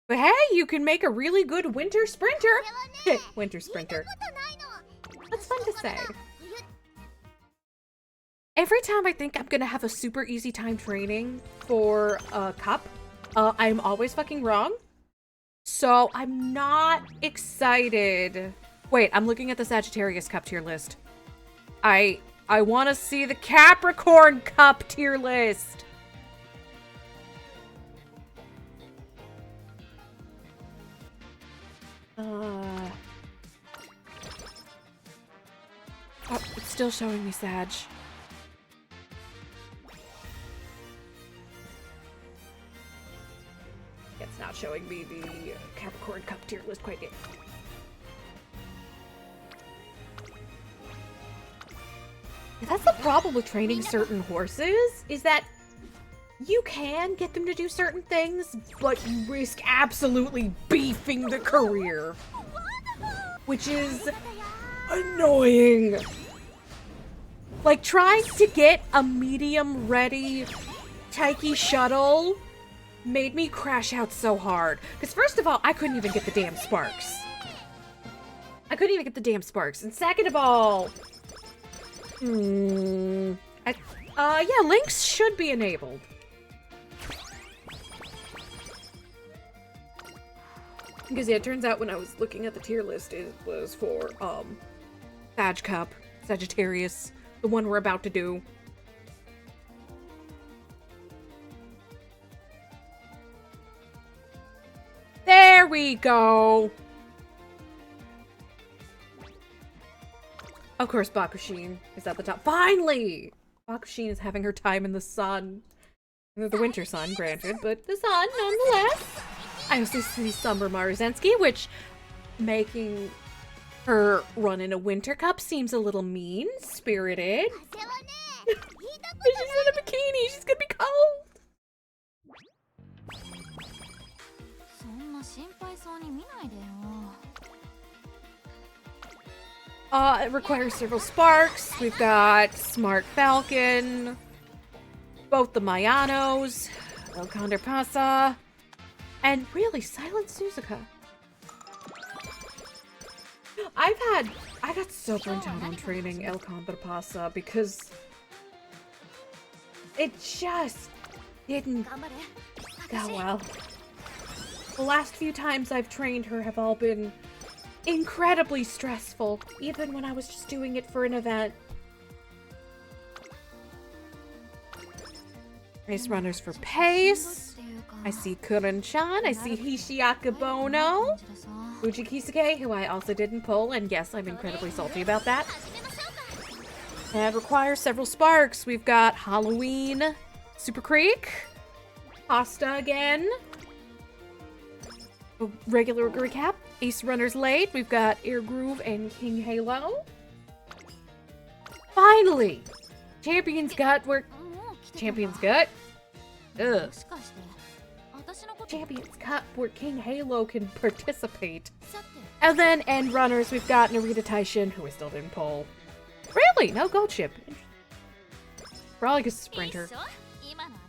But hey, you can make a really good winter sprinter. Winter sprinter. That's fun to say. Every time I think I'm gonna have a super easy time training for a cup, I'm always fucking wrong. So I'm not excited. Wait, I'm looking at the Sagittarius Cup tier list. I want to see the Capricorn Cup tier list. Oh, it's still showing me Sag. It's not showing me the Capricorn Cup tier list quite yet. That's the problem with training certain horses, is that you can get them to do certain things, but you risk absolutely beefing the career. Which is annoying. Like, trying to get a medium-ready Taiki shuttle made me crash out so hard. Because first of all, I couldn't even get the damn sparks. And second of all, yeah, links should be enabled. Because yeah, it turns out when I was looking at the tier list, it was for Sag Cup, Sagittarius, the one we're about to do. There we go. Of course, Bakushin is at the top. Finally! Bakushin is having her time in the sun. The winter sun, granted, but the sun, nonetheless. I also see Summer Maruzensky, which making her run in a winter cup seems a little mean-spirited. She's in a bikini, she's gonna be cold! It requires several sparks. We've got Smart Falcon, both the Mayanos, El Pasa, and really Silent Suzuka. I got so burnt out on training El Pasa because it just didn't go well. The last few times I've trained her have all been incredibly stressful, even when I was just doing it for an event. Race runners for pace. I see Kuren-chan, I see Hishiaka Bono, Uji Kisuke, who I also didn't pull, and yes, I'm incredibly salty about that. And requires several sparks. We've got Halloween, Super Creek, Pasta again. A regular recap. Ace Runners late. We've got Air Groove and King Halo. Finally! Champion's Gut where... Champion's Gut? Ugh. Champion's Cup where King Halo can participate. And then End Runners, we've got Narita Taishin, who I still didn't pull. Really? No gold ship. Probably because Sprinter.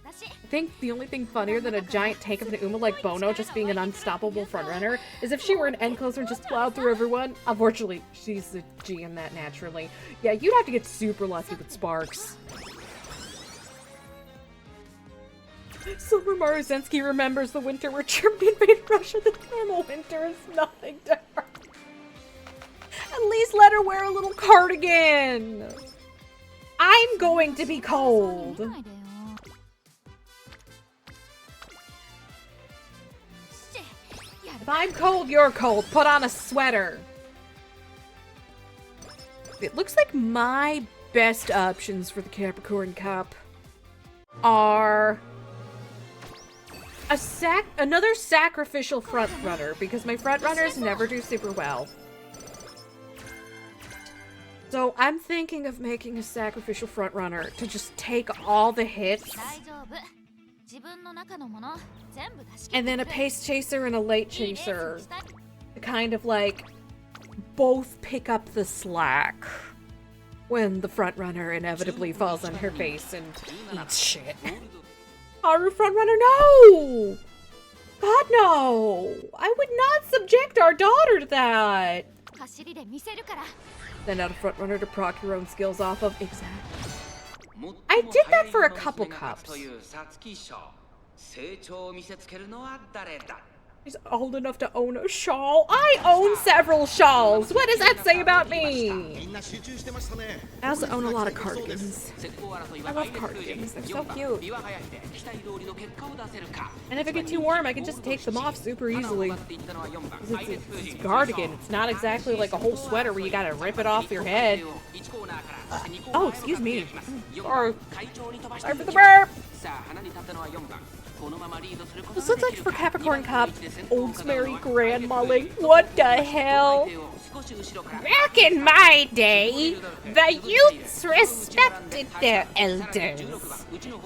I think the only thing funnier than a giant tank of an Uma like Bono just being an unstoppable frontrunner is if she were an end closer and just plowed through everyone. Unfortunately, she's a G in that naturally. Yeah, you'd have to get super lucky with sparks. Summer Maruzensky remembers the winter where Germany invaded Russia. The normal winter is nothing to her. At least let her wear a little cardigan. I'm going to be cold. If I'm cold, you're cold. Put on a sweater. It looks like my best options for the Capricorn Cup are another sacrificial front runner, because my front runners never do super well. So I'm thinking of making a sacrificial front runner to just take all the hits. And then a pace chaser and a late chaser to kind of like both pick up the slack when the front runner inevitably falls on her face and eats shit. Haru front runner, no! God, no! I would not subject our daughter to that! Send out a front runner to proc your own skills off of. Exactly. I did that for a couple cups. He's old enough to own a shawl. I own several shawls. What does that say about me? I also own a lot of cardigans. I love cardigans. They're so cute. And if I get too warm, I can just take them off super easily. It's a cardigan. It's not exactly like a whole sweater where you gotta rip it off your head. Oh, excuse me. Sorry for the burp. This looks like for Capricorn Cup, Oldsmary Grandma Link. What the hell? Back in my day, the youths respected their elders.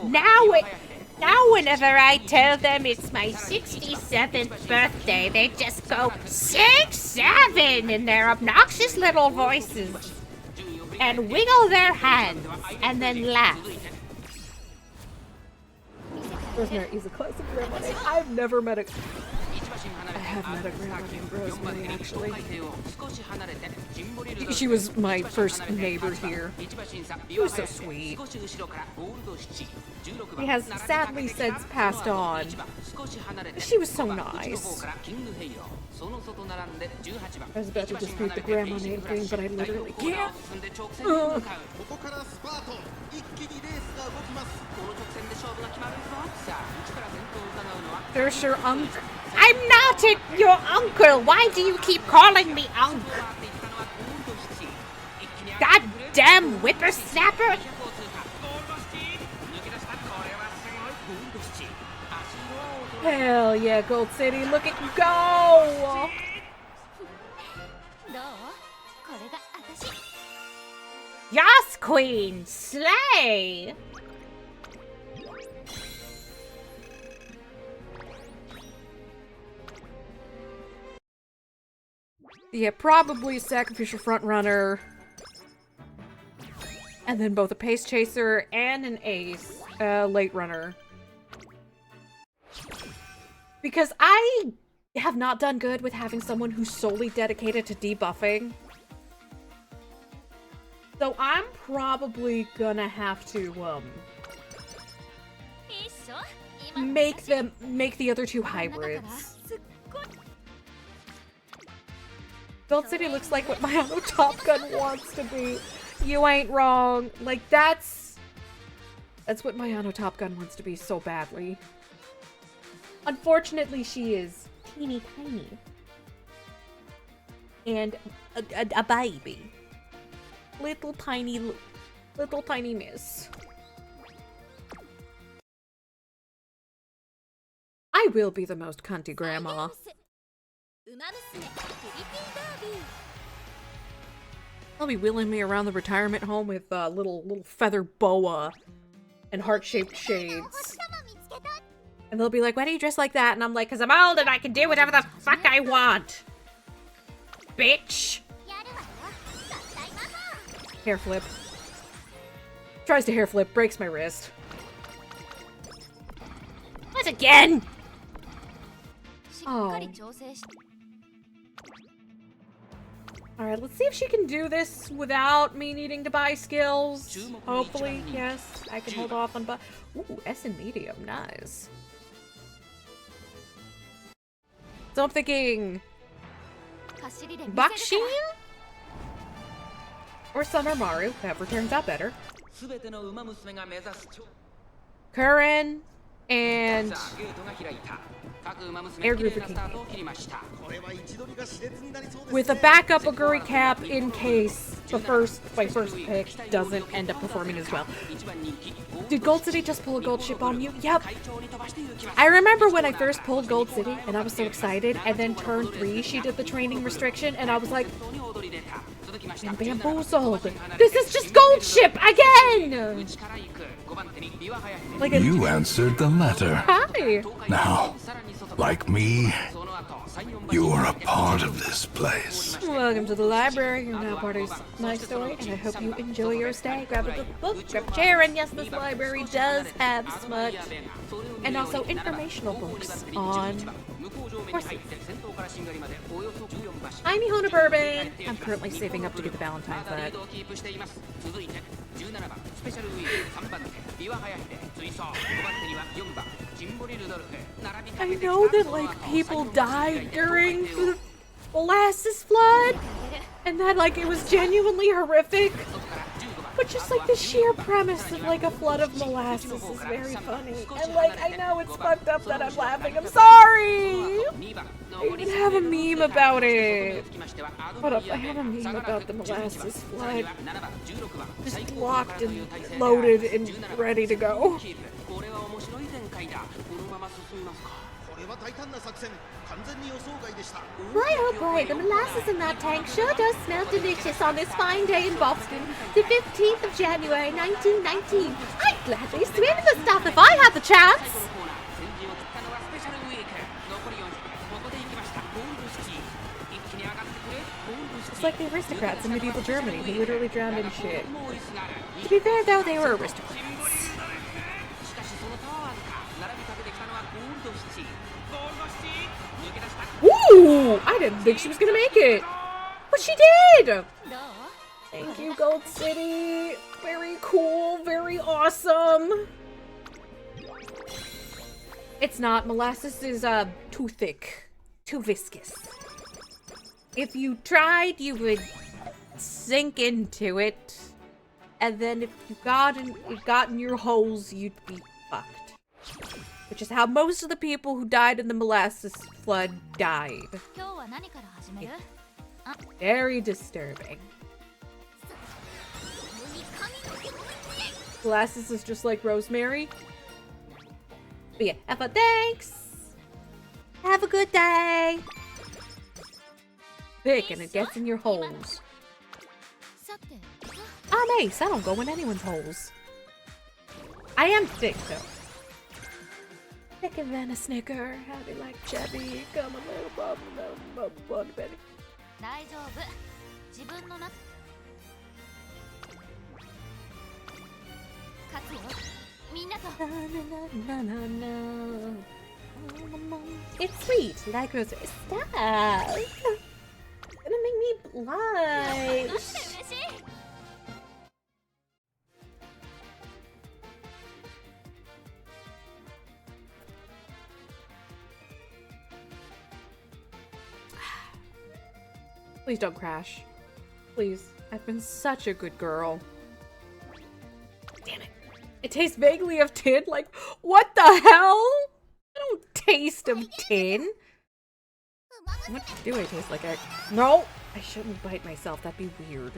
Now whenever I tell them it's my 67th birthday, they just go 6-7 in their obnoxious little voices and wiggle their hands and then laugh. Rosemary is a classic grandma name. I've never met a... I have met a grandma named Rosemary, actually. She was my first neighbor here. She was so sweet. He has sadly since passed on. She was so nice. I was about to dispute the grandma name thing, but I literally can't. There's your uncle. I'm not your uncle. Why do you keep calling me uncle? Goddamn whippersnapper! Hell yeah, Gold City, look at you go! Yas, Queen! Slay! Yeah, probably sacrificial frontrunner. And then both a pace chaser and an ace, late runner. Because I have not done good with having someone who's solely dedicated to debuffing. So I'm probably gonna have to, make the other two hybrids. Gold City looks like what my auto Top Gun wants to be. You ain't wrong. Like, that's what my auto Top Gun wants to be so badly. Unfortunately, she is teeny tiny. And a baby. Little tiny miss. I will be the most cunty grandma. They'll be wheeling me around the retirement home with little feather boa and heart-shaped shades. And they'll be like, why do you dress like that? And I'm like, because I'm old and I can do whatever the fuck I want. Bitch. Hair flip. Tries to hair flip, breaks my wrist. What again? Oh. Alright, let's see if she can do this without me needing to buy skills. Hopefully, yes. I can hold off on ooh, S and medium, nice. So I'm thinking Bakshi? Or Summer Maru, whoever turns out better. Curran and Air Group King. With a backup Aguri cap in case my first pick doesn't end up performing as well. Did Gold City just pull a gold ship on you? Yep. I remember when I first pulled Gold City and I was so excited, and then turn 3 she did the training restriction and I was like, I'm bamboozled. This is just gold ship again! Like you answered the letter. Hi! Now, like me, you are a part of this place. Welcome to the library. You're now part of my story, and I hope you enjoy your stay. Grab a good book, grab a chair, and yes, this library does have smut. And also informational books on horses. I'm Mihona Bourbon. I'm currently saving up to get the Valentine's set. I know that, like, people died during the molasses flood, and that, like, it was genuinely horrific. But just, like, the sheer premise of, like, a flood of molasses is very funny. And, like, I know it's fucked up that I'm laughing. I'm sorry! I even have a meme about it. Hold up, I have a meme about the molasses flood. Just locked and loaded and ready to go. Boy, oh boy, the molasses in that tank sure does smell delicious on this fine day in Boston, the 15th of January, 1919. I'd gladly swim in the stuff if I had the chance. It's like the aristocrats in medieval Germany who literally drowned in shit. To be fair, though, they were aristocrats. Ooh, I didn't think she was gonna make it. But she did! Thank you, Gold City. Very cool, very awesome. It's not. Molasses is, too thick. Too viscous. If you tried, you would sink into it. And then if you got in your holes, you'd be fucked. Which is how most of the people who died in the molasses flood died. Very disturbing. Molasses is just like rosemary. But yeah, have a thanks! Have a good day! Thick and it gets in your holes. I'm Ace, I don't go in anyone's holes. I am thick though. Thicker than a snicker, happy like Chevy, come a little bubble, Betty. It's sweet, like rosemary. Stop! It's gonna make me blush. Please don't crash. Please. I've been such a good girl. Damn it. It tastes vaguely of tin? Like, what the hell? I don't taste of tin. What do I taste like? No! I shouldn't bite myself. That'd be weird.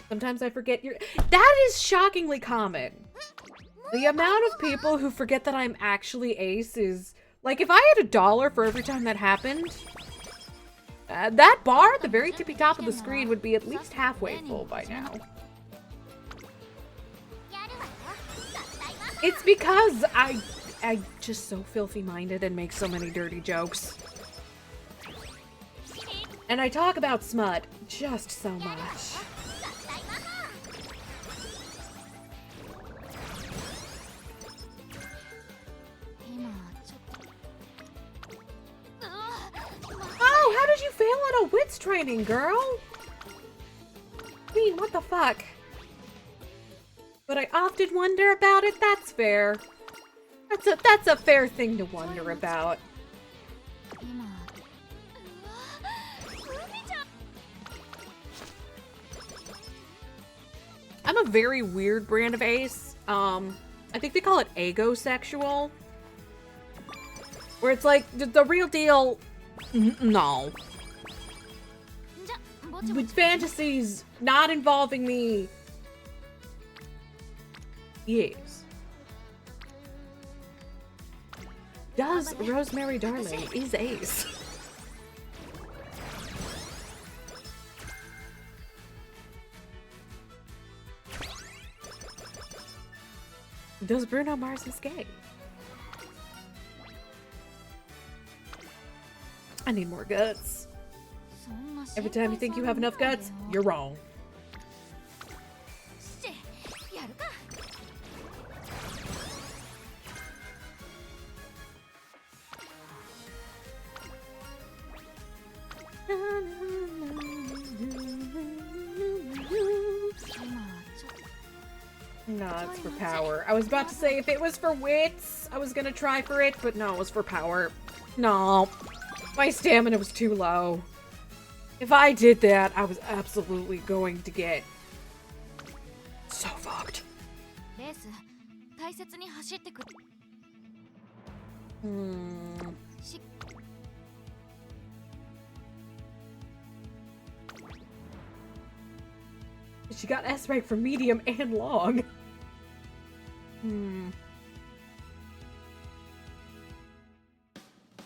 Sometimes I forget That is shockingly common. The amount of people who forget that I'm actually Ace is... Like, if I had $1 for every time that happened... that bar at the very tippy top of the screen would be at least halfway full by now. It's because I'm just so filthy-minded and make so many dirty jokes. And I talk about smut just so much. Oh, how did you fail on a wits training, girl? Queen, what the fuck? But I often wonder about it. That's fair. That's a fair thing to wonder about. I'm a very weird brand of ace. I think they call it agosexual. Where it's like, the real deal, no. With fantasies not involving me, yes. Does Rosemary Darling is ace. Does Bruno Mars is gay? I need more guts. Every time you think you have enough guts, you're wrong. No, it's for power. I was about to say if it was for wits, I was gonna try for it, but no, it was for power. No. My stamina was too low. If I did that, I was absolutely going to get so fucked. She got S rank for medium and long.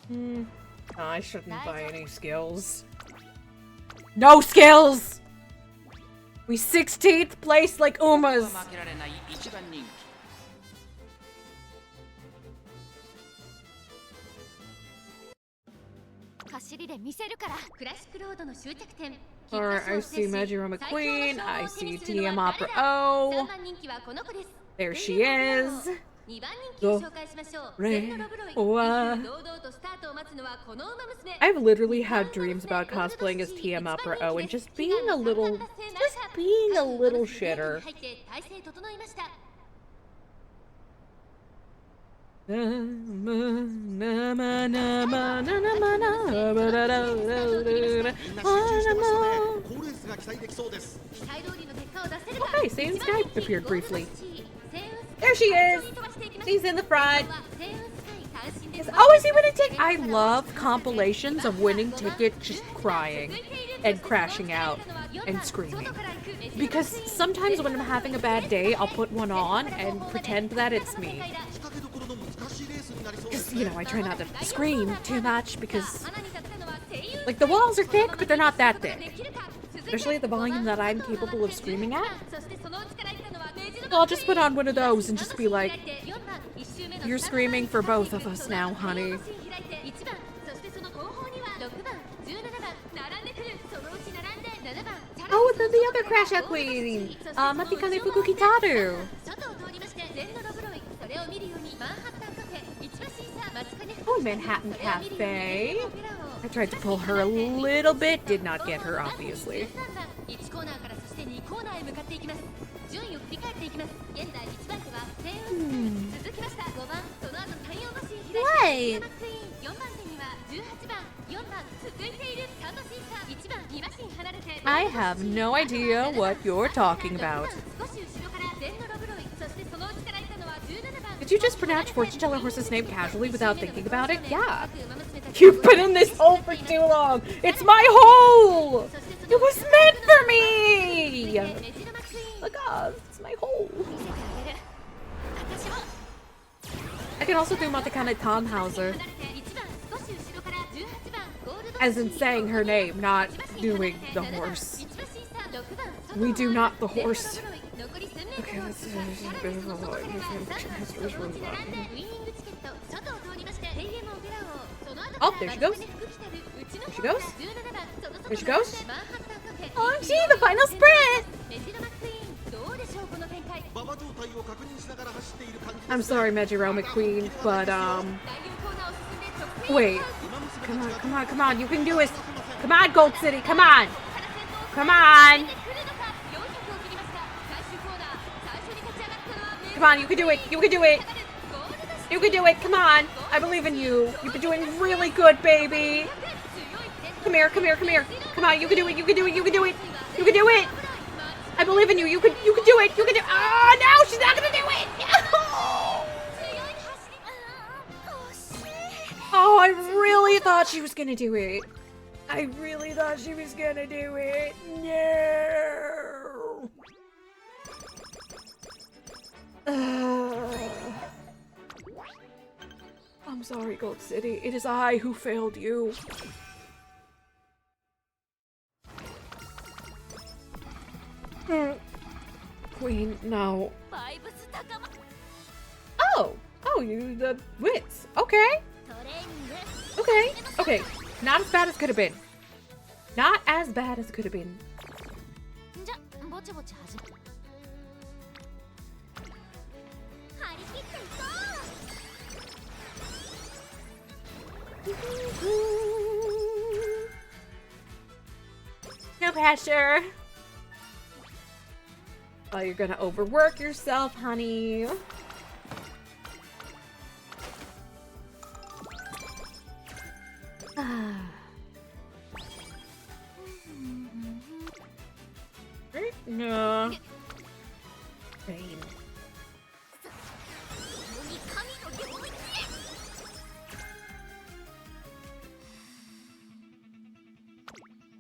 No, I shouldn't buy any skills. No skills! We 16th place like Umas. Alright, I see Majiro McQueen, I see TM Opera O. There she is. I've literally had dreams about cosplaying as TM Up or O and just being a little shitter. Okay, Satan Sky appeared briefly. There she is! She's in the front. Oh, is he winning ticket? I love compilations of winning ticket just crying and crashing out and screaming. Because sometimes when I'm having a bad day, I'll put one on and pretend that it's me. Because, you know, I try not to scream too much because, like, the walls are thick, but they're not that thick. Especially at the volume that I'm capable of screaming at. I'll just put on one of those and just be like, you're screaming for both of us now, honey. Oh, and then the other Crash Out Queen! Matikane Fukukitaru! Oh, Manhattan Cafe! I tried to pull her a little bit, did not get her, obviously. What? I have no idea what you're talking about. Did you just pronounce fortune teller horse's name casually without thinking about it? Yeah. You've been in this hole for too long. It's my hole. It was meant for me. Look up, it's my hole. I can also do Matakane Tannhauser. As in saying her name, not doing the horse. We do not the horse. Okay, let's oh, there she goes. There she goes. There she goes. OMG, the final sprint! I'm sorry, Majiro McQueen, but, wait. Come on, come on, come on, you can do it. Come on, Gold City, come on. Come on. Come on, you can do it. You can do it. You can do it. Come on. I believe in you. You've been doing really good, baby. Come here, come here, come here. Come on, you can do it. You can do it. You can do it. You can do it. I believe in you. You can do it. You can do it. Ah, no, she's not gonna do it. No. Oh, I really thought she was gonna do it. I really thought she was gonna do it. No. I'm sorry, Gold City. It is I who failed you. Queen, no. Oh, you the wits. Okay. Okay. Okay. Not as bad as could have been. Not as bad as could have been. No pressure. Oh, you're gonna overwork yourself, honey. No. Pain.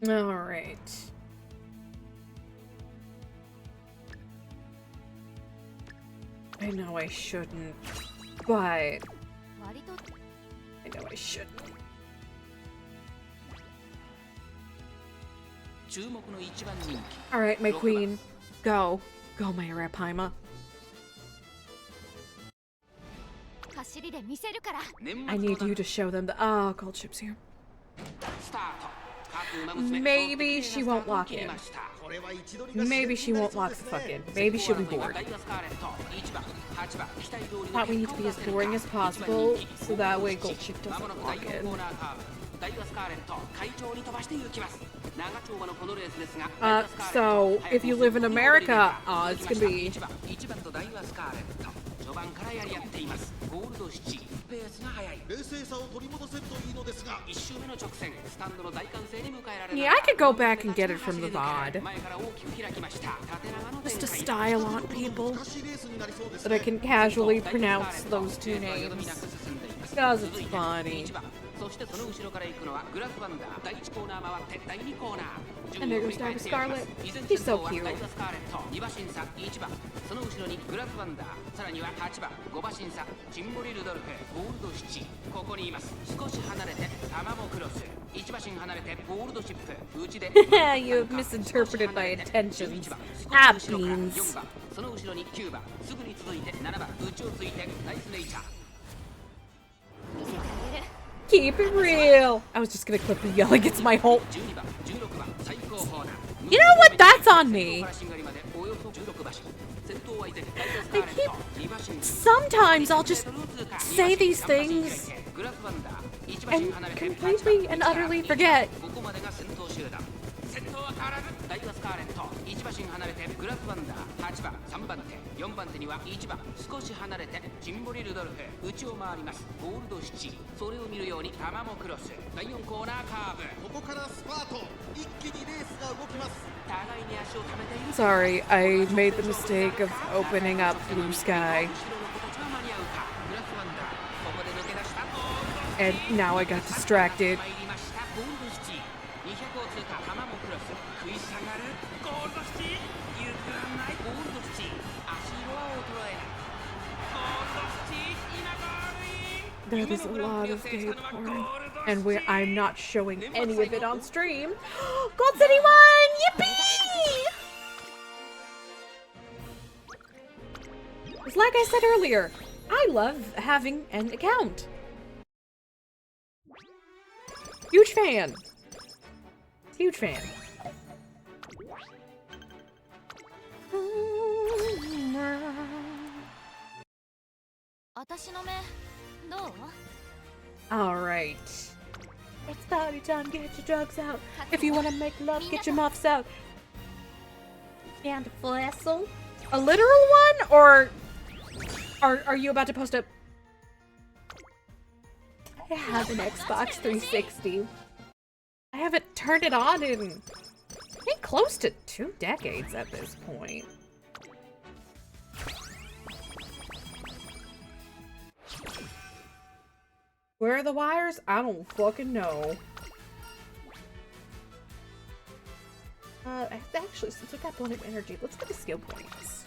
All right. I know I shouldn't, but I know I shouldn't. All right, my queen, go, my Arapaima. I need you to show them the gold chips here. Maybe she won't lock in. Maybe she won't lock the fuck in. Maybe she'll be bored. Thought we need to be as boring as possible, so that way Gold Chick doesn't walk in. So if you live in America, it's gonna be. Yeah, I could go back and get it from the VOD. Just to style on people. But I can casually pronounce those two names. Because it's funny. And there goes Diamond Scarlet. He's so cute. You have misinterpreted my intentions. Beans. Keep it real. I was just gonna clip you yelling, it's my whole. You know what? That's on me. Sometimes I'll just say these things and completely and utterly forget. Sorry, I made the mistake of opening up Blue Sky. And now I got distracted. That is a lot of gay porn. And I'm not showing any of it on stream. Gold City won! Yippee! It's like I said earlier, I love having an account. Huge fan. Huge fan. Alright. It's party time, get your drugs out. If you wanna make love, get your muffs out. And Flessel? A literal one? Or are you about to post a... I have an Xbox 360. I haven't turned it on in... I think close to 2 decades at this point. Where are the wires? I don't fucking know. Actually, since we got bonus energy, let's get the skill points.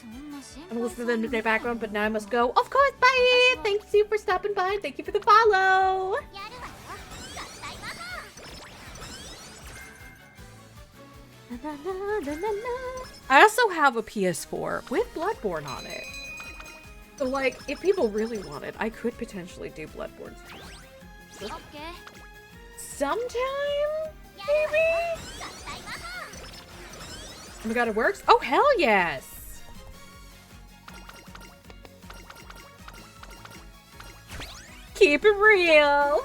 I'm gonna listen to them in the background, but now I must go. Of course, bye! Thank you for stopping by. Thank you for the follow. I also have a PS4 with Bloodborne on it. So, like, if people really wanted, I could potentially do Bloodborne. Sometime? Maybe? Oh my god, it works? Oh, hell yes! Keep it real!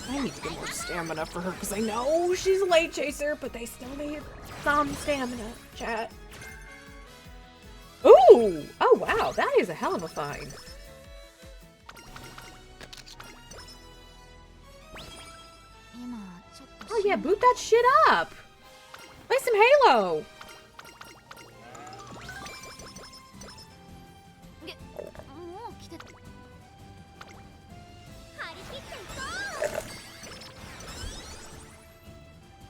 I need to get more stamina for her, because I know she's a late chaser, but they still need some stamina, chat. Ooh! Oh wow, that is a hell of a find. Oh yeah, boot that shit up! Play some Halo!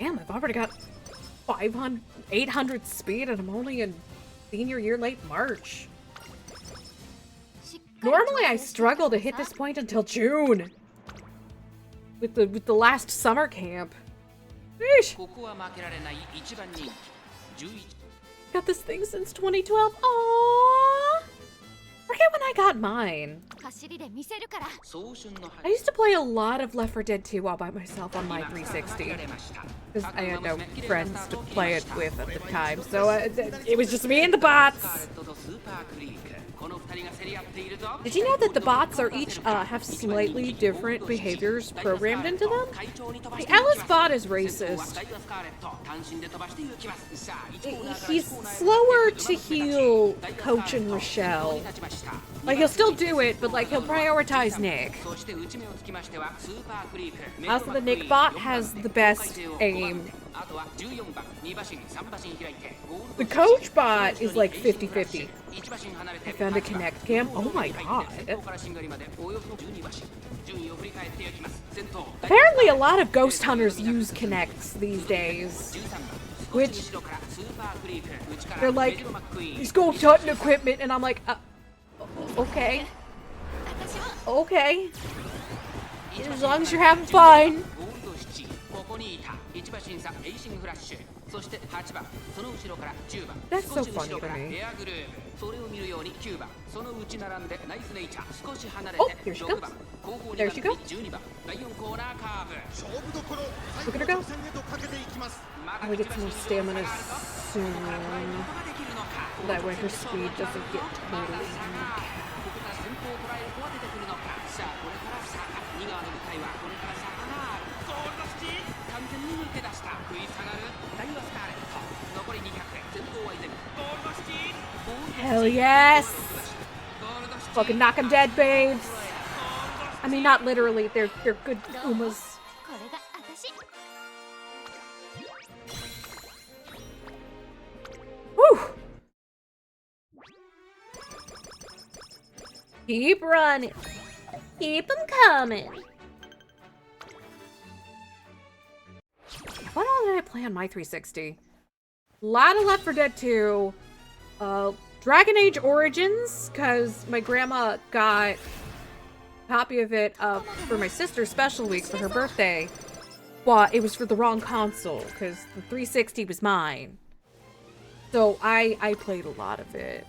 Damn, I've already got 800 speed and I'm only in senior year late March. Normally I struggle to hit this point until June. With the last summer camp. Eesh. Got this thing since 2012. Aww. forget when I got mine. I used to play a lot of Left 4 Dead 2 all by myself on my 360. Because I had no friends to play it with at the time, so it was just me and the bots. Did you know that the bots are each have slightly different behaviors programmed into them? The Alice bot is racist. He's slower to heal Coach and Rochelle. Like, he'll still do it, but like, he'll prioritize Nick. Also, the Nick bot has the best aim. The Coach bot is like 50-50. I found a connect cam. Oh my god. Apparently a lot of ghost hunters use connects these days. Which, they're like, he's ghost hunting equipment, and I'm like, okay. Okay. As long as you're having fun. That's so funny to me. Oh, here she comes. There she goes. Look at her go. I'm gonna get some more stamina soon. That way her speed doesn't get totally hell yes! Fucking knock 'em dead, babes. I mean, not literally. They're good Umas. Whew! Keep running. Keep them coming. What all did I play on my 360? A lot of Left 4 Dead 2. Dragon Age Origins, because my grandma got a copy of it for my sister's special week for her birthday. But it was for the wrong console, because the 360 was mine. So I played a lot of it.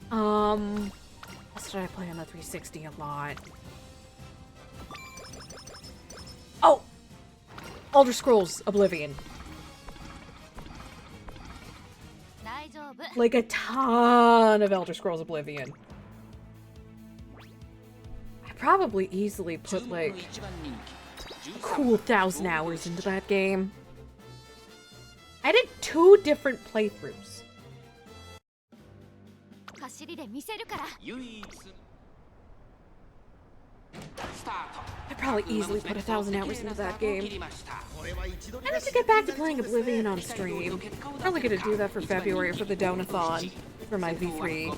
What did I play on the 360 a lot? Oh! Elder Scrolls Oblivion. Like a ton of Elder Scrolls Oblivion. I probably easily put like a cool 1,000 hours into that game. I did 2 different playthroughs. I probably easily put 1,000 hours into that game. I need to get back to playing Oblivion on stream. Probably gonna do that for February for the Donathon for my V3.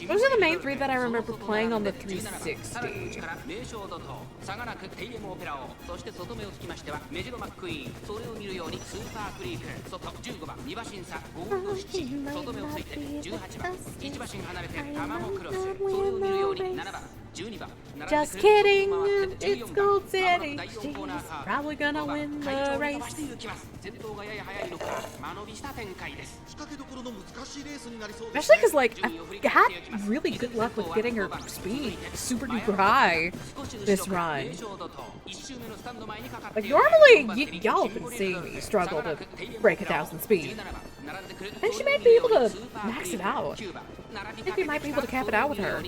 Those are the main 3 that I remember playing on the 360. Just kidding, it's Gold City. She's probably gonna win the race. Especially because, like, I had really good luck with getting her speed super duper high this run. Like, normally, y'all have been seeing me struggle to break 1,000 speed. I think she might be able to max it out. I think we might be able to cap it out with her.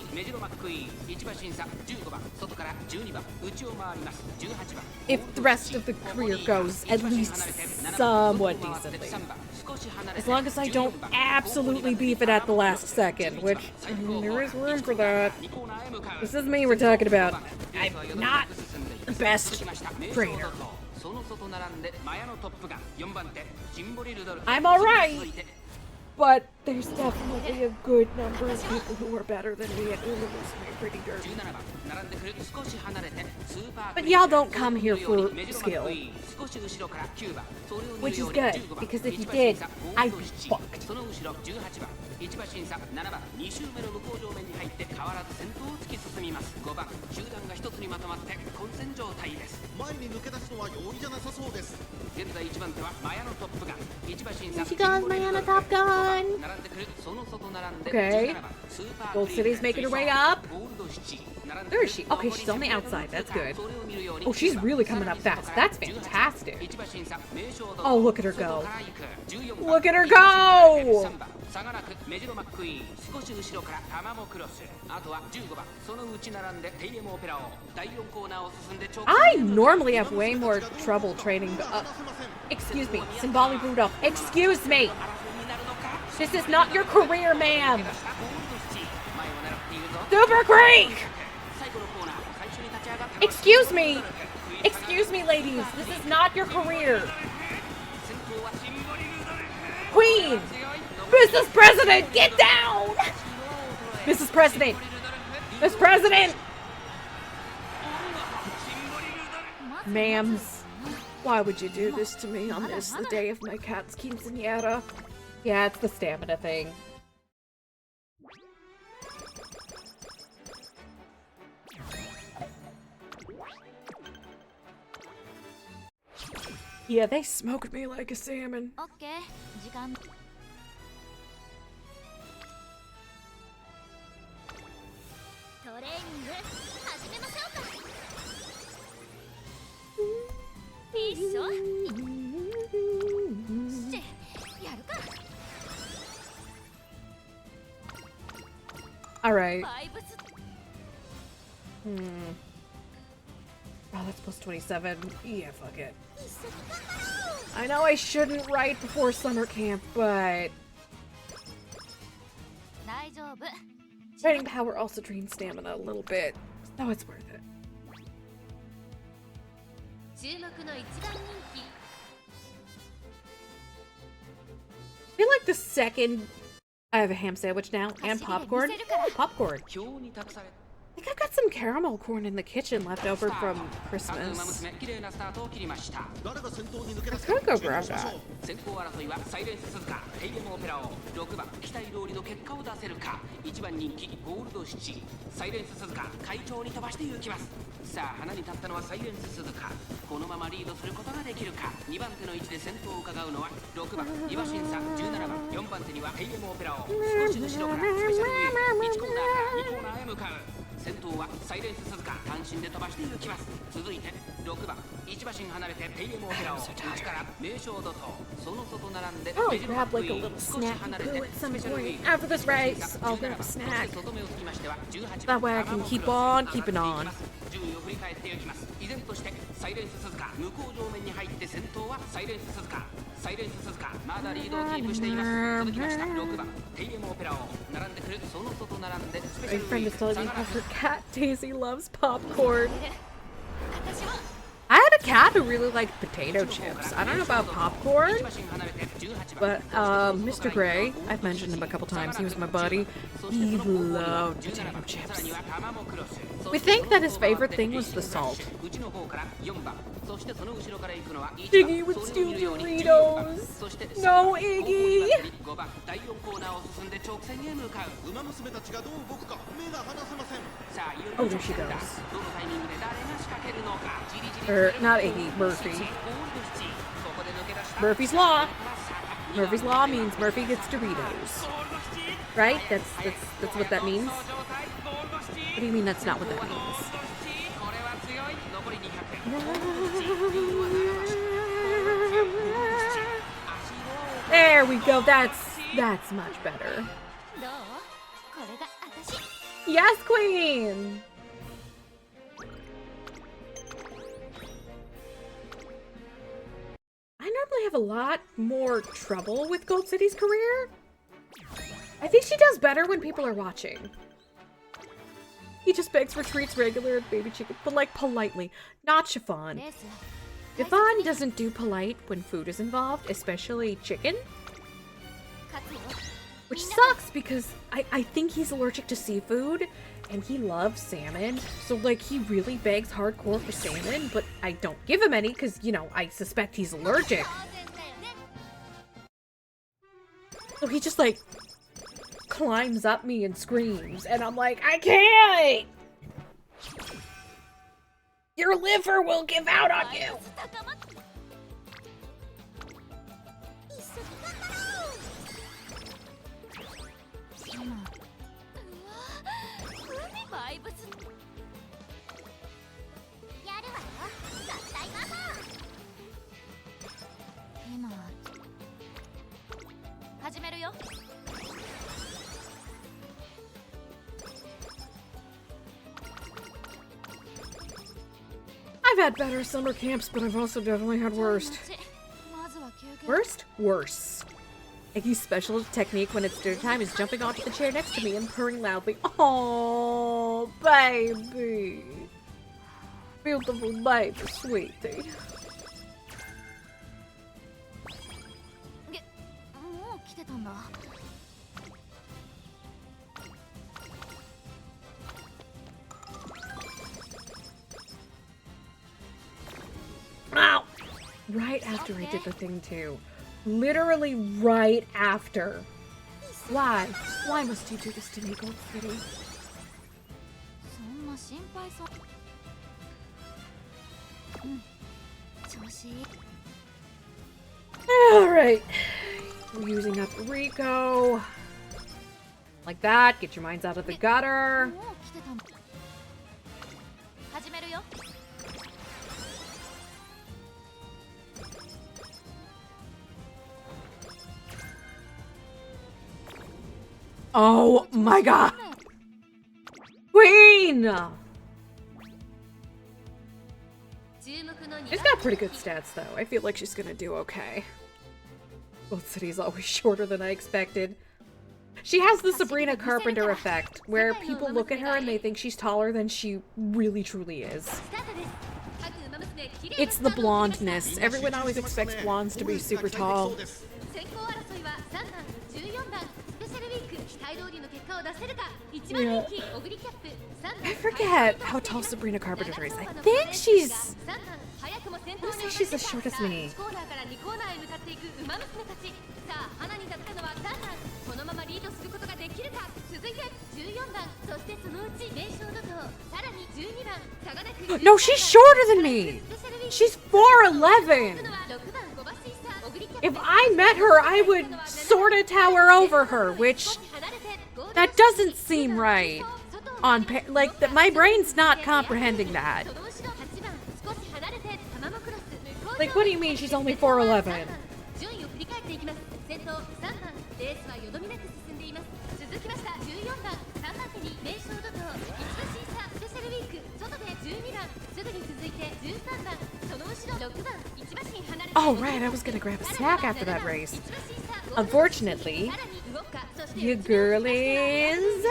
If the rest of the career goes at least somewhat decently. As long as I don't absolutely beef it at the last second, which there is room for that. This is me we're talking about. I'm not the best trainer. I'm alright, but there's definitely a good number of people who are better than me, and it makes me pretty dirty. But y'all don't come here for skill. Which is good, because if you did, I'd be fucked. 1馬審査7番2周目の向こう上面に入って変わらず先頭を突き進みます。5番集団が一つにまとまって混戦状態です。前に抜け出すのは容易じゃなさそうです。現在1番手はマヤのトップガン。1馬審査 Here she goes, Maya the Top Gun. 並んでくるその外並んで Okay. 17番スーパー Gold City's making her way up. ゴールドシティ Where is she? Okay, she's on the outside. That's good. Oh, she's really coming up fast. That's fantastic. Oh, look at her go. Look at her go! 差がなくメジロマックイーン少し後ろからタマモクロスあとは15番その内並んでテイエモオペラオ第4コーナーを進んで直 I normally have way more trouble training excuse me, Symboli Rudolph. Excuse me! This is not your career, ma'am! Super Creek! Excuse me! Excuse me, ladies! This is not your career! Queen! Mrs. President, get down! Mrs. President! Mrs. President! Ma'ams, why would you do this to me on this, the day of my cat's quinceañera? Yeah, it's the stamina thing. Yeah, they smoked me like a salmon. Okay, 時間トレーニング始めましょうか。いっしょ。やるか。Alright. バイブス Oh, that's plus 27. Yeah, fuck it. 一緒に頑張ろう。 I know I shouldn't write before summer camp, but 大丈夫。 writing power also drains stamina a little bit. So it's worth it. 注目の一番人気。 I feel like the second I have a ham sandwich now and popcorn. Oh, popcorn. 表に託され I think I've got some caramel corn in the kitchen left over from カンウマ Christmas. 娘綺麗なスタートを切りました。誰が先頭に抜け出す Could go 注目 grab しましょ that. う。先行争いはサイレンス鈴鹿ヘイレムオペラオ6番期待通りの結果を出せるか1番人気ゴールドシチサイレンス鈴鹿快調に飛ばして行きます。さあ花に立ったのはサイレンス鈴鹿このままリードすることができるか2番手の位置で先頭を伺うのは6番岩審査17番4番手にはヘイレムオペラオ少し後ろからスペシャルウィー1コーナーから2コーナーへ向かう先頭はサイレンス鈴鹿単身で飛ばして行きます続いて6番1馬身離れてペイエムオペラオ内から名将怒涛その外並んで I'll メジロ grab マック like イ a ーン little 少し snacky 離れて poo at ス some ペシャルウィ point ー after this race. I'll grab a そして snack. 外目をつきましては18 That 番 way I can keep on keeping on. 順位を振り返っていきます依然としてサイレンス鈴鹿向こう上面に入って先頭はサイレンス鈴鹿サイレンス鈴鹿まだリードをキープしています続きました6番テイエムオペラオ並んでくるその外並んでスペシャ My ルウ friend ィ is ー telling ン me 下が how らず her cat Daisy loves popcorn. 私は I had a cat who really liked potato chips. I don't know about popcorn, but Mr. Gray, I've mentioned him a couple times. He was my buddy. He loved potato chips. We think that his favorite thing was the salt. Iggy would steal Doritos. No, Iggy. 馬娘たちがどう動くか目が離せません。 Oh, there she goes. Or not Iggy, Murphy. Murphy's Law. Murphy's Law means Murphy gets Doritos. Right? That's what that means. What do you mean that's not what that means? There we go. That's much better. どう？これが私。 Yes, Queen. I normally have a lot more trouble with Gold City's career. I think she does better when people are watching. He just begs for treats regular at Baby Chicken, but like politely, not Chiffon. レース。 Chiffon doesn't do polite when food is involved, especially chicken, 勝つよ。 which sucks because I think he's allergic to seafood and he loves salmon. So like he really begs hardcore for salmon, but I don't give him any because, you know, I suspect he's allergic. 当然だよね。 So he just like climbs up me and screams, and I'm like, I can't! Your liver will give out on you! I've had better summer camps, but I've also definitely had worse. Worst? Worse. Iggy's special technique when it's dinner time is jumping onto the chair next to me and purring loudly. Oh, baby. Beautiful baby, sweetie. Ow! Right after I did the thing too. Literally right after. Why? Why must you do this to me, Gold City? Alright. We're using up Rico. Like that. Get your minds out of the gutter. Oh my god! Queen! She's got pretty good stats though. I feel like she's gonna do okay. Gold City's always shorter than I expected. She has the Sabrina Carpenter effect, where people look at her and they think she's taller than she really truly is. It's the blondness. Everyone always expects blondes to be super tall. Yeah. I forget how tall Sabrina Carpenter is. I think she's... I want to say she's as short as me. No, she's shorter than me! She's 4'11". If I met her, I would sorta tower over her, which... that doesn't seem right. Like, my brain's not comprehending that. Like, what do you mean she's only 4'11"? Oh, right, I was gonna grab a snack after that race. Unfortunately, your girl is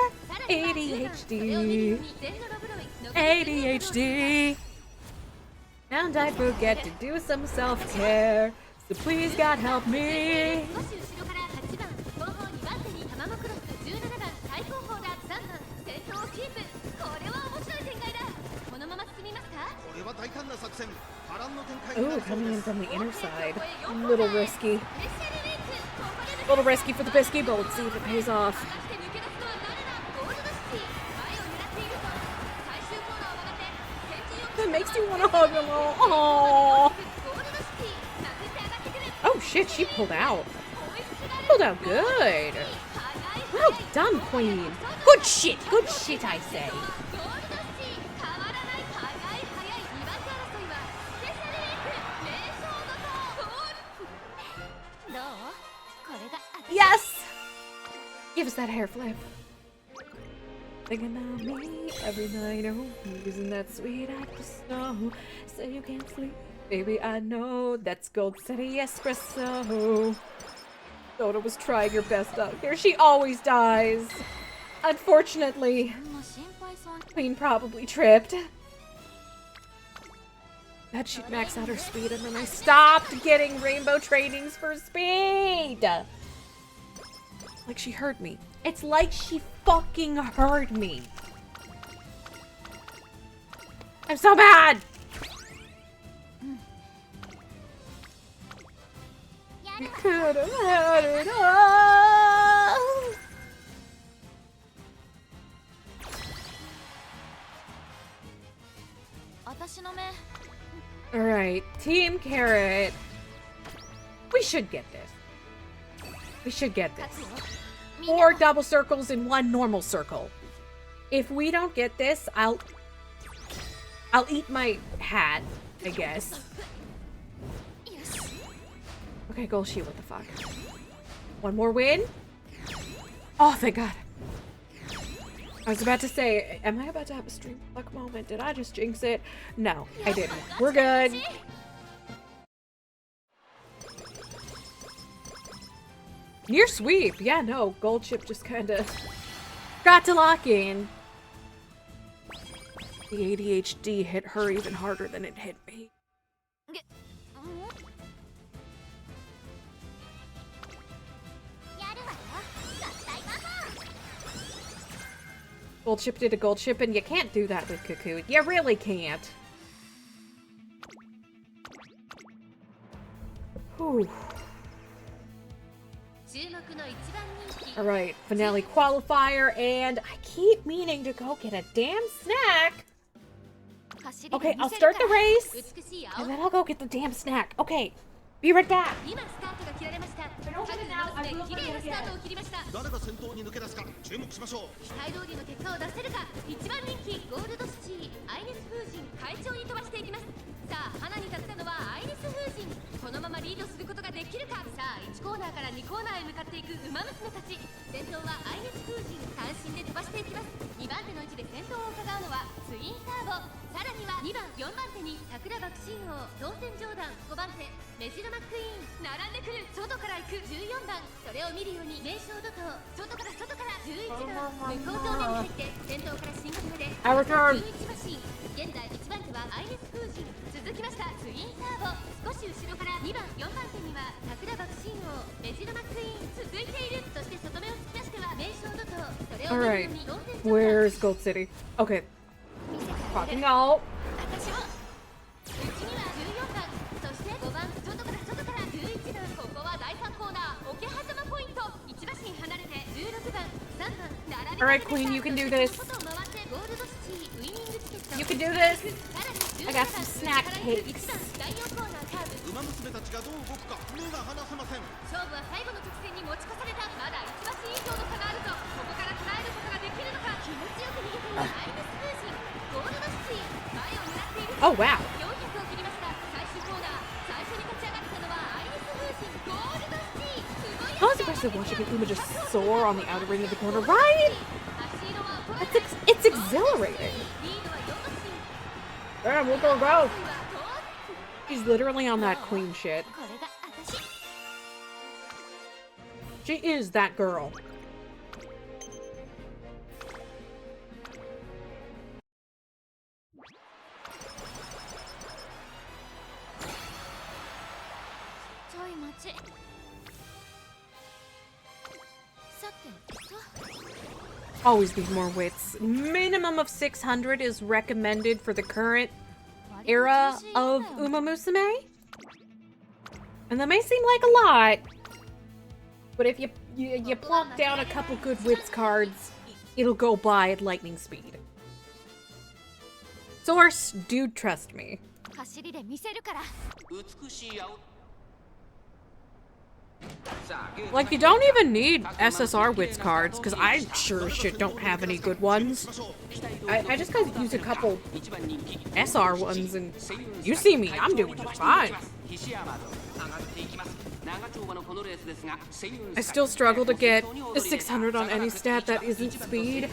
ADHD. ADHD. And I forget to do some self-care, so please God help me. Ooh, coming in from the inner side. A little risky. A little risky for the biscuit, but let's see if it pays off. That makes you want to hug a little. Aww. Oh shit, she pulled out. Pulled out good. Well done, queen. Good shit, I say. Yes! Give us that hair flip. Thinking about me every night, oh, isn't that sweet? I just know, so you can't sleep. Baby, I know that's Gold City espresso. Soda was trying her best out here. She always dies. Unfortunately, Queen probably tripped. That she'd max out her speed, and then I stopped getting rainbow trainings for speed. Like she heard me. It's like she fucking heard me. I'm so bad. You could have had it all. Alright, Team Carrot. We should get this. We should get this. 4 double circles and 1 normal circle. If we don't get this, I'll eat my hat, I guess. Okay, goal sheet, what the fuck? 1 more win? Oh, thank God. I was about to say, am I about to have a stream fuck moment? Did I just jinx it? No, I didn't. We're good. Near sweep. Yeah, no, gold chip just kind of got to lock in. The ADHD hit her even harder than it hit me. Gold chip did a gold chip, and you can't do that with Cuckoo. You really can't. Whew. Alright, finale qualifier, and I keep meaning to go get a damn snack. Okay, I'll start the race, and then I'll go get the damn snack. Okay, be right back. 誰が先頭に抜け出すか注目しましょう。期待通りの結果を出せるか。一番人気ゴールドスチーアイリス風神会長に飛ばしていきます。さあ花に立ったのはアイリス風神。このままリードすることができるか。さあ1コーナーから2コーナーへ向かっていくウマ娘たち。先頭はアイリス風神単身で飛ばしていきます。2番手の位置で先頭を伺うのはツインターボ。さらには2番4番手に桜爆心王当選ジョーダン。5番手メジロマックイーン並んでくる。外から行く14番。それを見るように名称怒涛。外から11番向こう正面に入って先頭から進学まで11馬身。現在1番手はアイリス風神。続きましたツインターボ。少し後ろから2番4番手には桜爆心王メジロマックイーン続いている。そして外目を突き出しては名称怒涛。それを見るように当選ジョーダン。 Where's Gold City? Okay. Fucking out. 私もうちには14番。そして5番外から11番。ここは第3コーナー桶狭間ポイント。1馬身離れて16番3番並び。 Alright, Queen, you can do this. You can do this. I got some snack cakes. 馬娘たちがどう動くか目が離せません。勝負は最後の直線に持ち越された。まだ1馬身以上の差があるぞ。ここから捉えることができるのか。気持ちよく逃げているアイリス風神ゴールドシティ前を狙っている。 Oh, wow. 400を切りました。最終コーナー最初に立ち上がったのはアイリス風神ゴールドシティ。 I was impressive watching Uma just soar on the outer ring of the corner, right? It's exhilarating. Damn, we'll go. She's literally on that queen shit. She is that girl. Always need more wits. Minimum of 600 is recommended for the current era of Uma Musume. And that may seem like a lot, but if you plunk down a couple good wits cards, it'll go by at lightning speed. Source, dude, trust me. Like, you don't even need SSR wits cards, because I sure as shit don't have any good ones. I just gotta use a couple SR ones, and you see me, I'm doing fine. I still struggle to get a 600 on any stat that isn't speed.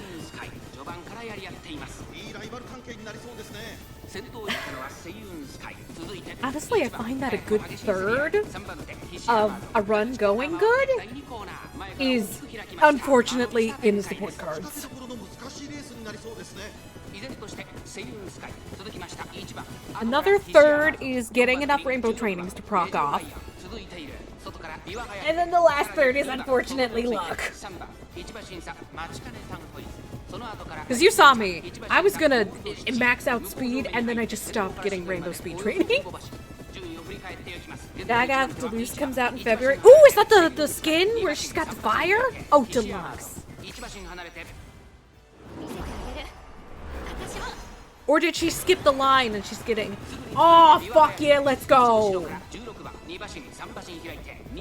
Honestly, I find that a good third of a run going good is, unfortunately, in the support cards. Another third is getting enough rainbow trainings to proc off. And then the last third is, unfortunately, luck. Because you saw me. I was gonna max out speed, and then I just stopped getting rainbow speed training. Daga Deluxe comes out in February. Ooh, is that the skin where she's got the fire? Oh, deluxe. Or did she skip the line and she's getting... Oh, fuck yeah, let's go!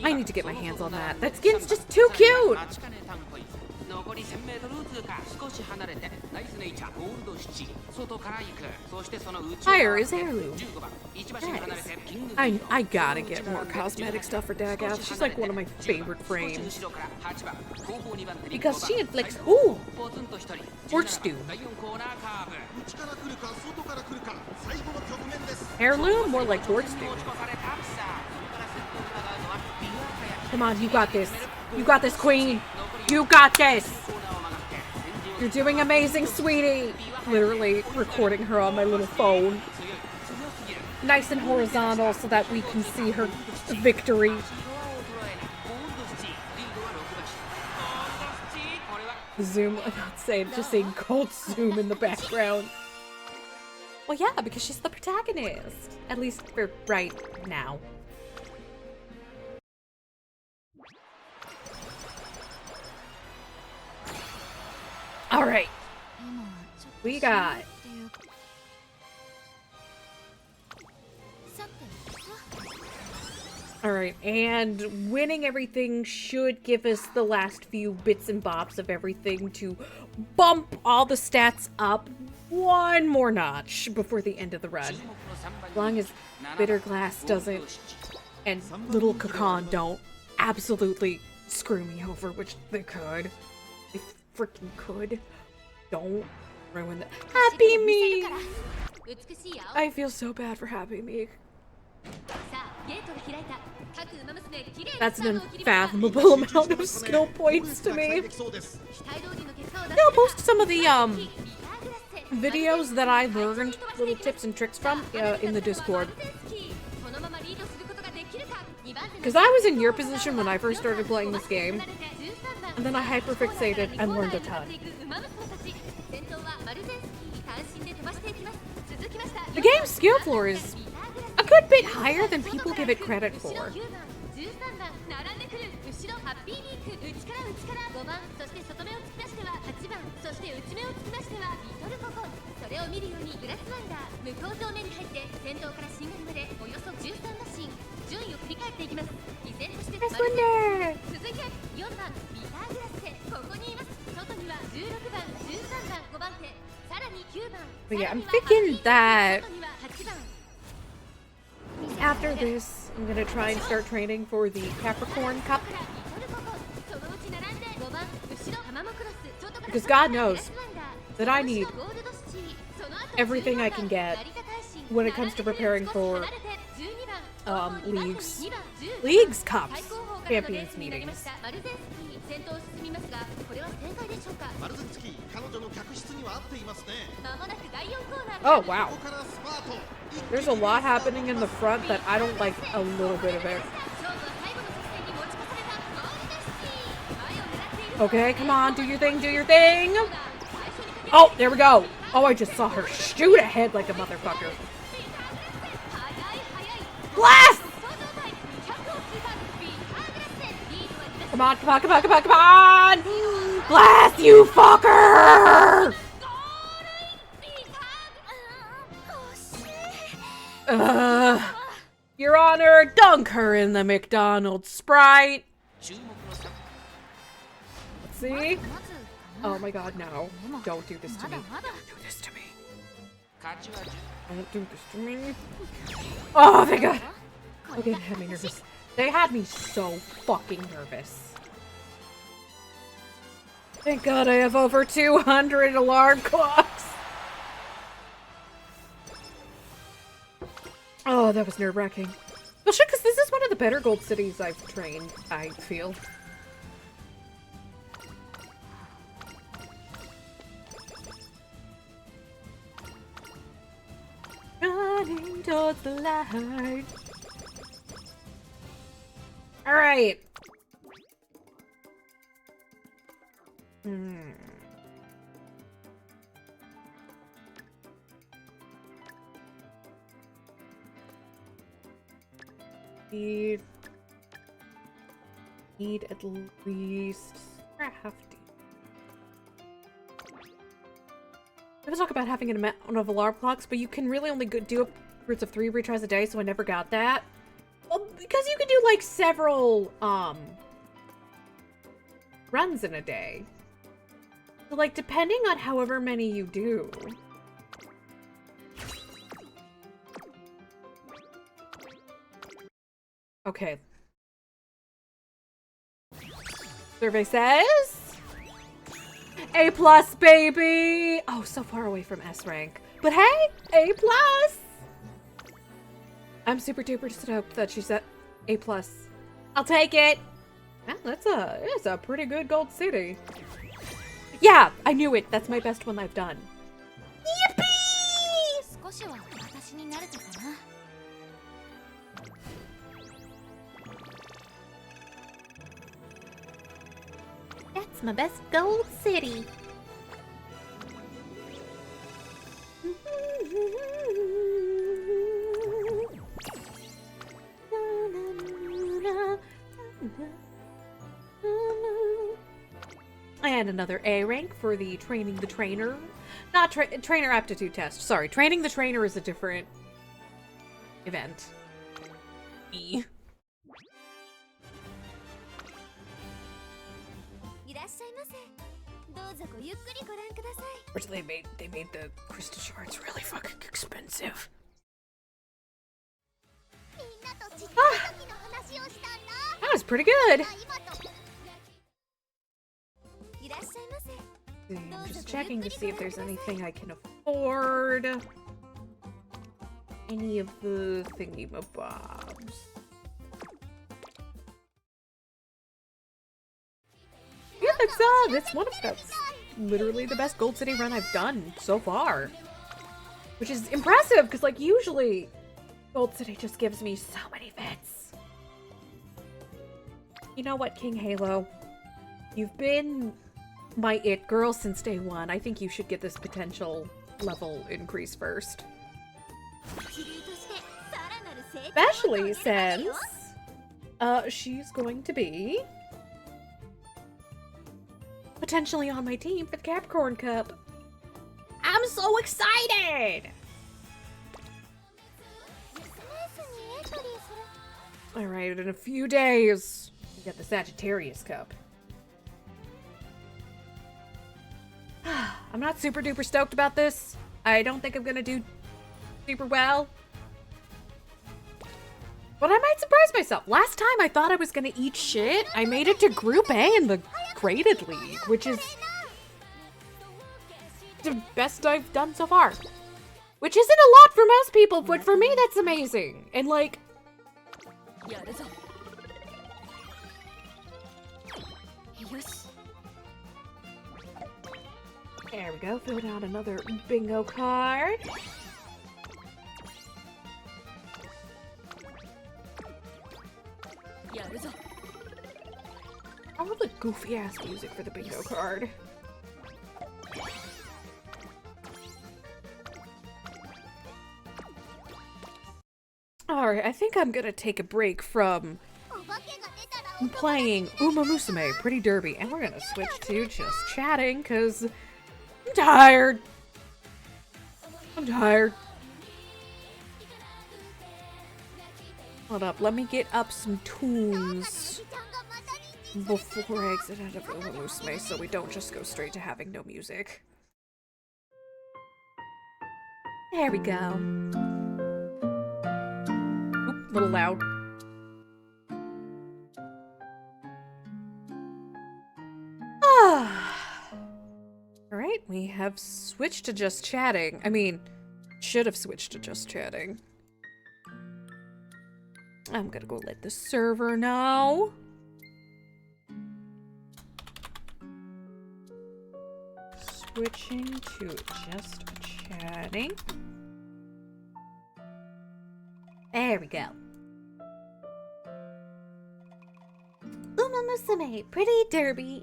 I need to get my hands on that. That skin's just too cute! Higher is heirloom. Nice. I gotta get more cosmetic stuff for Dagath. She's like one of my favorite frames. Because she inflicts... Ooh! Porch stew. Heirloom? More like porch stew. Come on, you got this. You got this, queen. You got this. You're doing amazing, sweetie. Literally recording her on my little phone. Nice and horizontal so that we can see her victory. Zoom, I'm not saying, just saying cold zoom in the background. Well, yeah, because she's the protagonist. At least for right now. Alright. We got... Alright, and winning everything should give us the last few bits and bobs of everything to bump all the stats up one more notch before the end of the run. As long as Bitter Glass doesn't, and Little Kakan don't absolutely screw me over, which they could. They freaking could. Don't ruin that. Happy Me! I feel so bad for Happy Me. That's an unfathomable amount of skill points to me. I'll post some of the videos that I learned, little tips and tricks from, in the Discord. Because I was in your position when I first started playing this game, and then I hyperfixated and learned a ton. The game's skill floor is a good bit higher than people give it credit for. But yeah, I'm thinking that after this, I'm gonna try and start training for the Capricorn Cup. Because God knows that I need everything I can get when it comes to preparing for Leagues Cups, Champions meetings. Oh wow. There's a lot happening in the front that I don't like a little bit of it. Okay, come on, do your thing, do your thing! Oh, there we go! Oh, I just saw her shoot ahead like a motherfucker. Blast! Come on, come on, come on, come on, come on! Blast, you fucker! Your Honor, dunk her in the McDonald's Sprite. Let's see. Oh my god, no. Don't do this to me. Don't do this to me. Don't do this to me. Oh, thank god. Okay, they had me nervous. They had me so fucking nervous. Thank god I have over 200 alarm clocks. Oh, that was nerve-wracking. Well, shit, because this is one of the better gold cities I've trained, I feel. Running towards the light. Alright. Need at least crafty. People talk about having an amount of alarm clocks, but you can really only do upwards of 3 retries a day, so I never got that. Well, because you can do, like, several, runs in a day. So, like, depending on however many you do. Okay. Survey says... A+, baby! Oh, so far away from S rank. But hey, A+! I'm super duper stoked that she said A+. I'll take it! Yeah, it's a pretty good gold city. Yeah, I knew it. That's my best one I've done. Yippee! 少しは私に慣れたかな。 That's my best gold city. And another A rank for the Training the Trainer. Not Trainer Aptitude Test. Sorry, Training the Trainer is a different event. E. Which they made the crystal shards really fucking expensive. Ah, that was pretty good. I'm just checking to see if there's anything I can afford. Any of the thingy-mabobs. Yeah, that's one of that's literally the best Gold City run I've done so far. Which is impressive, because like usually Gold City just gives me so many bits. You know what, King Halo? You've been my it girl since day one. I think you should get this potential level increase first. Especially since she's going to be potentially on my team for the Capricorn Cup. I'm so excited! Alright, in a few days, we get the Sagittarius Cup. I'm not super duper stoked about this. I don't think I'm gonna do super well. But I might surprise myself. Last time I thought I was gonna eat shit. I made it to Group A in the Graded League, which is the best I've done so far. Which isn't a lot for most people, but for me that's amazing. And like... There we go, filled out another bingo card. I love the goofy ass music for the bingo card. Alright, I think I'm gonna take a break from playing Uma Musume Pretty Derby, and we're gonna switch to just chatting, because I'm tired. I'm tired. Hold up, let me get up some tunes before I exit out of Uma Musume so we don't just go straight to having no music. There we go. Oop, a little loud. Alright, we have switched to just chatting. I mean, should have switched to just chatting. I'm gonna go let the server know. Switching to just chatting. There we go. Uma Musume, Pretty Derby.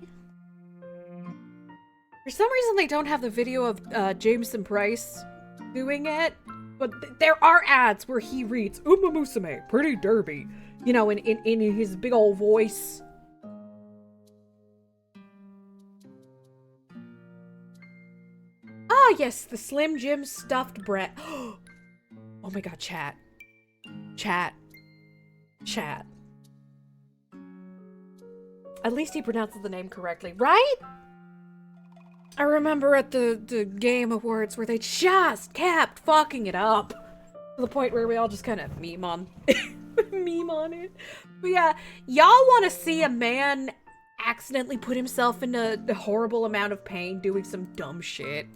For some reason they don't have the video of Jameson Price doing it, but there are ads where he reads Uma Musume, Pretty Derby, you know, in his big old voice. Ah, yes, the Slim Jim stuffed bread. Oh my god, chat. Chat. Chat. At least he pronounces the name correctly, right? I remember at the Game Awards where they just kept fucking it up. To the point where we all just kind of meme on it. But yeah, y'all want to see a man accidentally put himself in a horrible amount of pain doing some dumb shit?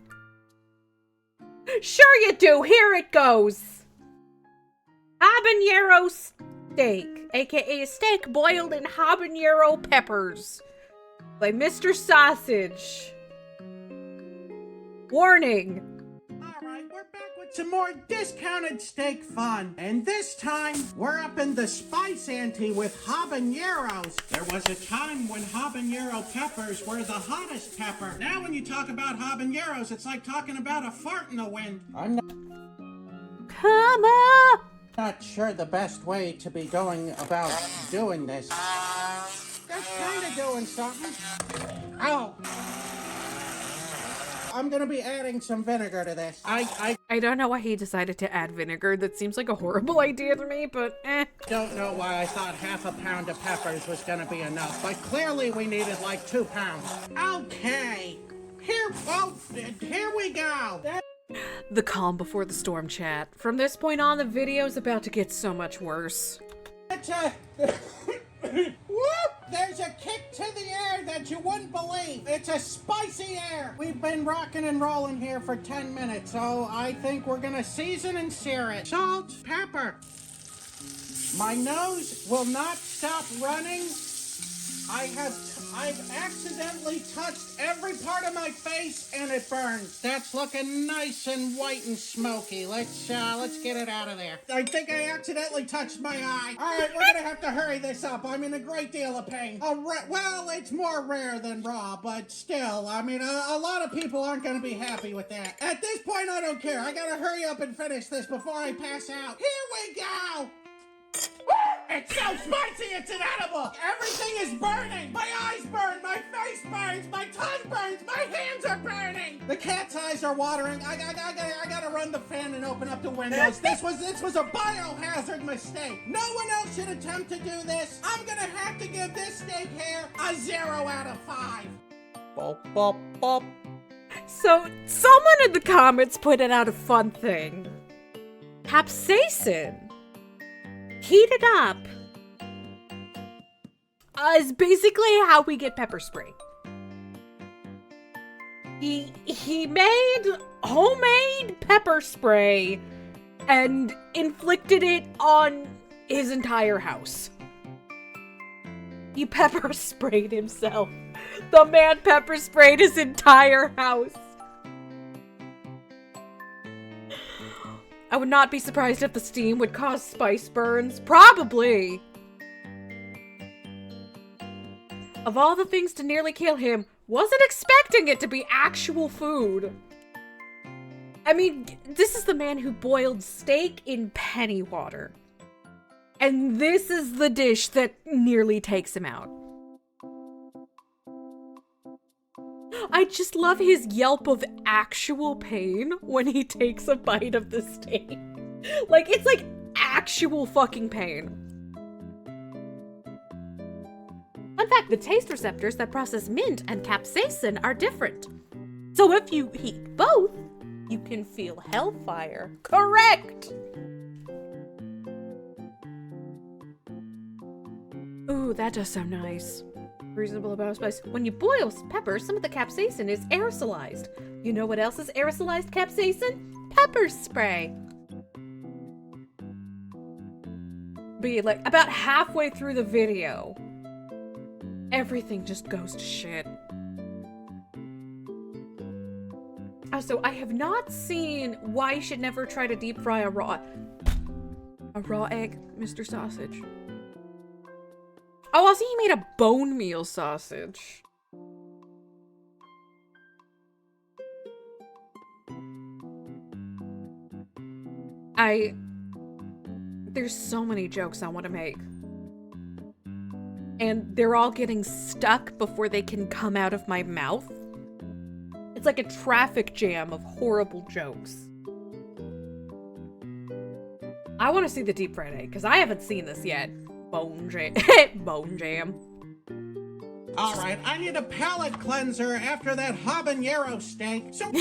Sure you do! Here it goes! Habanero steak, aka a steak boiled in habanero peppers by Mr. Sausage. Warning. Alright, we're back with some more discounted steak fun. And this time, we're up in the spice ante with habaneros. There was a time when habanero peppers were the hottest pepper. Now when you talk about habaneros, it's like talking about a fart in the wind. I'm Come on! not sure the best way to be going about doing this. Just kind of doing something. Ow! I'm gonna be adding some vinegar to this. I I don't know why he decided to add vinegar. That seems like a horrible idea to me, but eh. don't know why I thought half a pound of peppers was gonna be enough, but clearly we needed like 2 pounds. Okay. Here we go. The calm before the storm, chat. From this point on, the video's about to get so much worse. It's a... Whoop! There's a kick to the air that you wouldn't believe. It's a spicy air. We've been rocking and rolling here for 10 minutes, so I think we're gonna season and sear it. Salt, pepper. My nose will not stop running. I've accidentally touched every part of my face and it burns. That's looking nice and white and smoky. Let's get it out of there. I think I accidentally touched my eye. All right, we're gonna have to hurry this up. I'm in a great deal of pain. Well, it's more rare than raw, but still, I mean, a lot of people aren't gonna be happy with that. At this point, I don't care. I gotta hurry up and finish this before I pass out. Here we go. It's so spicy, it's inedible! Everything is burning! My eyes burn, my face burns, my tongue burns, my hands are burning! The cat's eyes are watering. I gotta run the fan and open up the windows. This was a biohazard mistake. No one else should attempt to do this. I'm gonna have to give this steak here a 0 out of 5. Bop, bop, bop. So, someone in the comments pointed out a fun thing. Capsaicin. Heated up is basically how we get pepper spray. He made homemade pepper spray and inflicted it on his entire house. He pepper sprayed himself. The man pepper sprayed his entire house. I would not be surprised if the steam would cause spice burns. Probably. Of all the things to nearly kill him, wasn't expecting it to be actual food. I mean, this is the man who boiled steak in penny water. And this is the dish that nearly takes him out. I just love his yelp of actual pain when he takes a bite of the steak. Like, it's like actual fucking pain. Fun fact, the taste receptors that process mint and capsaicin are different. So if you heat both, you can feel hellfire. Correct! Ooh, that does sound nice. Reasonable amount of spice. When you boil pepper, some of the capsaicin is aerosolized. You know what else is aerosolized capsaicin? Pepper spray. But like about halfway through the video, everything just goes to shit. Also, I have not seen why you should never try to deep fry a raw egg, Mr. Sausage. Oh, also he made a bone meal sausage. There's so many jokes I want to make. And they're all getting stuck before they can come out of my mouth. It's like a traffic jam of horrible jokes. I want to see the deep fried egg, because I haven't seen this yet. Bone jam. Bone jam. All right, I need a palate cleanser after that habanero steak. So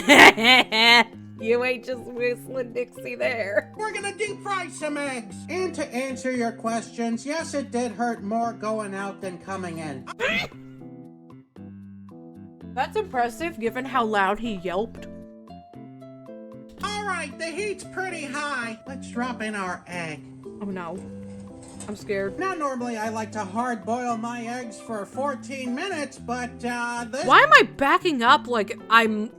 You ain't just whistling Dixie there. we're gonna deep fry some eggs. And to answer your questions, yes, it did hurt more going out than coming in. That's impressive, given how loud he yelped. All right, the heat's pretty high. Let's drop in our egg. Oh no. I'm scared. Now, normally I like to hard boil my eggs for 14 minutes, but this... Why am I backing up like I'm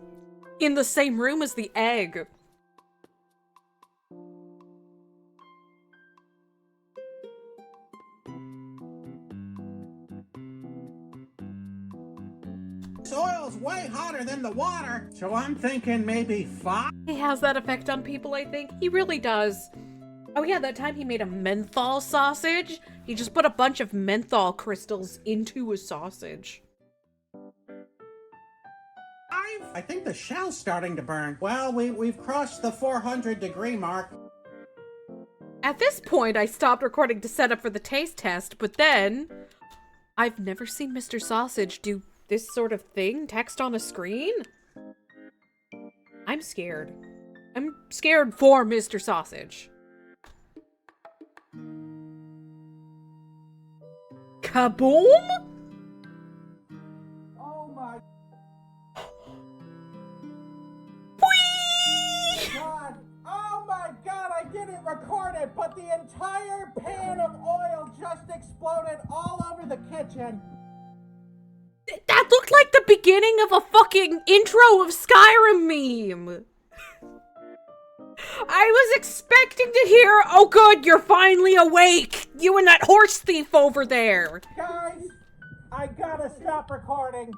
in the same room as the egg? This oil's way hotter than the water, so I'm thinking maybe 5? He has that effect on people, I think. He really does. Oh yeah, that time he made a menthol sausage. He just put a bunch of menthol crystals into a sausage. I think the shell's starting to burn. Well, we've crossed the 400-degree mark. At this point, I stopped recording to set up for the taste test, but then... I've never seen Mr. Sausage do this sort of thing, text on a screen. I'm scared. I'm scared for Mr. Sausage. Kaboom? Oh my Whee! god! Oh my god, I didn't record it, but the entire pan of oil just exploded all over the kitchen. That looked like the beginning of a fucking intro of Skyrim meme. I was expecting to hear, "Oh good, you're finally awake! You and that horse thief over there!" Guys, I gotta stop recording.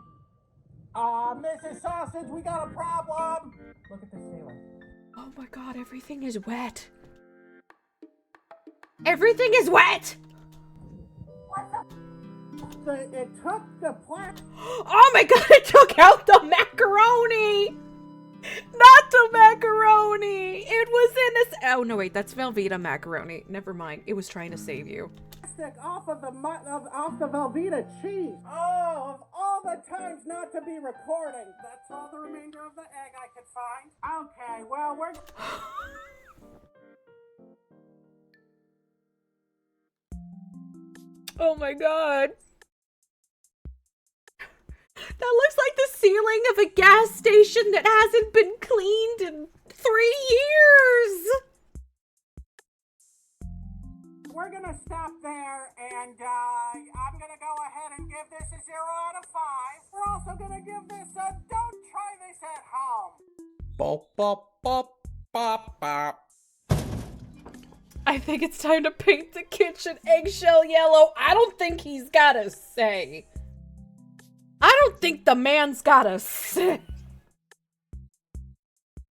Mrs. Sausage, we got a problem. Look at the ceiling. Oh my god, everything is wet. Everything is wet! It took the plant. Oh my god, it took out the macaroni! Not the macaroni! It was in a... Oh no, wait, that's Velveeta macaroni. Never mind, it was trying to save you. Off of the off the Velveeta cheese. Oh, of all the times not to be recording. That's all the remainder of the egg I could find. Okay, well, we're... Oh my god. That looks like the ceiling of a gas station that hasn't been cleaned in 3 years. We're gonna stop there, and I'm gonna go ahead and give this a 0 out of 5. We're also gonna give this a don't try this at home. Bop, bop, bop, bop, bop. I think it's time to paint the kitchen eggshell yellow. I don't think he's got a say. I don't think the man's got a say.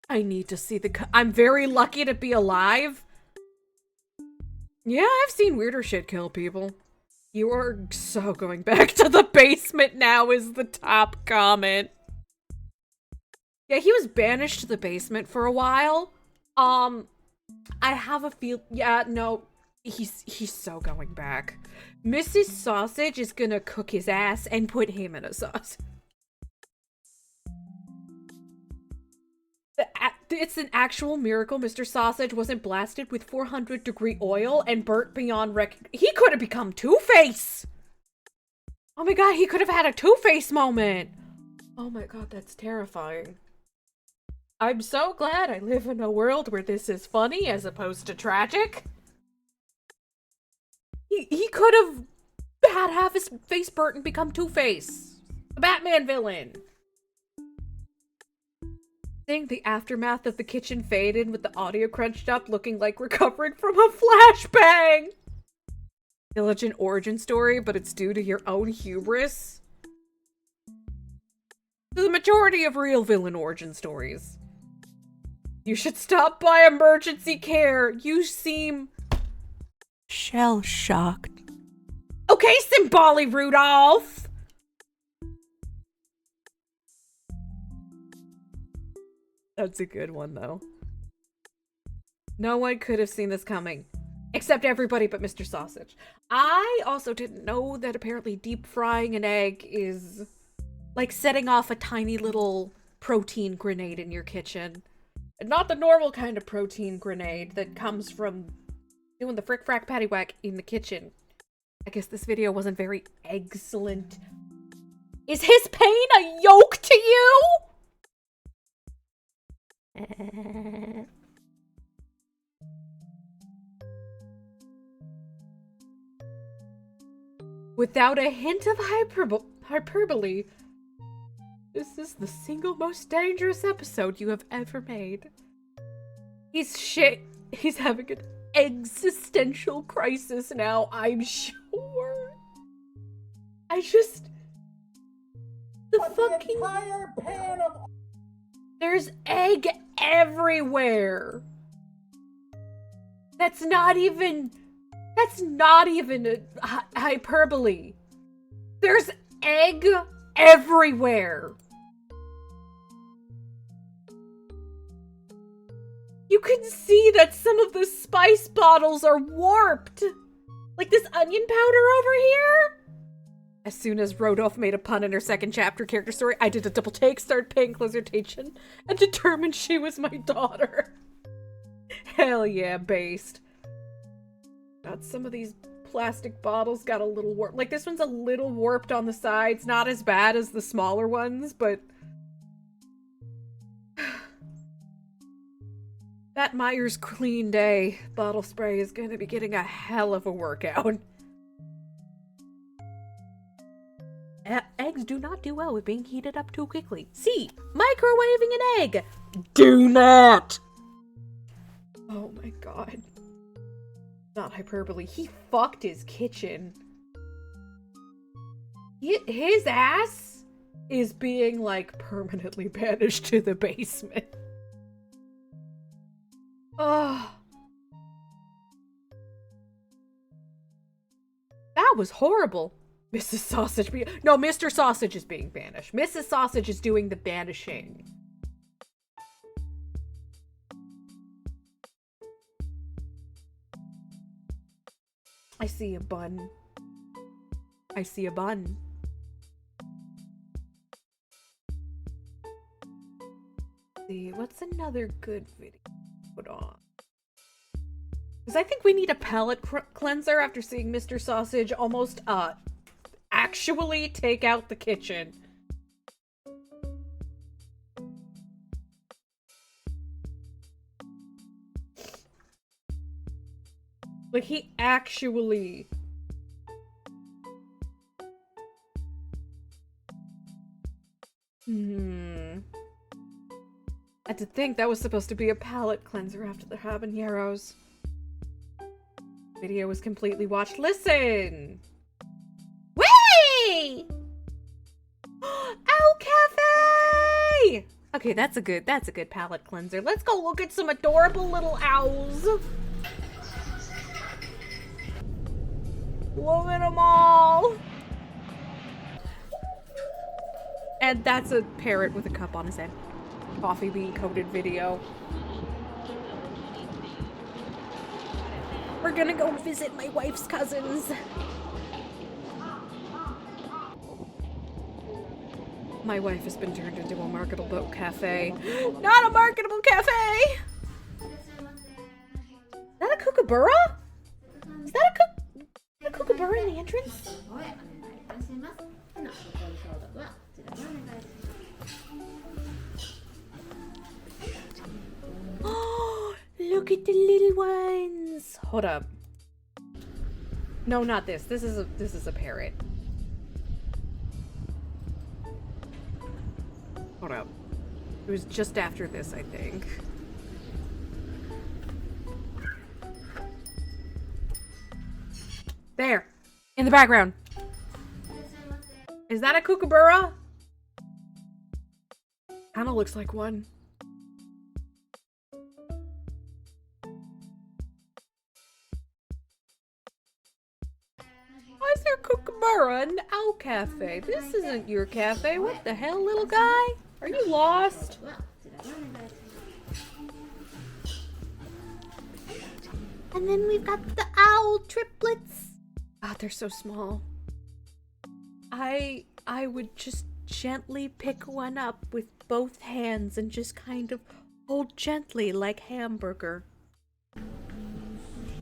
I need to see the... I'm very lucky to be alive. Yeah, I've seen weirder shit kill people. You are so going back to the basement now is the top comment. Yeah, he was banished to the basement for a while. I have a feel... Yeah, no. He's so going back. Mrs. Sausage is gonna cook his ass and put him in a sauce. It's an actual miracle Mr. Sausage wasn't blasted with 400-degree oil and burnt beyond He could have become Two-Face! Oh my god, he could have had a Two-Face moment! Oh my god, that's terrifying. I'm so glad I live in a world where this is funny as opposed to tragic. He could have had half his face burnt and become Two-Face. A Batman villain. Seeing the aftermath of the kitchen fade in with the audio crunched up looking like recovering from a flashbang. Diligent origin story, but it's due to your own hubris. The majority of real villain origin stories. You should stop by emergency care. You seem... shell-shocked. Okay, Symboli Rudolph! That's a good one, though. No one could have seen this coming. Except everybody but Mr. Sausage. I also didn't know that apparently deep frying an egg is like setting off a tiny little protein grenade in your kitchen. Not the normal kind of protein grenade that comes from doing the frick frack patty whack in the kitchen. I guess this video wasn't very excellent. Is his pain a yoke to you? Without a hint of hyperbole, this is the single most dangerous episode you have ever made. He's having an existential crisis now, I'm sure. The fucking entire pan of... There's egg everywhere. That's not even a hyperbole. There's egg everywhere. You can see that some of the spice bottles are warped. Like this onion powder over here. As soon as Rodolph made a pun in her second chapter character story, I did a double take, started paying closer attention, and determined she was my daughter. Hell yeah, based. God, some of these plastic bottles got a little warped. Like, this one's a little warped on the sides. Not as bad as the smaller ones, but... that Myers Clean Day bottle spray is going to be getting a hell of a workout. Eggs do not do well with being heated up too quickly. See, microwaving an egg. Do not! Oh my god. Not hyperbole. He fucked his kitchen. His ass is being, like, permanently banished to the basement. Oh. That was horrible. Mrs. Sausage no, Mr. Sausage is being banished. Mrs. Sausage is doing the banishing. I see a bun. I see a bun. Let's see, what's another good video to put on? Because I think we need a palate cleanser after seeing Mr. Sausage almost, actually take out the kitchen. Like, he actually... I had to think that was supposed to be a palate cleanser after the habaneros. Video was completely watched. Listen! Whee! Owl Cafe! Okay, that's a good palate cleanser. Let's go look at some adorable little owls. Look at them all. And that's a parrot with a cup on his head. Coffee bean coated video. We're gonna go visit my wife's cousins. My wife has been turned into a marketable cafe. Not a marketable cafe! Is that a kookaburra? Is that a kookaburra in the entrance? Oh, look at the little ones. Hold up. No, not this. This is a parrot. Hold up. It was just after this, I think. There. In the background. Is that a kookaburra? Kinda looks like one. Why is there a kookaburra in the owl cafe? This isn't your cafe. What the hell, little guy? Are you lost? And then we've got the owl triplets. God, they're so small. I would just gently pick one up with both hands and just kind of hold gently like hamburger.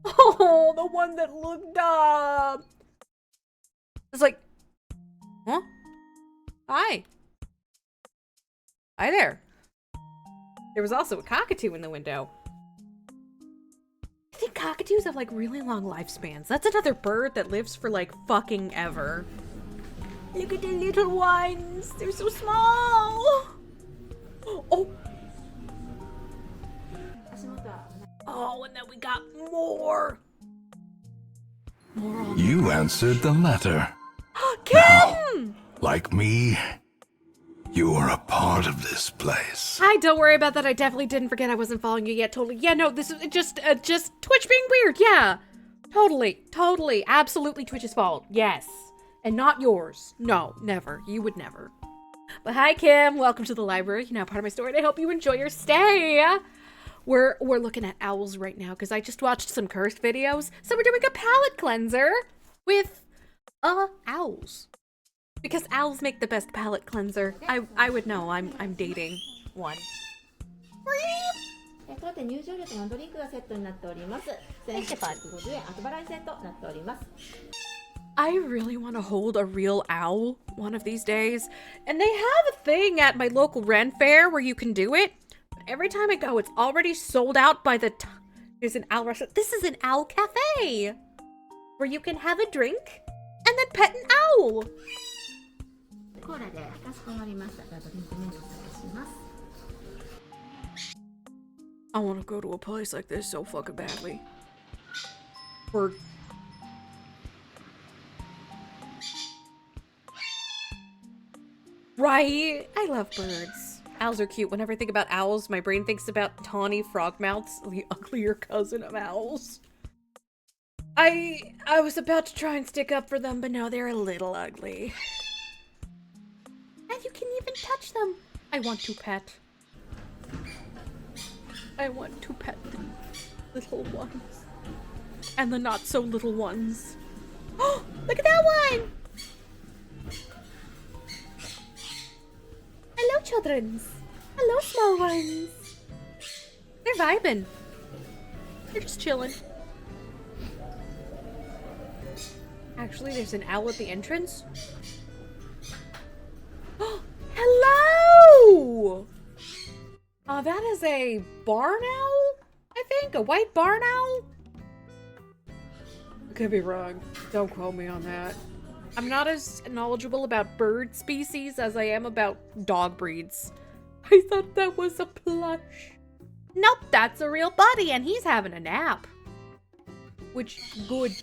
Oh, the one that looked up. It's like, huh? Hi. Hi there. There was also a cockatoo in the window. I think cockatoos have like really long lifespans. That's another bird that lives for like fucking ever. Look at the little ones. They're so small. Oh. Oh, and then we got more. More on You answered the letter. Kim! Now, like me, you are a part of this place. Hi, don't worry about that. I definitely didn't forget I wasn't following you yet. Totally. Yeah, no, this is just Twitch being weird. Yeah. Totally. Absolutely Twitch's fault. Yes. And not yours. No, never. You would never. But hi, Kim. Welcome to the library. You're now part of my story, and I hope you enjoy your stay. We're looking at owls right now because I just watched some cursed videos. So we're doing a palette cleanser with owls. Because owls make the best palette cleanser. I would know. I'm dating one. 当店入場料とドリンクがセットになっております。1150円後払いセットになっております。 I really want to hold a real owl one of these days. And they have a thing at my local Ren Fair where you can do it. But every time I go, it's already sold out by the time. There's an owl restaurant. This is an owl cafe where you can have a drink and then pet an owl. コーラでかしこまりました。ドリンクメニューお探しします。 I want to go to a place like this so fucking badly. Or right? I love birds. Owls are cute. Whenever I think about owls, my brain thinks about tawny frogmouths, the uglier cousin of owls. I was about to try and stick up for them, but no, they're a little ugly. And you can even touch them. I want to pet. I want to pet the little ones. And the not so little ones. Oh, look at that one! Hello, childrens. Hello, small ones. They're vibing. They're just chilling. Actually, there's an owl at the entrance. Oh, hello! That is a barn owl, I think? A white barn owl? I could be wrong. Don't quote me on that. I'm not as knowledgeable about bird species as I am about dog breeds. I thought that was a plush. Nope, that's a real buddy, and he's having a nap. Which, good.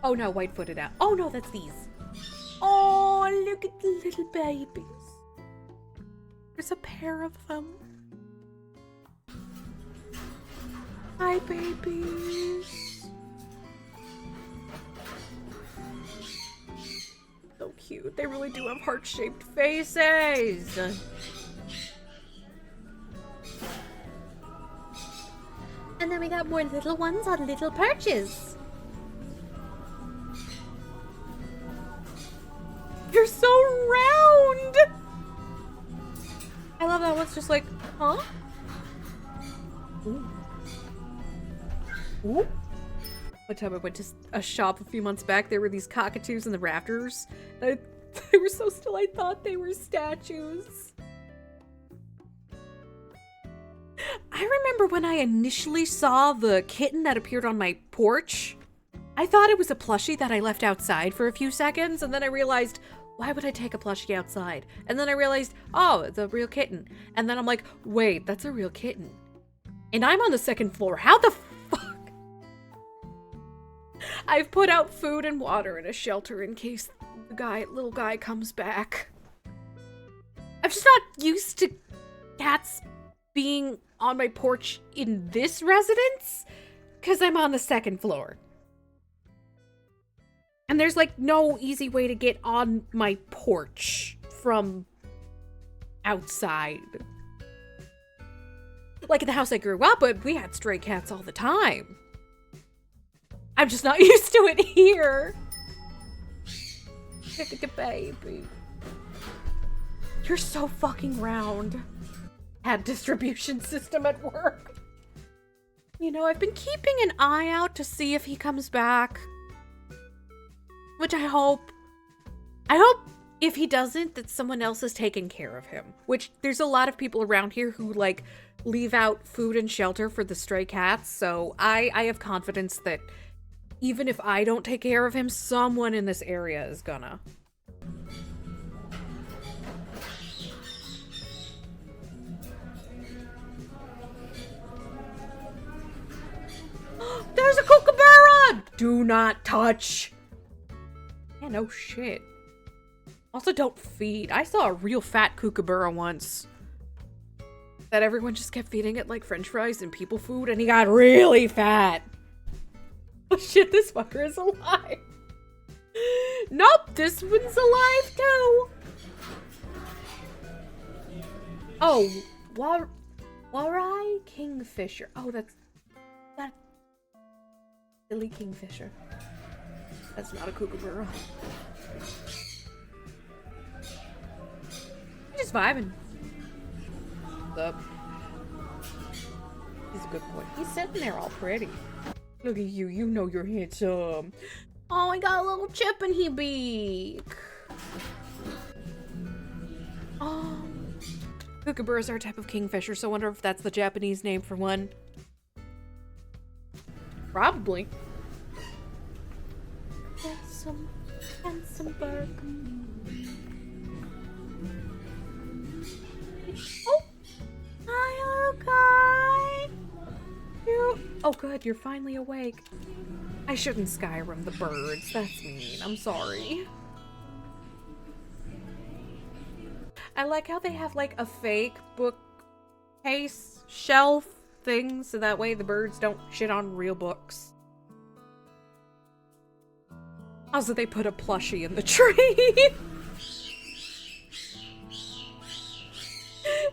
Oh no, white-footed owl. Oh no, that's these. Oh, look at the little babies. There's a pair of them. Hi, babies. So cute. They really do have heart-shaped faces. And then we got more little ones on little perches. You're so round! I love that one's just like, huh? Ooh. Ooh. One time I went to a shop a few months back, there were these cockatoos in the rafters. They were so still, I thought they were statues. I remember when I initially saw the kitten that appeared on my porch, I thought it was a plushie that I left outside for a few seconds, and then I realized, why would I take a plushie outside? And then I realized, oh, it's a real kitten. And then I'm like, wait, that's a real kitten. And I'm on the second floor. How the fuck? I've put out food and water in a shelter in case the little guy comes back. I'm just not used to cats being on my porch in this residence because I'm on the second floor. And there's like no easy way to get on my porch from outside. Like in the house I grew up with, we had stray cats all the time. I'm just not used to it here. Look at the baby. You're so fucking round. Had distribution system at work. You know, I've been keeping an eye out to see if he comes back. Which I hope if he doesn't, that someone else is taking care of him. Which, there's a lot of people around here who, like, leave out food and shelter for the stray cats. So I have confidence that even if I don't take care of him, someone in this area is gonna. There's a kookaburra! Do not touch. Yeah, no shit. Also, don't feed. I saw a real fat kookaburra once. That everyone just kept feeding it like french fries and people food, and he got really fat. Oh shit, this fucker is alive. Nope, this one's alive too. Oh, Warai Kingfisher. Oh, that's that silly kingfisher. That's not a kookaburra. Just vibing. What's up? He's a good boy. He's sitting there all pretty. Look at you. You know you're handsome. Oh, I got a little chip in his beak. Oh. Kookaburras are a type of kingfisher, so I wonder if that's the Japanese name for one. Probably. Handsome, handsome bird. Oh! Hi, little guy! Oh good, you're finally awake. I shouldn't Skyrim the birds, that's mean, I'm sorry. I like how they have like a fake bookcase shelf thing so that way the birds don't shit on real books. Also, they put a plushie in the tree.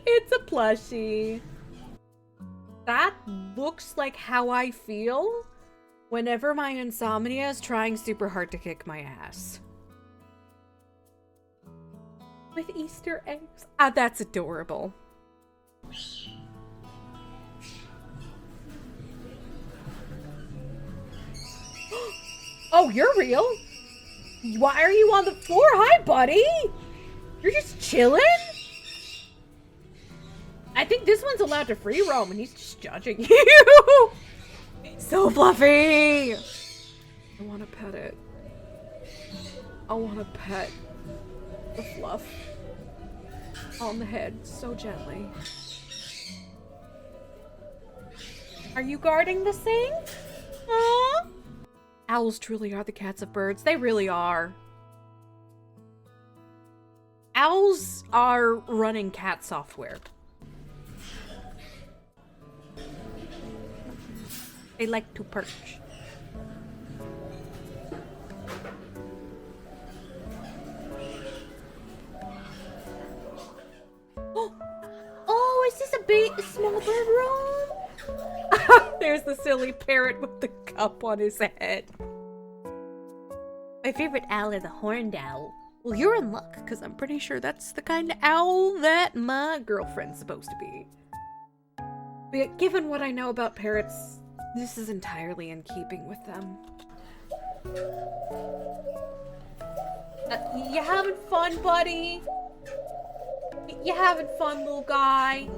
It's a plushie. That looks like how I feel whenever my insomnia is trying super hard to kick my ass. With Easter eggs. Ah, that's adorable. Oh, you're real? Why are you on the floor? Hi, buddy! You're just chilling? I think this one's allowed to free roam and he's just judging you. So fluffy. I want to pet it. I want to pet the fluff on the head so gently. Are you guarding the sink? Aww. Owls truly are the cats of birds. They really are. Owls are running cat software. They like to perch. Oh, is this a small bird room? There's the silly parrot with the cup on his head. My favorite owl is a horned owl. Well, you're in luck, because I'm pretty sure that's the kind of owl that my girlfriend's supposed to be. But given what I know about parrots, this is entirely in keeping with them. You having fun, buddy? You having fun, little guy?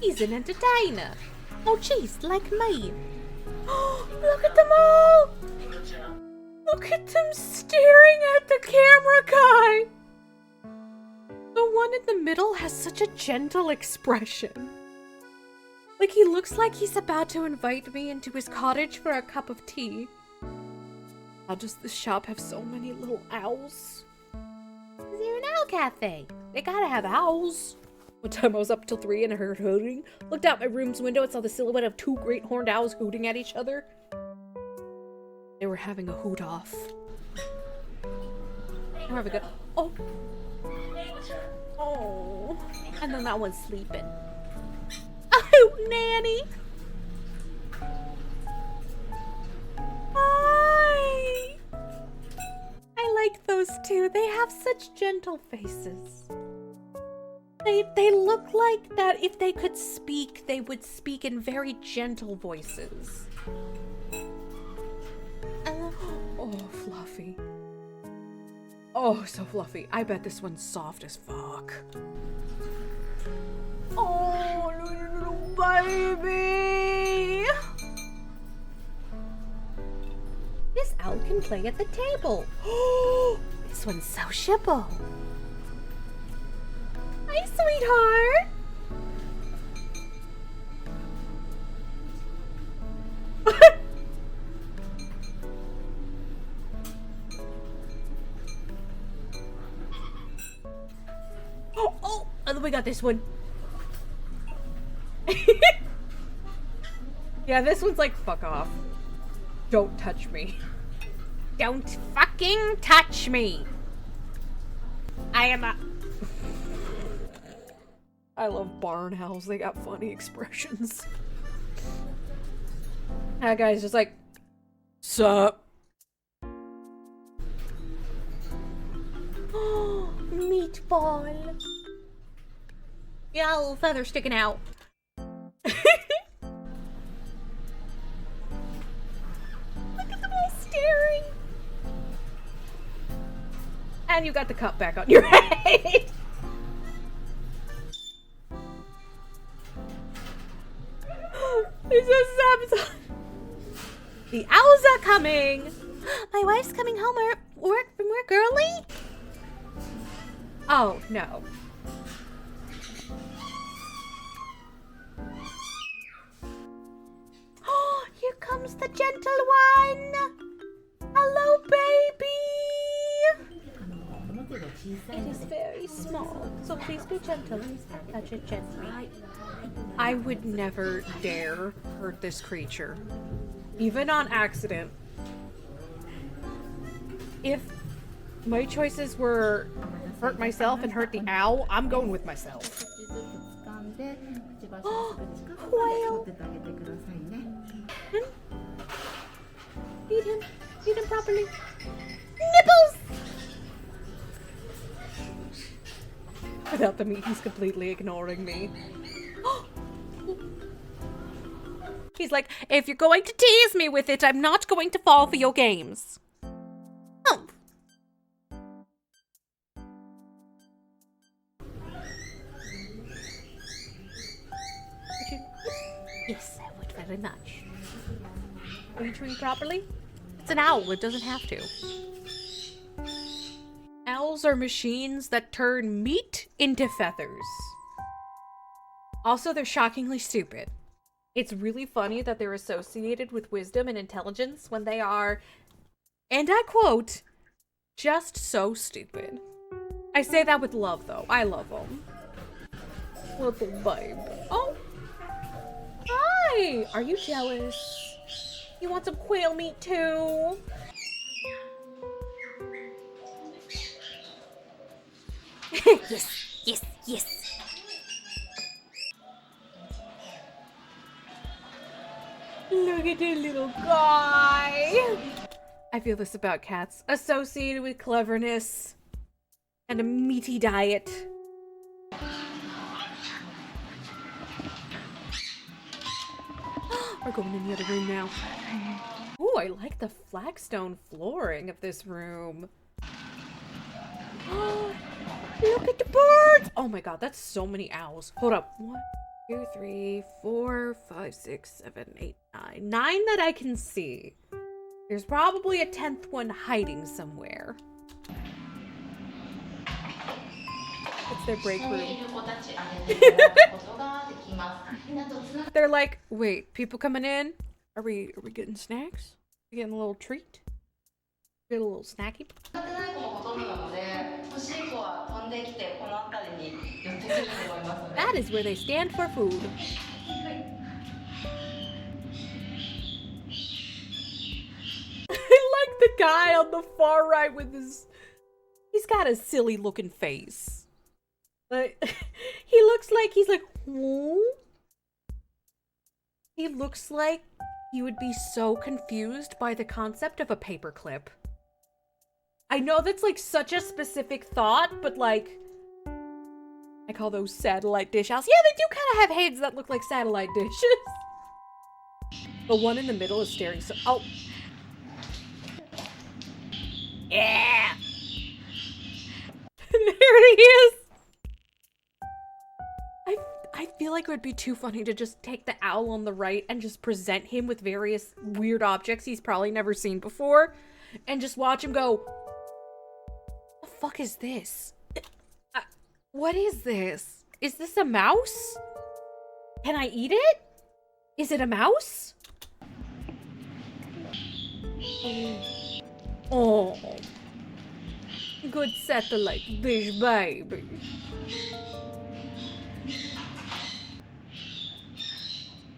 He's an entertainer. Oh, jeez, like me. Look at them all! Look at them staring at the camera guy! The one in the middle has such a gentle expression. Like he looks like he's about to invite me into his cottage for a cup of tea. How does this shop have so many little owls? Is there an owl cafe? They gotta have owls. One time I was up till 3 and I heard hooting. Looked out my room's window and saw the silhouette of 2 great horned owls hooting at each other. They were having a hoot off. They're having a... Oh! And then that one's sleeping. Oh, Nanny! Hi! I like those two. They have such gentle faces. They look like that if they could speak, they would speak in very gentle voices. Oh, fluffy. Oh, so fluffy. I bet this one's soft as fuck. Oh, little baby! This owl can play at the table. Oh, this one's sociable. Hi, sweetheart. Oh, and then we got this one. Yeah, this one's like, fuck off. Don't touch me. Don't fucking touch me. I am a... I love barn owls. They got funny expressions. That guy's just like, sup? Meatball. Yeah, a little feather sticking out. Look at them all staring. And you got the cup back on your head. This is Sam's. The owls are coming. My wife's coming home from work early. Oh no. Oh, here comes the gentle one. Hello, baby. It is very small, so please be gentle. Touch it gently. I would never dare hurt this creature, even on accident. If my choices were hurt myself and hurt the owl, I'm going with myself. Quail. Feed him. Feed him properly. Nipples! Without the meat, he's completely ignoring me. He's like, if you're going to tease me with it, I'm not going to fall for your games. Oh. Would you? Yes, I would very much. Are you treating properly? It's an owl, it doesn't have to. Owls are machines that turn meat into feathers. Also, they're shockingly stupid. It's really funny that they're associated with wisdom and intelligence when they are, and I quote, just so stupid. I say that with love, though. I love them. Little babe. Oh! Hi! Are you jealous? You want some quail meat, too? Yes, yes, yes. Look at the little guy. I feel this about cats. Associated with cleverness and a meaty diet. We're going in the other room now. Ooh, I like the flagstone flooring of this room. Look at the birds! Oh my god, that's so many owls. Hold up. 1, 2, 3, 4, 5, 6, 7, 8, 9. 9 that I can see. There's probably a 10th one hiding somewhere. It's their break room. They're like, wait, people coming in? Are we getting snacks? We getting a little treat? Get a little snacky? That is where they stand for food. I like the guy on the far right with his... He's got a silly looking face. But he looks like he's like, whoa. He looks like he would be so confused by the concept of a paperclip. I know that's like such a specific thought, but like, I call those satellite dish house. Yeah, they do kind of have heads that look like satellite dishes. The one in the middle is staring so- oh. Yeah! There he is! I feel like it would be too funny to just take the owl on the right and just present him with various weird objects he's probably never seen before, and just watch him go, "The fuck is this? What is this? Is this a mouse? Can I eat it? Is it a mouse? Oh. Good satellite dish, baby."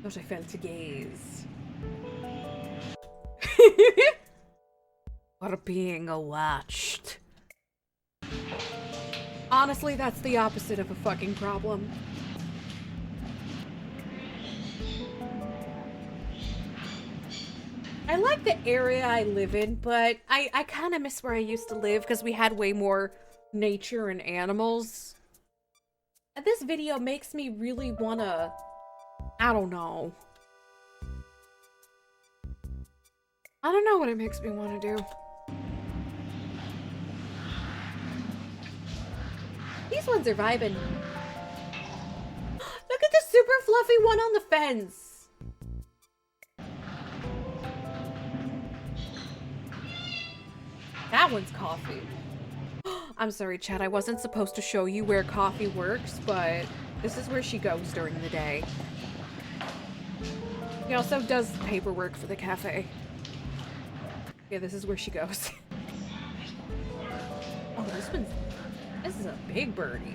Thought I felt a gaze. Or being watched. Honestly, that's the opposite of a fucking problem. I like the area I live in, but I kind of miss where I used to live because we had way more nature and animals. And this video makes me really wanna... I don't know. I don't know what it makes me want to do. These ones are vibing. Look at the super fluffy one on the fence. That one's Coffee. I'm sorry, Chad. I wasn't supposed to show you where Coffee works, but this is where she goes during the day. He also does paperwork for the cafe. Yeah, this is where she goes. Oh, this is a big birdie.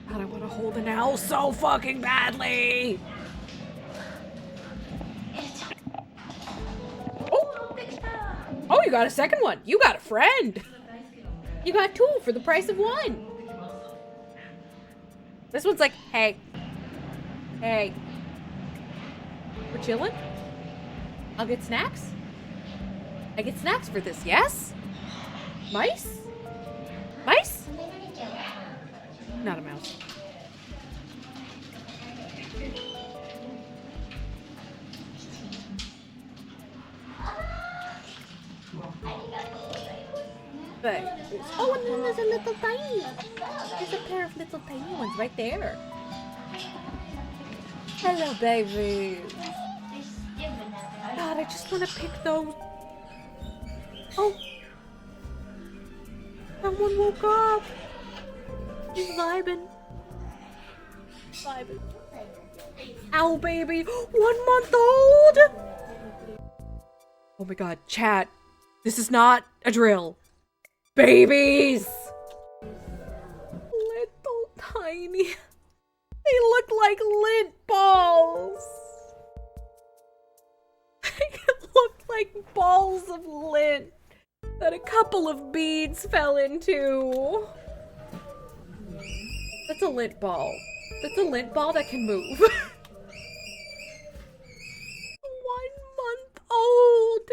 God, I want to hold an owl so fucking badly. Oh, you got a second one. You got a friend. You got two for the price of one. This one's like, hey. Hey. We're chilling? I'll get snacks? I get snacks for this, yes? Mice? Mice? Not a mouse. But, oh, and then there's a little tiny. There's a pair of little tiny ones right there. Hello, baby. God, I just want to pick those. Oh. Someone woke up. He's vibing. Vibing. Ow, baby. 1 month old. Oh my god, chat. This is not a drill. Babies. Little tiny. They look like lint balls. They look like balls of lint that a couple of beads fell into. That's a lint ball. That's a lint ball that can move. 1 month old.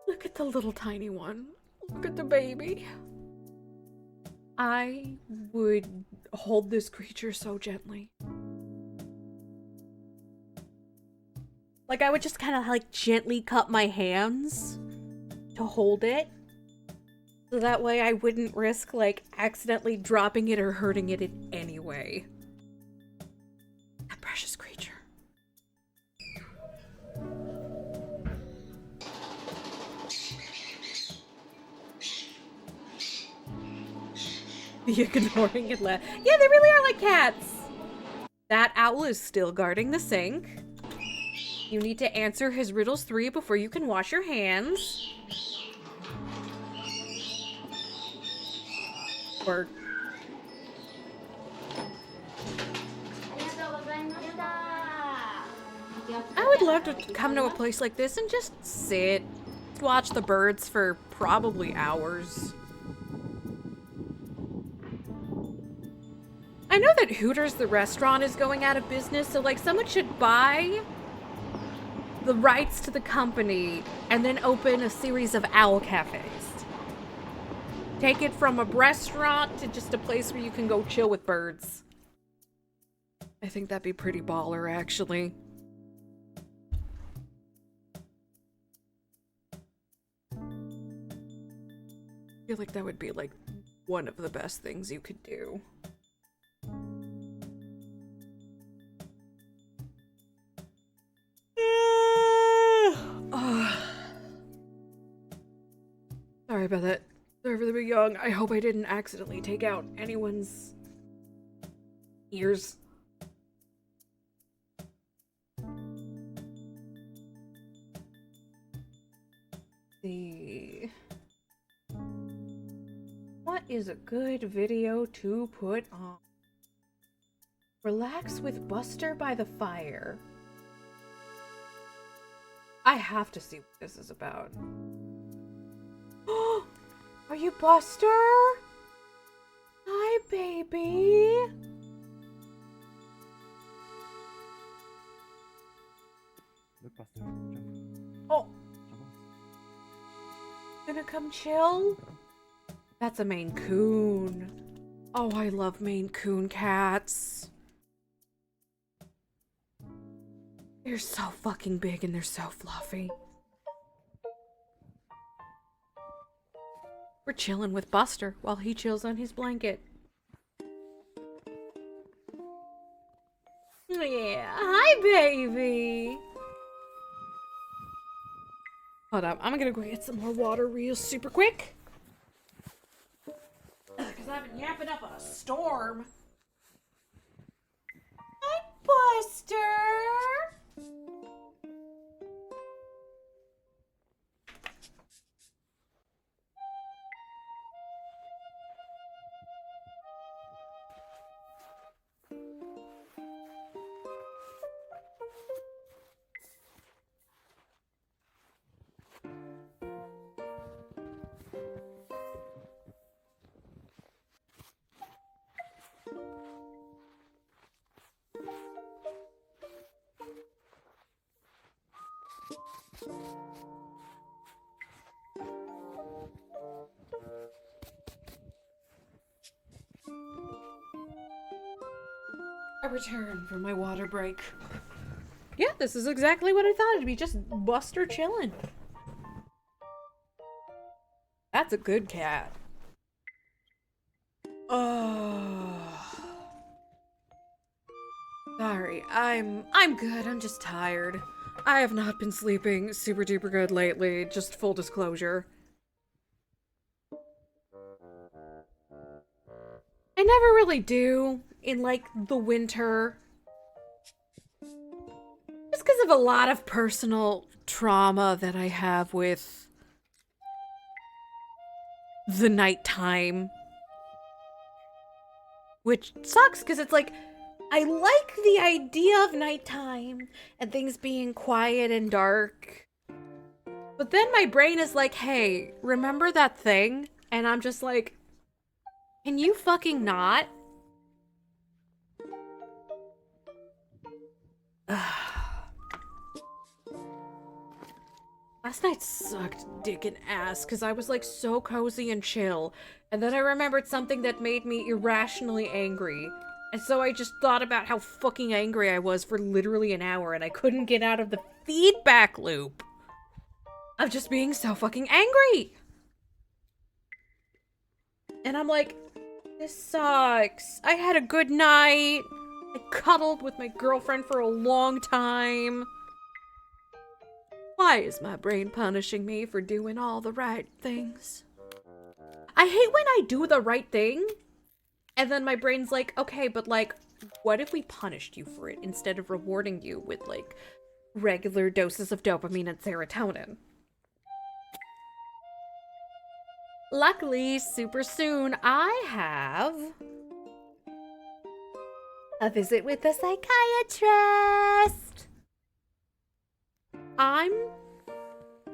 Look at the little tiny one. Look at the baby. I would hold this creature so gently. Like, I would just kind of like gently cup my hands to hold it. So that way I wouldn't risk like accidentally dropping it or hurting it in any way. That precious creature. The ignoring and laugh. Yeah, they really are like cats. That owl is still guarding the sink. You need to answer his riddles 3 before you can wash your hands. Or... I would love to come to a place like this and just sit, watch the birds for probably hours. that Hooters the restaurant is going out of business, so like someone should buy the rights to the company and then open a series of owl cafes. Take it from a restaurant to just a place where you can go chill with birds. I think that'd be pretty baller, actually. I feel like that would be like one of the best things you could do. Sorry about that. Sorry for the big yawn. I hope I didn't accidentally take out anyone's ears. Let's see. What is a good video to put on? Relax with Buster by the fire. I have to see what this is about. Are you Buster? Hi, baby. Oh. Gonna come chill? That's a Maine Coon. Oh, I love Maine Coon cats. They're so fucking big and they're so fluffy. We're chilling with Buster while he chills on his blanket. Yeah, hi, baby. Hold up, I'm gonna go get some more water real super quick. Because I've been yapping up a storm. Hi, Buster. I return from my water break. Yeah, this is exactly what I thought it'd be, just Buster chilling. That's a good cat. Oh. Sorry, I'm good, I'm just tired. I have not been sleeping super duper good lately, just full disclosure. I never really do in like the winter. Just because of a lot of personal trauma that I have with the nighttime. Which sucks because it's like, I like the idea of nighttime and things being quiet and dark. But then my brain is like, hey, remember that thing? And I'm just like, can you fucking not? Last night sucked dick and ass because I was like so cozy and chill. And then I remembered something that made me irrationally angry. And so I just thought about how fucking angry I was for literally an hour and I couldn't get out of the feedback loop of just being so fucking angry. And I'm like, this sucks. I had a good night. I cuddled with my girlfriend for a long time. Why is my brain punishing me for doing all the right things? I hate when I do the right thing, and then my brain's like, okay, but like, what if we punished you for it instead of rewarding you with like regular doses of dopamine and serotonin? Luckily, super soon, I have a visit with a psychiatrist. I'm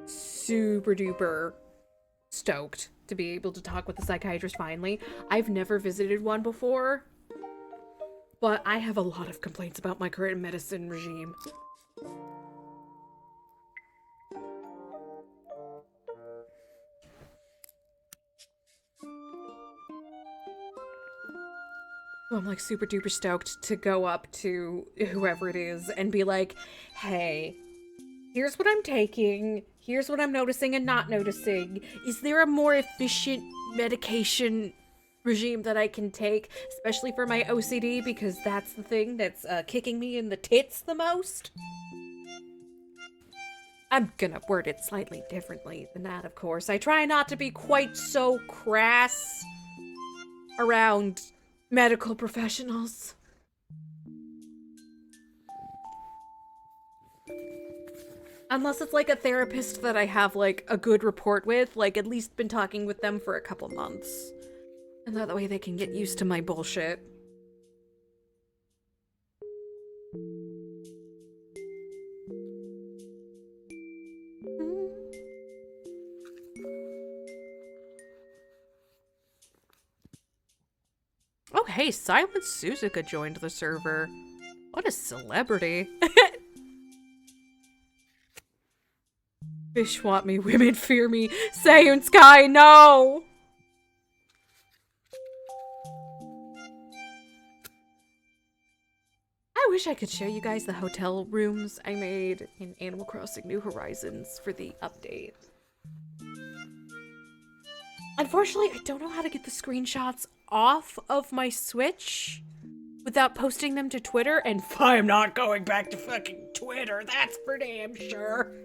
super duper stoked to be able to talk with a psychiatrist finally. I've never visited one before. But I have a lot of complaints about my current medicine regime. So I'm like super duper stoked to go up to whoever it is and be like, hey, here's what I'm taking. Here's what I'm noticing and not noticing. Is there a more efficient medication regime that I can take, especially for my OCD, because that's the thing that's kicking me in the tits the most? I'm gonna word it slightly differently than that, of course. I try not to be quite so crass around medical professionals. Unless it's like a therapist that I have like a good rapport with, like at least been talking with them for a couple months. And that way they can get used to my bullshit. Oh, hey, Silent Suzuka joined the server. What a celebrity. Fish want me, women fear me. Sayun Sky, no! I wish I could show you guys the hotel rooms I made in Animal Crossing New Horizons for the update. Unfortunately, I don't know how to get the screenshots off of my Switch without posting them to Twitter, and I'm not going back to fucking Twitter, that's for damn sure.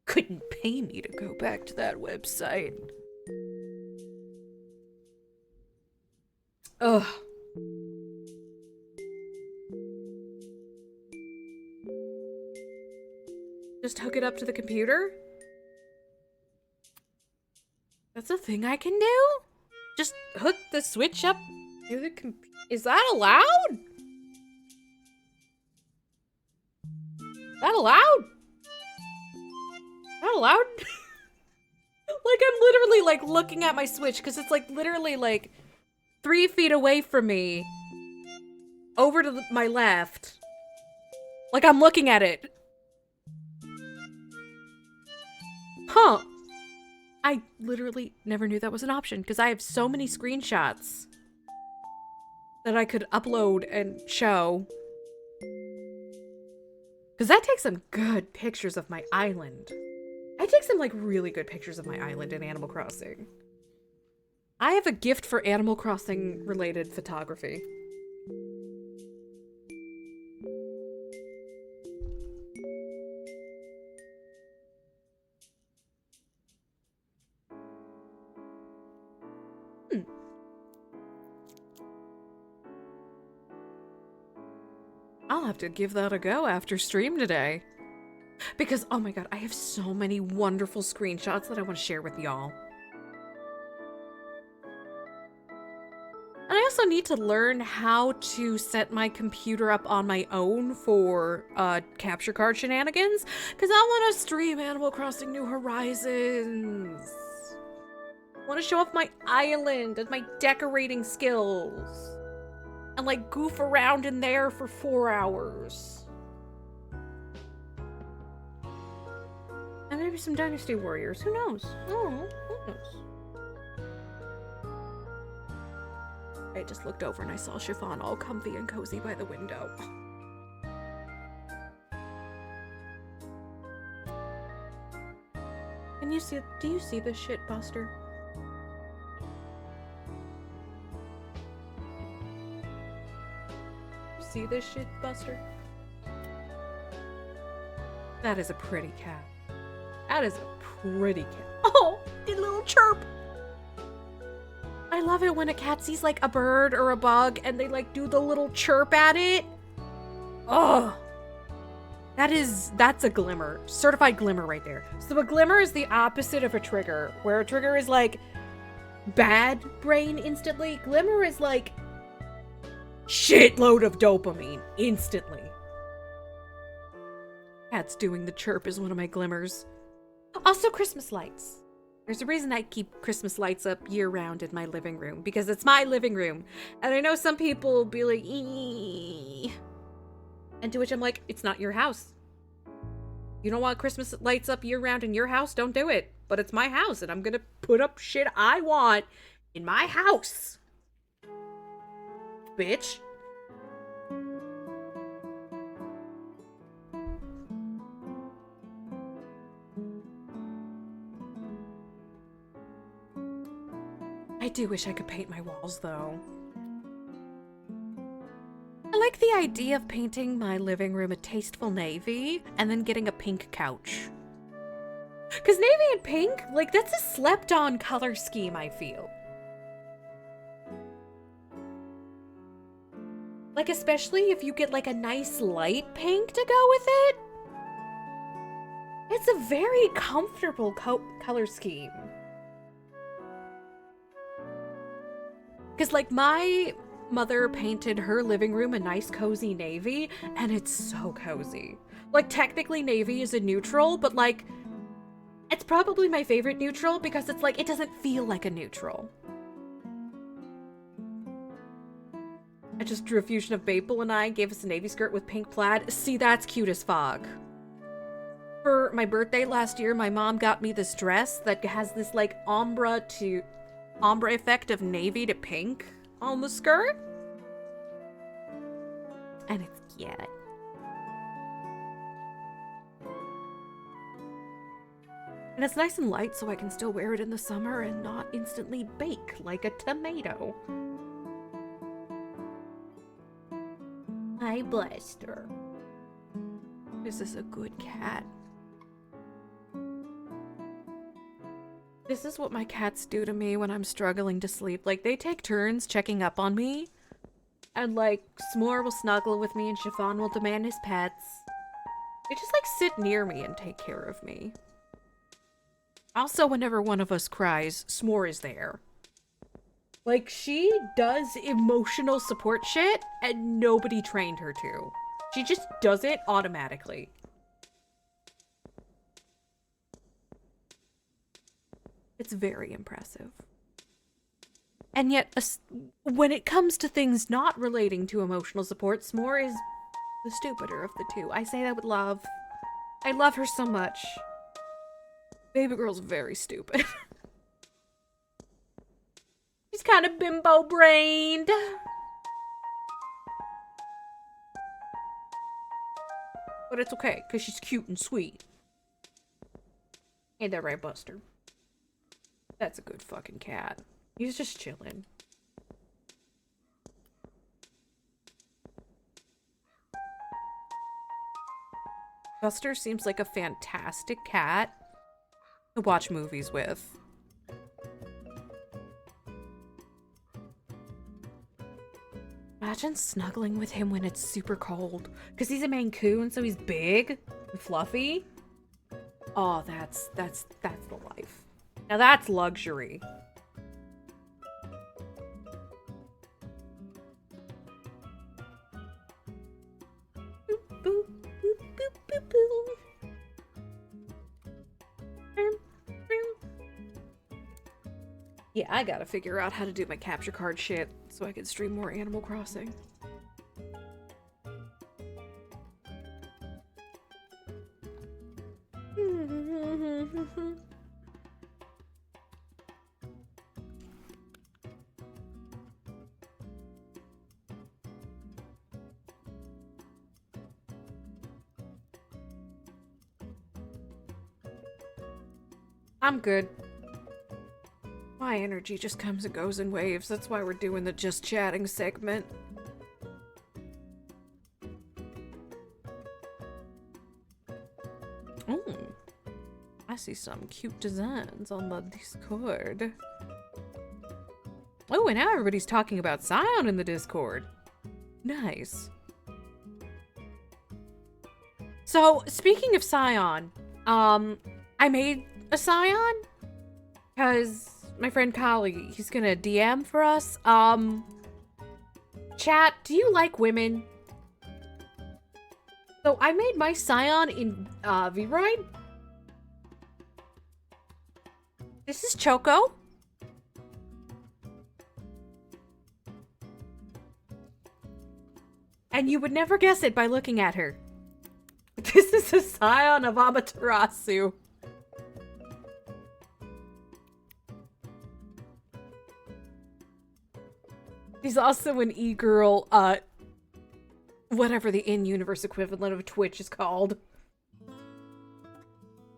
Couldn't pay me to go back to that website. Ugh. Just hook it up to the computer? That's a thing I can do? Just hook the Switch up to the computer? Is that allowed? Is that allowed? Not allowed? Like, I'm literally, like, looking at my Switch, because it's, like, literally, like, 3 feet away from me. Over to my left. Like, I'm looking at it. Huh. I literally never knew that was an option, because I have so many screenshots that I could upload and show. Because I take some good pictures of my island. I take some, like, really good pictures of my island in Animal Crossing. I have a gift for Animal Crossing related photography. I'll have to give that a go after stream today. Because, oh my god, I have so many wonderful screenshots that I want to share with y'all. And I also need to learn how to set my computer up on my own for capture card shenanigans. Because I want to stream Animal Crossing New Horizons. I want to show off my island and my decorating skills. And like goof around in there for 4 hours. And maybe some Dynasty Warriors. Who knows? Oh, who knows? I just looked over and I saw Chiffon all comfy and cozy by the window. Can you see? Do you see this shit, Buster? See this shit, Buster? That is a pretty cat. That is a pretty cat. Oh, the little chirp. I love it when a cat sees like a bird or a bug and they like do the little chirp at it. Oh, that's a glimmer. Certified glimmer right there. So a glimmer is the opposite of a trigger, where a trigger is like bad brain instantly. Glimmer is like shitload of dopamine instantly. Cat's doing the chirp is one of my glimmers. Also Christmas lights. There's a reason I keep Christmas lights up year-round in my living room, because it's my living room. And I know some people will be like, eee. And to which I'm like, it's not your house. You don't want Christmas lights up year-round in your house? Don't do it. But it's my house, and I'm gonna put up shit I want in my house. Bitch. I do wish I could paint my walls, though. I like the idea of painting my living room a tasteful navy and then getting a pink couch. Because navy and pink, like, that's a slept-on color scheme, I feel. Like, especially if you get, like, a nice light pink to go with it. It's a very comfortable color scheme. Because, like, my mother painted her living room a nice cozy navy, and it's so cozy. Like, technically navy is a neutral, but, like, it's probably my favorite neutral because it's like, it doesn't feel like a neutral. I just drew a fusion of Maple and I gave us a navy skirt with pink plaid. See, that's cute as fuck. For my birthday last year, my mom got me this dress that has this, like, ombre effect of navy to pink on the skirt. And it's cute. And it's nice and light so I can still wear it in the summer and not instantly bake like a tomato. Hi, Blaster. This is a good cat. This is what my cats do to me when I'm struggling to sleep. Like, they take turns checking up on me. And, like, S'more will snuggle with me and Chiffon will demand his pets. They just, like, sit near me and take care of me. Also, whenever one of us cries, S'more is there. Like, she does emotional support shit, and nobody trained her to. She just does it automatically. It's very impressive. And yet, when it comes to things not relating to emotional support, S'more is the stupider of the two. I say that with love. I love her so much. Baby girl's very stupid. She's kind of bimbo-brained. But it's okay, because she's cute and sweet. Ain't that right, Buster? That's a good fucking cat. He's just chilling. Buster seems like a fantastic cat to watch movies with. Imagine snuggling with him when it's super cold. Because he's a Maine Coon, so he's big and fluffy. Oh, that's the life. Now that's luxury. Boop, boop, boop, boop, boop, boop. Yeah, I gotta figure out how to do my capture card shit so I can stream more Animal Crossing. I'm good. My energy just comes and goes in waves. That's why we're doing the just chatting segment. Oh, I see some cute designs on the Discord. Oh, and now everybody's talking about Scion in the Discord. Nice. So, speaking of Scion, I made a Scion because my friend Kali, he's gonna DM for us. Chat, do you like women? So I made my Scion in Vroid. This is Choco. And you would never guess it by looking at her. This is a scion of Amaterasu. She's also an e-girl, whatever the in-universe equivalent of Twitch is called.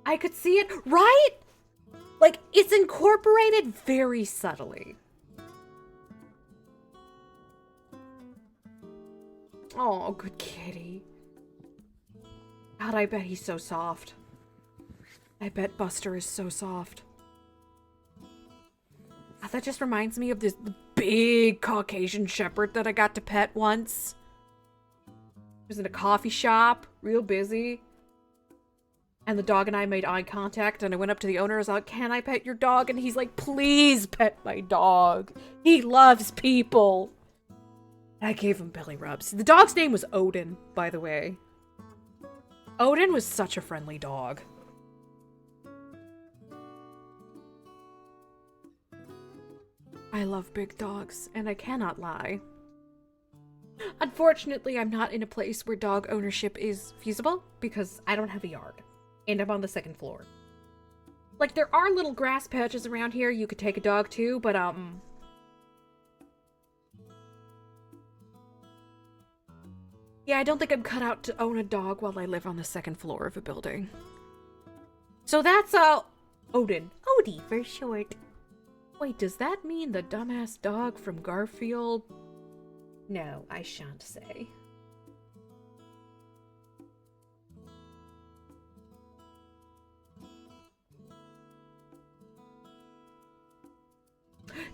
I could see it, right? Like, it's incorporated very subtly. Oh, good kitty. God, I bet he's so soft. I bet Buster is so soft. God, that just reminds me of this big Caucasian shepherd that I got to pet once. He was in a coffee shop, real busy. And the dog and I made eye contact, and I went up to the owner. I was like, "Can I pet your dog?" And he's like, "Please pet my dog. He loves people." And I gave him belly rubs. The dog's name was Odin, by the way. Odin was such a friendly dog. I love big dogs, and I cannot lie. Unfortunately, I'm not in a place where dog ownership is feasible, because I don't have a yard. And I'm on the second floor. Like, there are little grass patches around here you could take a dog to, but, yeah, I don't think I'm cut out to own a dog while I live on the second floor of a building. So that's, Odin. Odie for short. Wait, does that mean the dumbass dog from Garfield? No, I shan't say.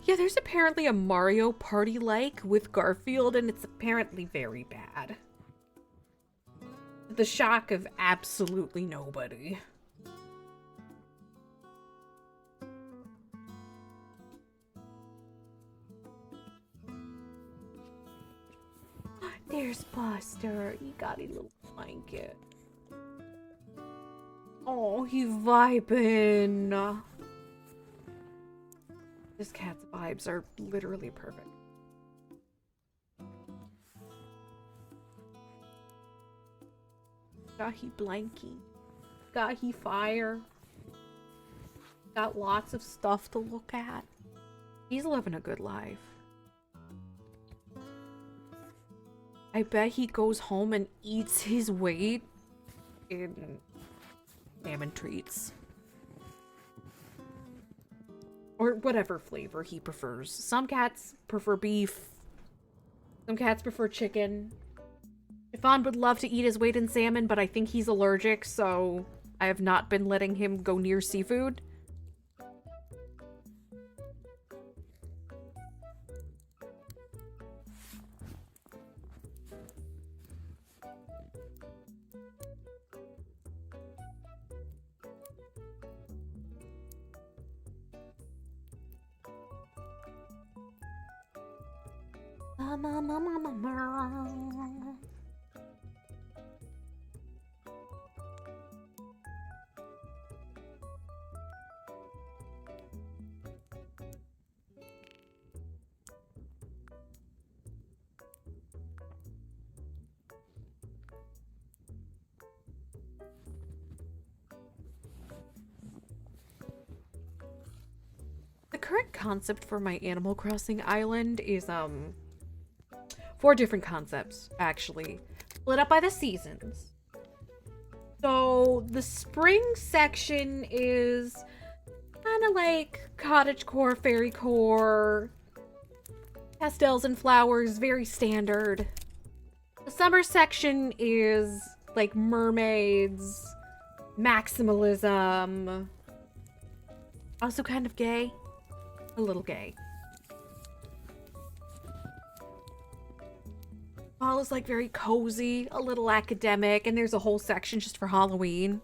Yeah, there's apparently a Mario Party-like with Garfield, and it's apparently very bad. The shock of absolutely nobody. There's Buster. He got a little blanket. Oh, he vibing. This cat's vibes are literally perfect. Got he blanky. Got he fire. Got lots of stuff to look at. He's living a good life. I bet he goes home and eats his weight in salmon treats. Or whatever flavor he prefers. Some cats prefer beef. Some cats prefer chicken. Stefan would love to eat his weight in salmon, but I think he's allergic, so I have not been letting him go near seafood. The current concept for my Animal Crossing island is, 4 different concepts, actually. Split up by the seasons. So, the spring section is kind of like cottagecore, fairycore, pastels and flowers, very standard. The summer section is like mermaids, maximalism, also kind of gay. A little gay. Fall is like very cozy, a little academic, and there's a whole section just for Halloween.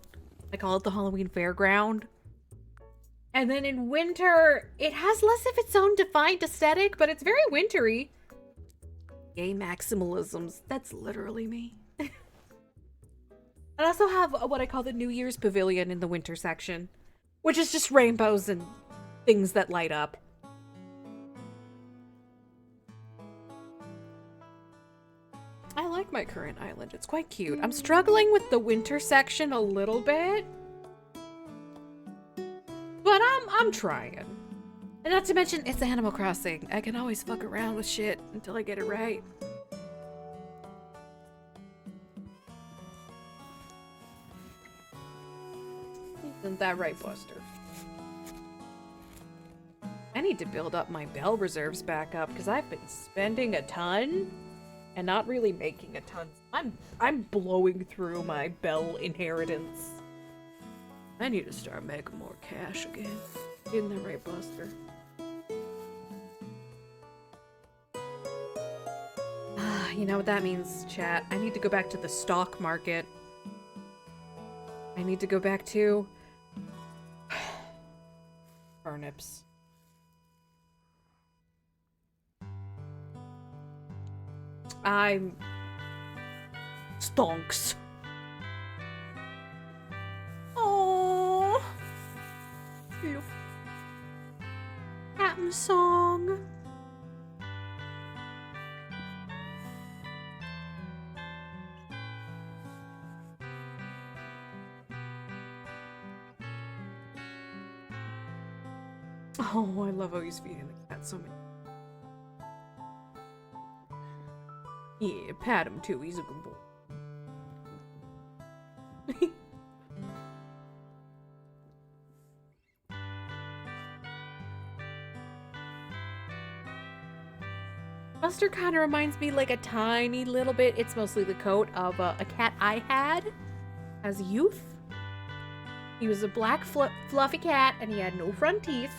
I call it the Halloween Fairground. And then in winter, it has less of its own defined aesthetic, but it's very wintry. Gay maximalisms. That's literally me. I also have what I call the New Year's Pavilion in the winter section, which is just rainbows and things that light up. I like my current island. It's quite cute. I'm struggling with the winter section a little bit. But I'm trying. And not to mention, it's Animal Crossing. I can always fuck around with shit until I get it right. Isn't that right, Buster? I need to build up my bell reserves back up because I've been spending a ton and not really making a ton. I'm blowing through my bell inheritance. I need to start making more cash again. Isn't that right, Buster? You know what that means, chat? I need to go back to the stock market. I need to go back to turnips. I'm stonks. Oh, look, Captain Song. Oh, I love how he's feeding the cat so many. Yeah, pat him too. He's a good boy. Buster kind of reminds me like a tiny little bit. It's mostly the coat of a cat I had as a youth. He was a black fluffy cat and he had no front teeth.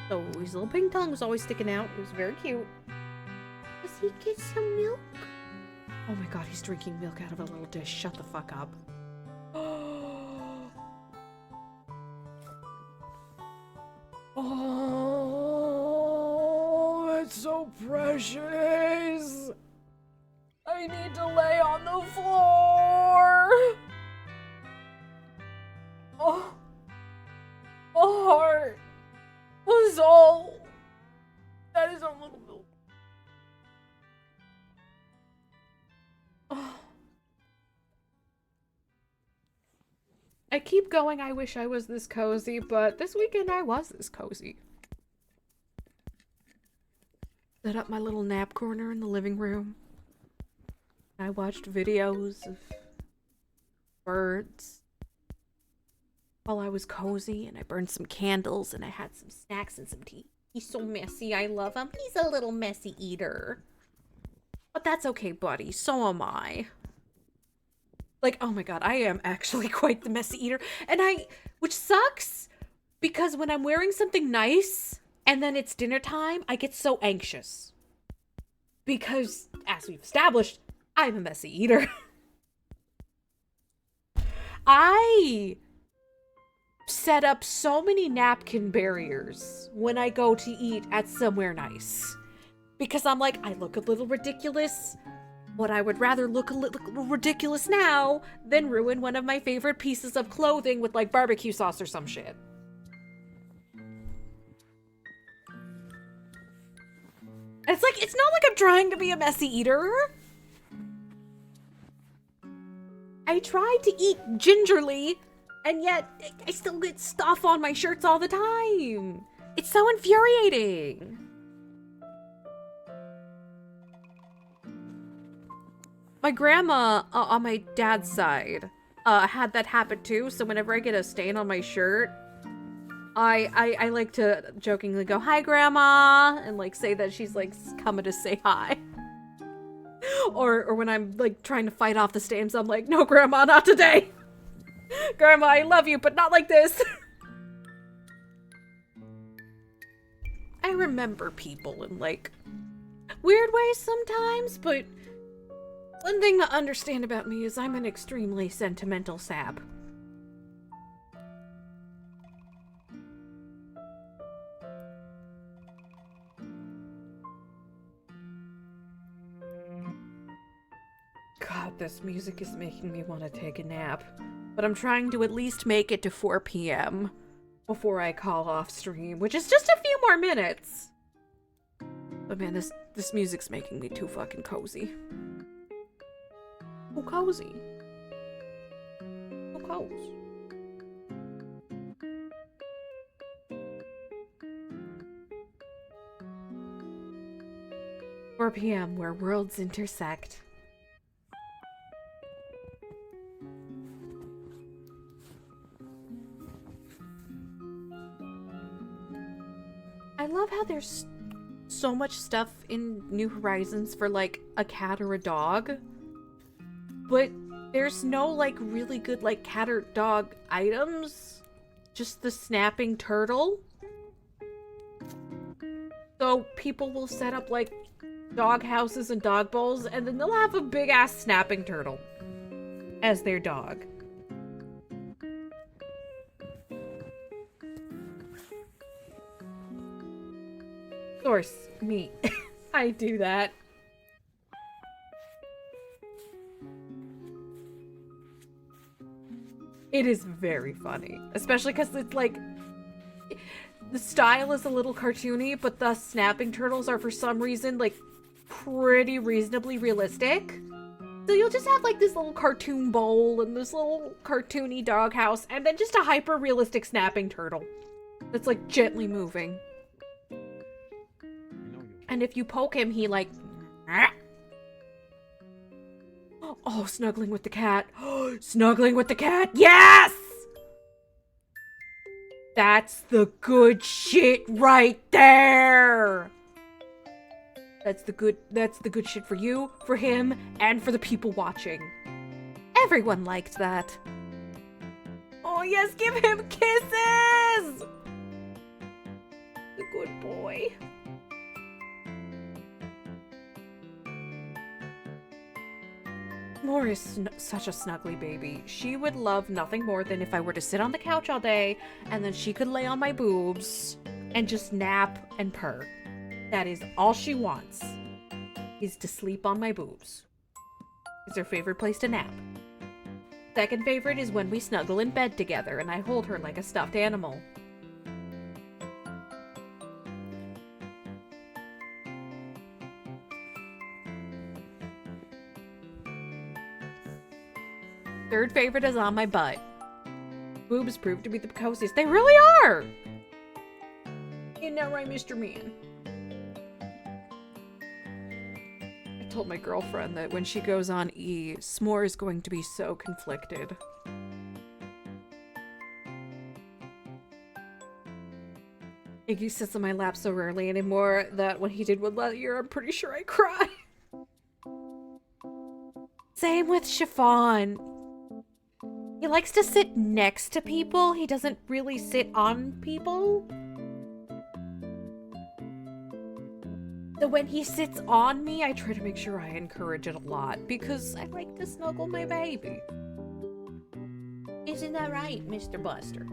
So his little pink tongue was always sticking out. It was very cute. Does he get some milk? Oh my god, he's drinking milk out of a little dish. Shut the fuck up. Oh, that's so precious. I need to lay on the floor. Oh, my heart was all. That is a little milk. Oh. I keep going, I wish I was this cozy, but this weekend I was this cozy. Set up my little nap corner in the living room. I watched videos of birds while I was cozy, and I burned some candles, and I had some snacks and some tea. He's so messy, I love him. He's a little messy eater. But that's okay, buddy. So am I. Like, oh my god, I am actually quite the messy eater. And which sucks, because when I'm wearing something nice, and then it's dinner time, I get so anxious. Because, as we've established, I'm a messy eater. I set up so many napkin barriers when I go to eat at somewhere nice. Because I'm like, I look a little ridiculous, but I would rather look a little ridiculous now than ruin one of my favorite pieces of clothing with like barbecue sauce or some shit. It's like, it's not like I'm trying to be a messy eater. I try to eat gingerly, and yet I still get stuff on my shirts all the time. It's so infuriating. My grandma on my dad's side had that habit too, so whenever I get a stain on my shirt, I like to jokingly go, "Hi, Grandma," and like say that she's like coming to say hi. Or when I'm like trying to fight off the stains, I'm like, "No, Grandma, not today. Grandma, I love you, but not like this." I remember people in like weird ways sometimes, but one thing to understand about me is I'm an extremely sentimental sap. God, this music is making me want to take a nap. But I'm trying to at least make it to 4 p.m. before I call off stream, which is just a few more minutes. But man, this music's making me too fucking cozy. Too cozy. Too cozy. 4 p.m. where worlds intersect. I love how there's so much stuff in New Horizons for like a cat or a dog, but there's no like really good like cat or dog items, just the snapping turtle. So people will set up like dog houses and dog bowls, and then they'll have a big ass snapping turtle as their dog. Source, me. I do that. It is very funny, especially because it's like the style is a little cartoony, but the snapping turtles are for some reason like pretty reasonably realistic. So you'll just have like this little cartoon bowl and this little cartoony doghouse, and then just a hyper realistic snapping turtle that's like gently moving. And if you poke him, he like oh, snuggling with the cat. Snuggling with the cat. Yes! That's the good shit right there. That's the good shit for you, for him, and for the people watching. Everyone liked that. Oh yes, give him kisses! The good boy. Moore is such a snuggly baby. She would love nothing more than if I were to sit on the couch all day, and then she could lay on my boobs and just nap and purr. That is all she wants, is to sleep on my boobs. It's her favorite place to nap. Second favorite is when we snuggle in bed together and I hold her like a stuffed animal. Third favorite is on my butt. Boobs prove to be the coziest. They really are! Isn't that right, Mr. Man? I told my girlfriend that when she goes on E, S'more is going to be so conflicted. Iggy sits on my lap so rarely anymore that when he did with Lightyear, I'm pretty sure I cried. Same with Chiffon. He likes to sit next to people. He doesn't really sit on people. So when he sits on me, I try to make sure I encourage it a lot because I like to snuggle my baby. Isn't that right, Mr. Buster?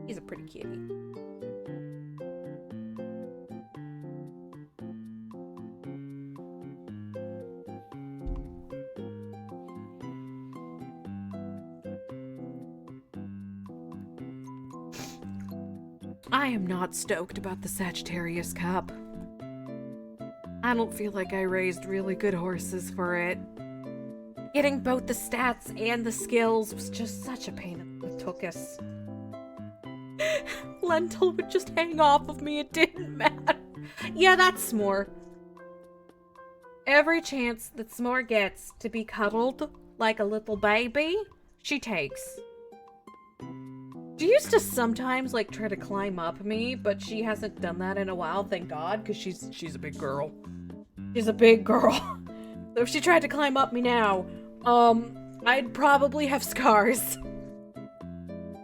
He's a pretty kitty. I am not stoked about the Sagittarius Cup. I don't feel like I raised really good horses for it. Getting both the stats and the skills was just such a pain in the tuchus. Lentil would just hang off of me, it didn't matter. Yeah, that's S'more. Every chance that S'more gets to be cuddled like a little baby, she takes. She used to sometimes like try to climb up me, but she hasn't done that in a while, thank God, because she's a big girl. She's a big girl. So if she tried to climb up me now, I'd probably have scars.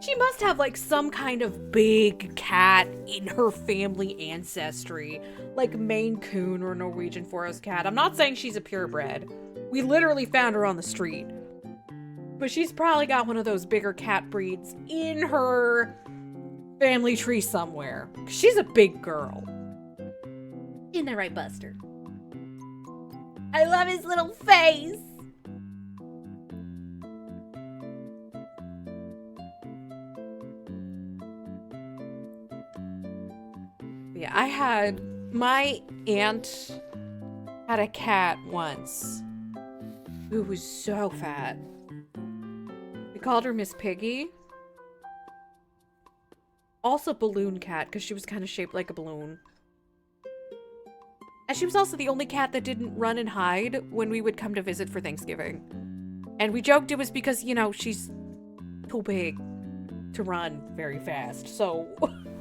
She must have like some kind of big cat in her family ancestry, like Maine Coon or Norwegian Forest Cat. I'm not saying she's a purebred. We literally found her on the street. But she's probably got one of those bigger cat breeds in her family tree somewhere. She's a big girl. Isn't that right, Buster? I love his little face. Yeah, my aunt had a cat once who was so fat. We called her Miss Piggy. Also balloon cat, because she was kind of shaped like a balloon. And she was also the only cat that didn't run and hide when we would come to visit for Thanksgiving. And we joked it was because, you know, she's too big to run very fast. So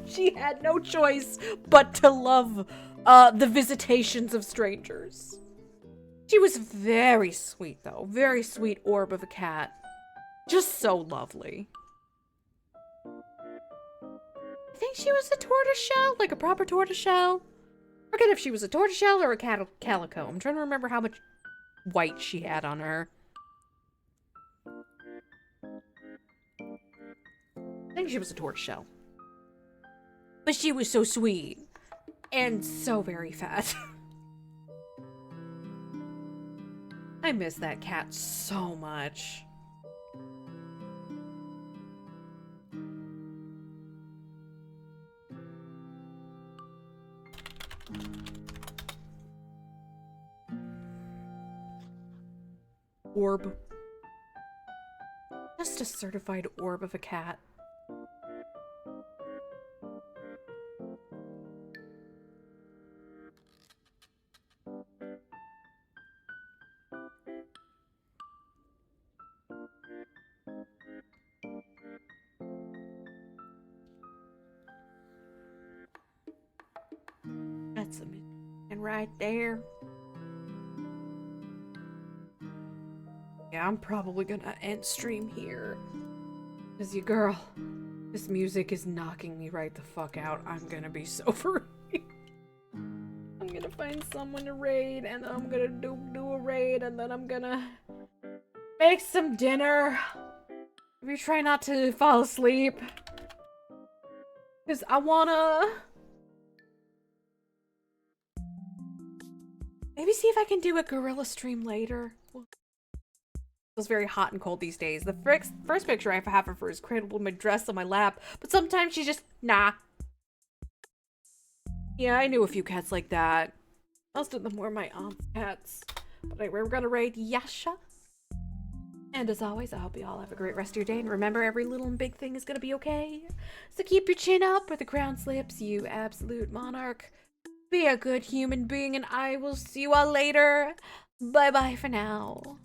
she had no choice but to love the visitations of strangers. She was very sweet, though. Very sweet orb of a cat. Just so lovely. I think she was a tortoiseshell, like a proper tortoiseshell. I forget if she was a tortoiseshell or a calico. I'm trying to remember how much white she had on her. I think she was a tortoiseshell. But she was so sweet. And so very fat. I miss that cat so much. Orb. Just a certified orb of a cat. That's a man right there. Yeah, I'm probably gonna end stream here. Cause you girl, this music is knocking me right the fuck out. I'm gonna be so free. I'm gonna find someone to raid, and then I'm gonna do a raid, and then I'm gonna make some dinner. Maybe try not to fall asleep. Cause I wanna maybe see if I can do a gorilla stream later. It's very hot and cold these days. The first picture I have of her is cradled with my dress on my lap, but sometimes she's just, nah. Yeah, I knew a few cats like that. Most of them were my aunt's cats. But anyway, we're gonna raid Yasha. And as always, I hope you all have a great rest of your day. And remember, every little and big thing is gonna be okay. So keep your chin up or the crown slips, you absolute monarch. Be a good human being, and I will see you all later. Bye-bye for now.